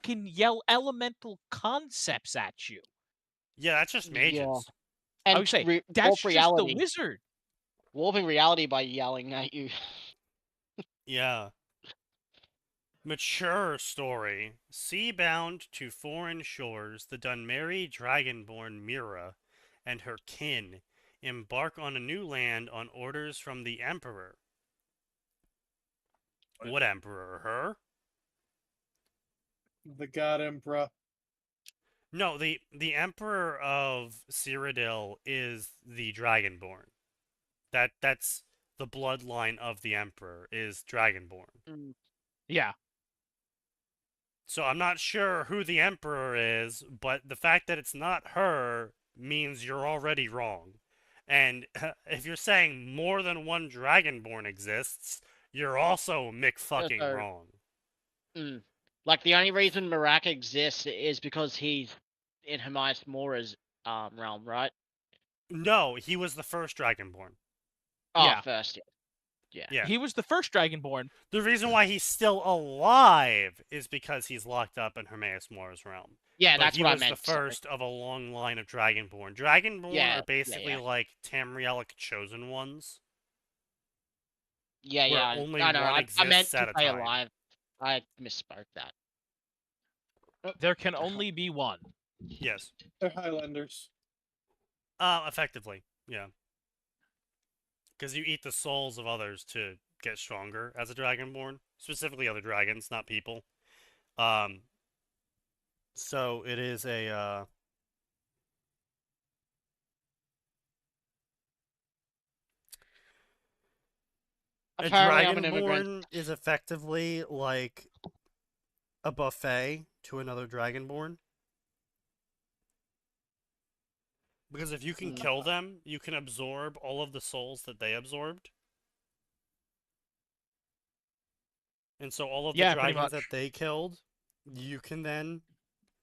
can yell elemental concepts at you. Yeah, that's just mages. Yeah. I And would say that's just the wizard. Warping reality by yelling at you. Yeah. Mature story. Sea-bound to foreign shores, the Dunmeri Dragonborn Mira and her kin embark on a new land on orders from the Emperor. What Emperor? Her? The God Emperor. No, the Emperor of Cyrodiil is the Dragonborn. That's the bloodline of the Emperor is Dragonborn. Yeah. So I'm not sure who the Emperor is, but the fact that it's not her means you're already wrong. And if you're saying more than one Dragonborn exists, you're also McFucking wrong. Like, the only reason Marak exists is because he's in Hermias Mora's realm, right? No, he was the first Dragonborn. Oh, Yeah. first, Yeah. He was the first Dragonborn. The reason why he's still alive is because he's locked up in Hermias Mora's realm. Yeah, But that's he what I was meant. the first of a long line of Dragonborn. Dragonborn are basically like Tamrielic chosen ones. Yeah, where only I know. one I meant exists at to a say time. alive. I misspoke that. There can only be one. Yes. They're Highlanders. Effectively, yeah. Because you eat the souls of others to get stronger as a Dragonborn. Specifically other dragons, not people. So it is a, a Apparently, I'm an immigrant. Dragonborn is effectively like a buffet to another Dragonborn. Because if you can kill them, you can absorb all of the souls that they absorbed. And so all of the dragons that they killed, you can then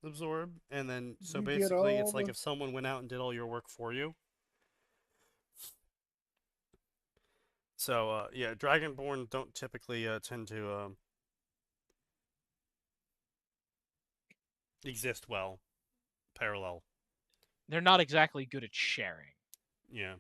absorb. And then, so basically, it's like if someone went out and did all your work for you. So, yeah, Dragonborn don't typically tend to exist well, parallel. They're not exactly good at sharing. Yeah.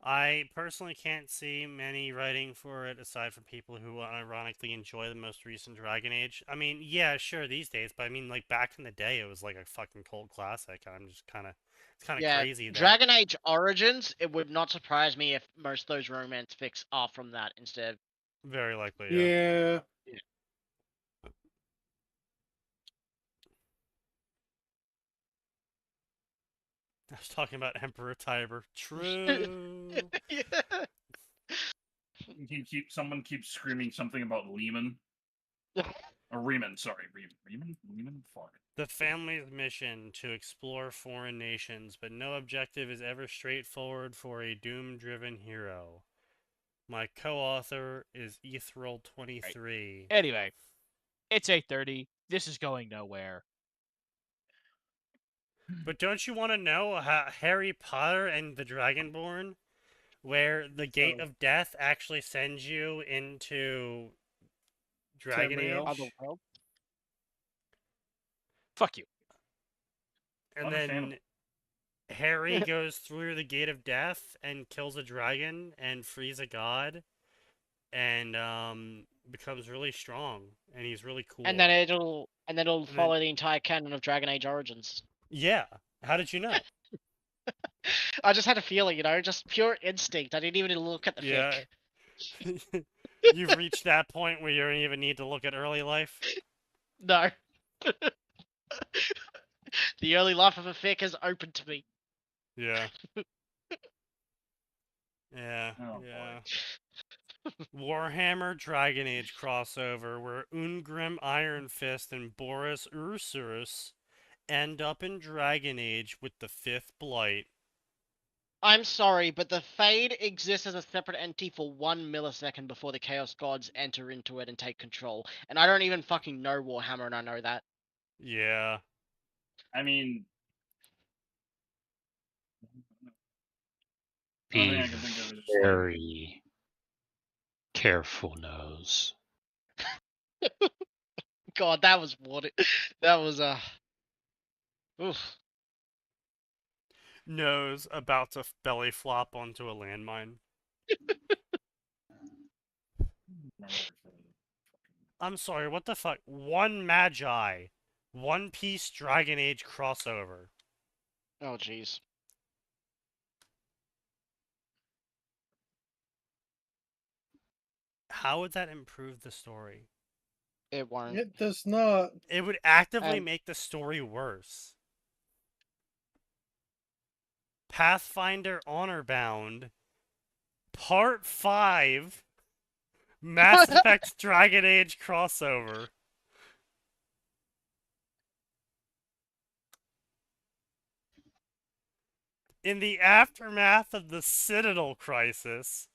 I personally can't see many writing for it aside from people who ironically enjoy the most recent Dragon Age. I mean, yeah, sure, these days, but I mean, like, back in the day, it was like a fucking cult classic. I'm just kind of, it's kind of crazy. That... Dragon Age Origins, it would not surprise me if most of those romance fics are from that instead. Very likely, yeah. I was talking about Emperor Tiber. True. Yeah. Someone keeps screaming something about Lehman. Or Riemann, sorry. Riemann? Fuck. The family's mission to explore foreign nations, but no objective is ever straightforward for a doom-driven hero. My co-author is Ethereal23. Right. Anyway, it's 8:30. This is going nowhere. But don't you want to know how Harry Potter and the Dragonborn, where the Gate of Death actually sends you into Dragon Age? Fuck you. And then Harry goes through the Gate of Death and kills a dragon and frees a god and becomes really strong and he's really cool. And then it'll follow the entire canon of Dragon Age Origins. Yeah. How did you know? I just had a feeling, just pure instinct. I didn't even look at the fic. You've reached that point where you don't even need to look at early life? No. The early life of a fic is open to me. Yeah. Yeah. Warhammer Dragon Age crossover where Ungrim Iron Fist and Boris Ursurus end up in Dragon Age with the 5th Blight I'm sorry, but the Fade exists as a separate entity for 1 millisecond before the Chaos Gods enter into it and take control. And I don't even fucking know Warhammer, and I know that. Yeah. I mean, Be only thing I can think of is just very careful, Nose. God, that was what it. That was oof. Nose about to belly flop onto a landmine. I'm sorry, what the fuck? One Magi. One Piece Dragon Age crossover. Oh jeez. How would that improve the story? It won't. It does not. It would actively And- make the story worse. Pathfinder Honorbound, Part 5, Mass Effect Dragon Age crossover. In the aftermath of the Citadel crisis,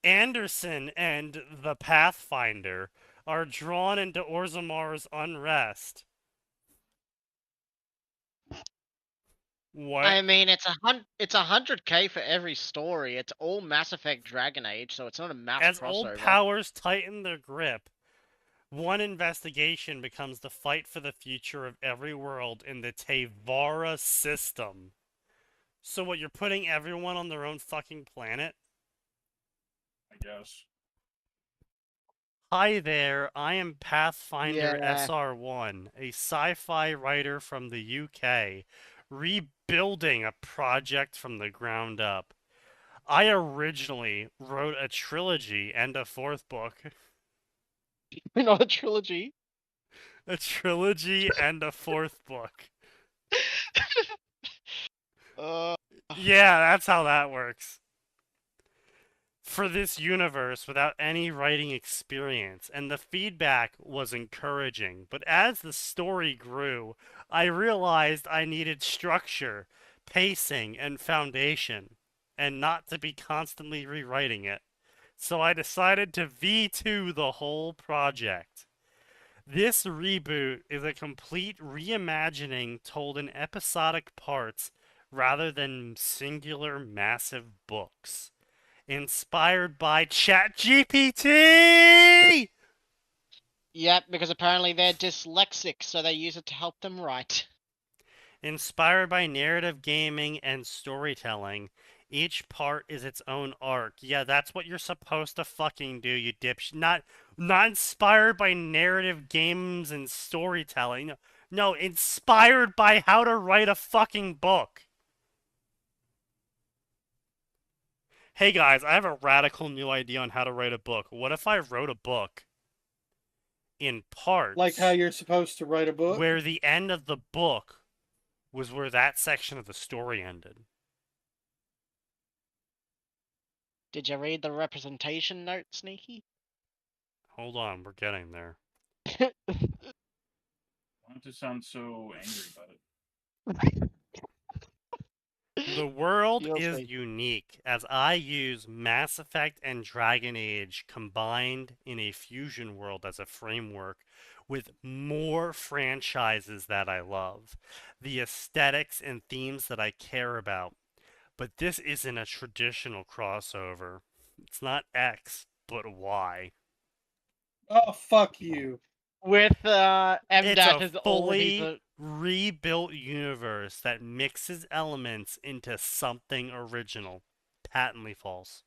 Anderson and the Pathfinder are drawn into Orzamar's unrest. What? I mean, it's 100K for every story. It's all Mass Effect Dragon Age, so it's not a mass As crossover. old powers tighten their grip, one investigation becomes the fight for the future of every world in the Tevara system. So what, you're putting everyone on their own fucking planet? I guess. Hi there, I am Pathfinder Yeah. SR1, a sci-fi writer from the UK, rebuilding a project from the ground up. I originally wrote a trilogy and a fourth book. Not a trilogy. A trilogy and a fourth book. Yeah, that's how that works. For this universe without any writing experience, and the feedback was encouraging. But as the story grew, I realized I needed structure, pacing, and foundation, and not to be constantly rewriting it. So I decided to V2 the whole project. This reboot is a complete reimagining told in episodic parts rather than singular massive books. Inspired by ChatGPT! Yep, because apparently they're dyslexic, so they use it to help them write. Inspired by narrative gaming and storytelling. Each part is its own arc. Yeah, that's what you're supposed to fucking do, you dipshit. Not inspired by narrative games and storytelling. No, inspired by how to write a fucking book. Hey guys, I have a radical new idea on how to write a book. What if I wrote a book in parts? Like how you're supposed to write a book? Where the end of the book was where that section of the story ended. Did you read the representation note, Sneaky? Hold on, we're getting there. Why don't you sound so angry about it? The world You'll is see. unique, as I use Mass Effect and Dragon Age combined in a fusion world as a framework with more franchises that I love, the aesthetics and themes that I care about. But this isn't a traditional crossover. It's not X, but Y. Oh, fuck you. With It's MDAT a is already fully rebuilt universe that mixes elements into something original. Patently false.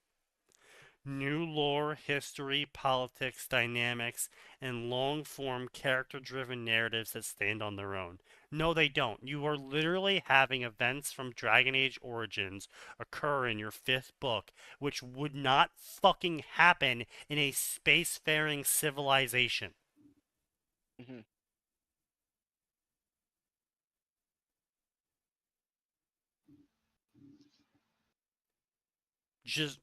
New lore, history, politics, dynamics, and long-form character-driven narratives that stand on their own. No, they don't. You are literally having events from Dragon Age Origins occur in your 5th book, which would not fucking happen in a spacefaring civilization. Mhm. Just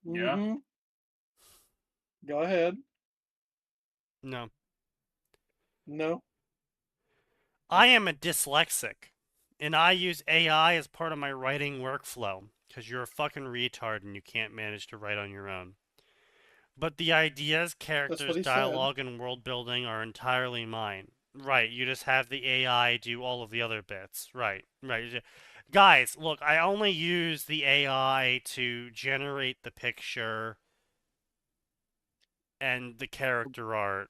Yeah. Mm-hmm. Go ahead. no. No. I am a dyslexic, and I use AI as part of my writing workflow, because you're a fucking retard and you can't manage to write on your own. But the ideas, characters, he said. dialogue, and world building are entirely mine. Right, you just have the AI do all of the other bits. Right. Guys, look, I only use the AI to generate the picture and the character art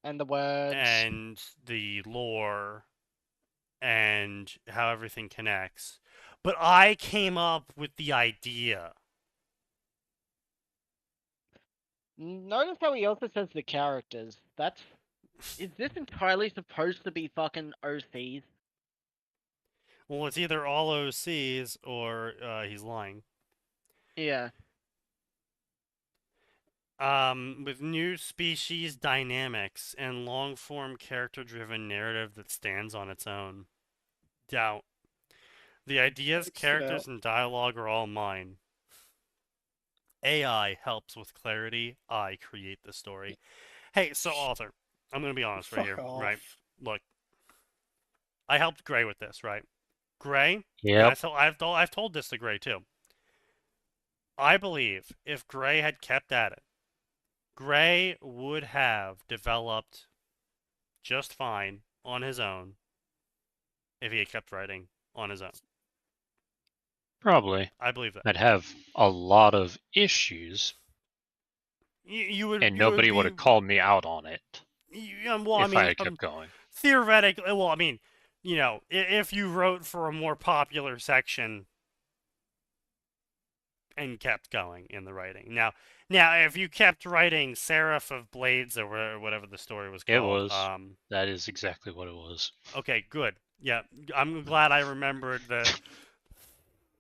And the words. and the lore and how everything connects. But I came up with the idea. Notice how he also says the characters. Is this entirely supposed to be fucking OCs? Well, it's either all OCs or he's lying. Yeah. With new species dynamics and long-form character-driven narrative that stands on its own. Doubt. The ideas, characters, and dialogue are all mine. AI helps with clarity. I create the story. Hey, so author, I'm gonna be honest right here, right? Look, I helped Gray with this, right? Gray. Yeah. I've told this to Gray too. I believe if Gray had kept at it, Gray would have developed just fine on his own if he had kept writing on his own. Probably. I believe that. I'd have a lot of issues. You would, and nobody would have called me out on it. Well, if I had kept going. Theoretically, well, I mean, you know, if you wrote for a more popular section and kept going in the writing. Now, if you kept writing Seraph of Blades or whatever the story was called. It was. That is exactly what it was. Okay, good. Yeah, I'm glad I remembered the...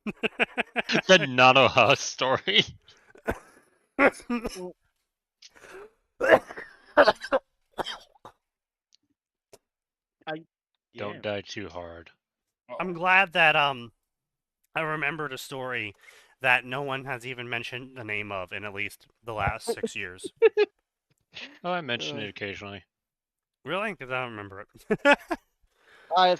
the Nanoha story. Don't die too hard. I'm glad that I remembered a story that no one has even mentioned the name of in at least the last 6 years. Oh, I mention it occasionally. Really? Because I don't remember it.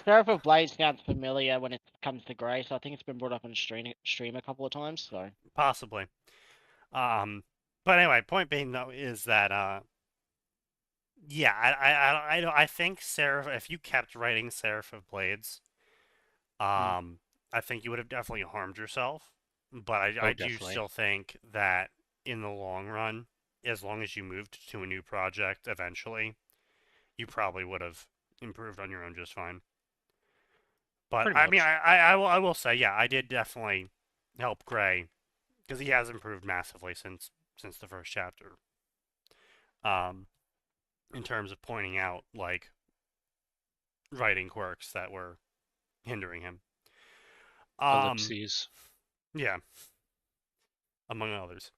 Seraph of Blade sounds familiar when it comes to Grey, so I think it's been brought up on stream a couple of times. So possibly. But anyway, point being though is that yeah, I think Seraph, if you kept writing Seraph of Blades, I think you would have definitely harmed yourself. But I do still think that in the long run, as long as you moved to a new project eventually, you probably would have improved on your own just fine. But I mean, I will say, yeah, I did definitely help Gray because he has improved massively since the first chapter. In terms of pointing out like writing quirks that were hindering him. Ellipses. Yeah. Among others.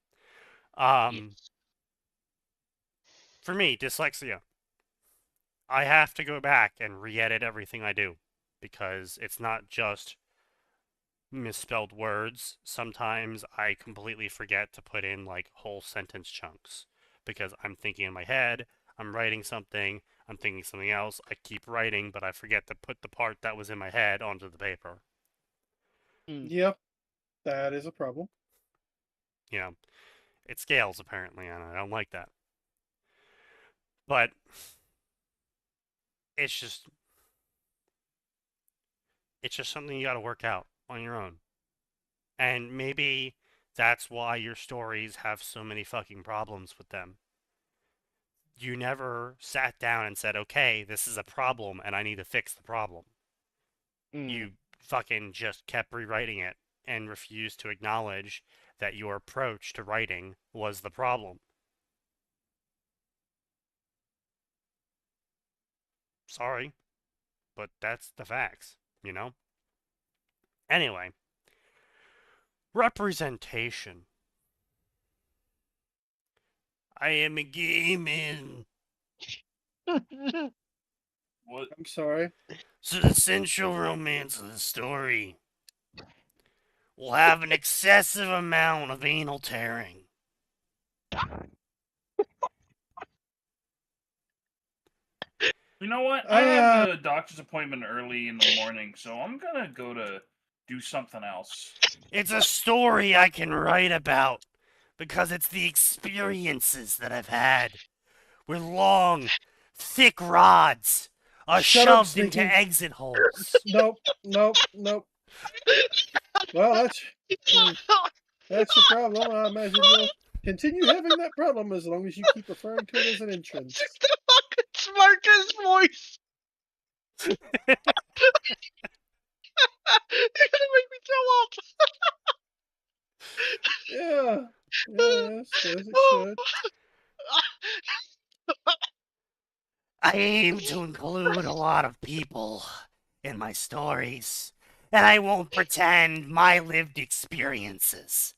For me, dyslexia. I have to go back and re-edit everything I do because it's not just misspelled words. Sometimes I completely forget to put in like whole sentence chunks because I'm thinking in my head, I'm writing something, I'm thinking something else, I keep writing, but I forget to put the part that was in my head onto the paper. Yep, that is a problem. You know, it scales apparently, and I don't like that. But it's just something you got to work out on your own. And maybe that's why your stories have so many fucking problems with them. You never sat down and said, okay, this is a problem and I need to fix the problem. You fucking just kept rewriting it and refused to acknowledge that your approach to writing was the problem. Sorry, but that's the facts, you know? Anyway, representation. I am a gay man. What? I'm sorry. So the central romance of the story will have an excessive amount of anal tearing. You know what? I have a doctor's appointment early in the morning, so I'm gonna go to do something else. It's a story I can write about because it's the experiences that I've had with long, thick rods are Shut up, shoved into Sneaky. exit holes. Nope. Well, that's the problem. I imagine you'll continue having that problem as long as you keep referring to it as an entrance. It's the fucking smoker's voice. You're gonna make me throw up. Yes, as it should. I aim to include a lot of people in my stories, and I won't pretend my lived experiences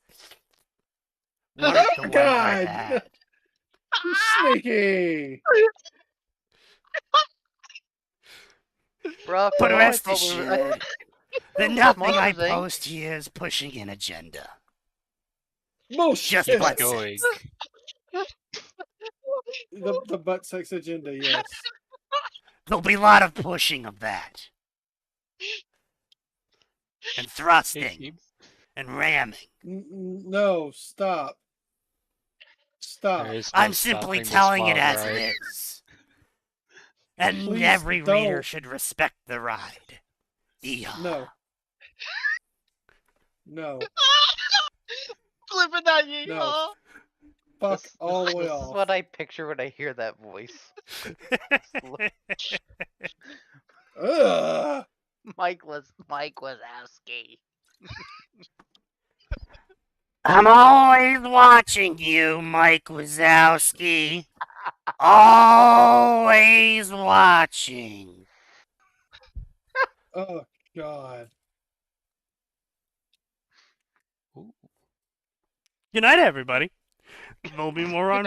weren't the ones I God! had. Sneaky! Bro, But for rest once, what we were- assured that nothing I Monsters, Inc. post here is pushing an agenda. Bullshit! Just butt going. sex. The butt sex agenda, yes. There'll be a lot of pushing of that. And thrusting. And ramming. No, stop. Stop. There is no I'm simply stopping this telling it wild as ride. it is. And Please every reader don't. should respect the ride. No. No. Flipping that yeehaw. No. Fuck all the way This is off. what I picture when I hear that voice. Ugh. Mike Wazowski. I'm always watching you, Mike Wazowski. Always watching. Oh, God. Good night, everybody. There'll be more on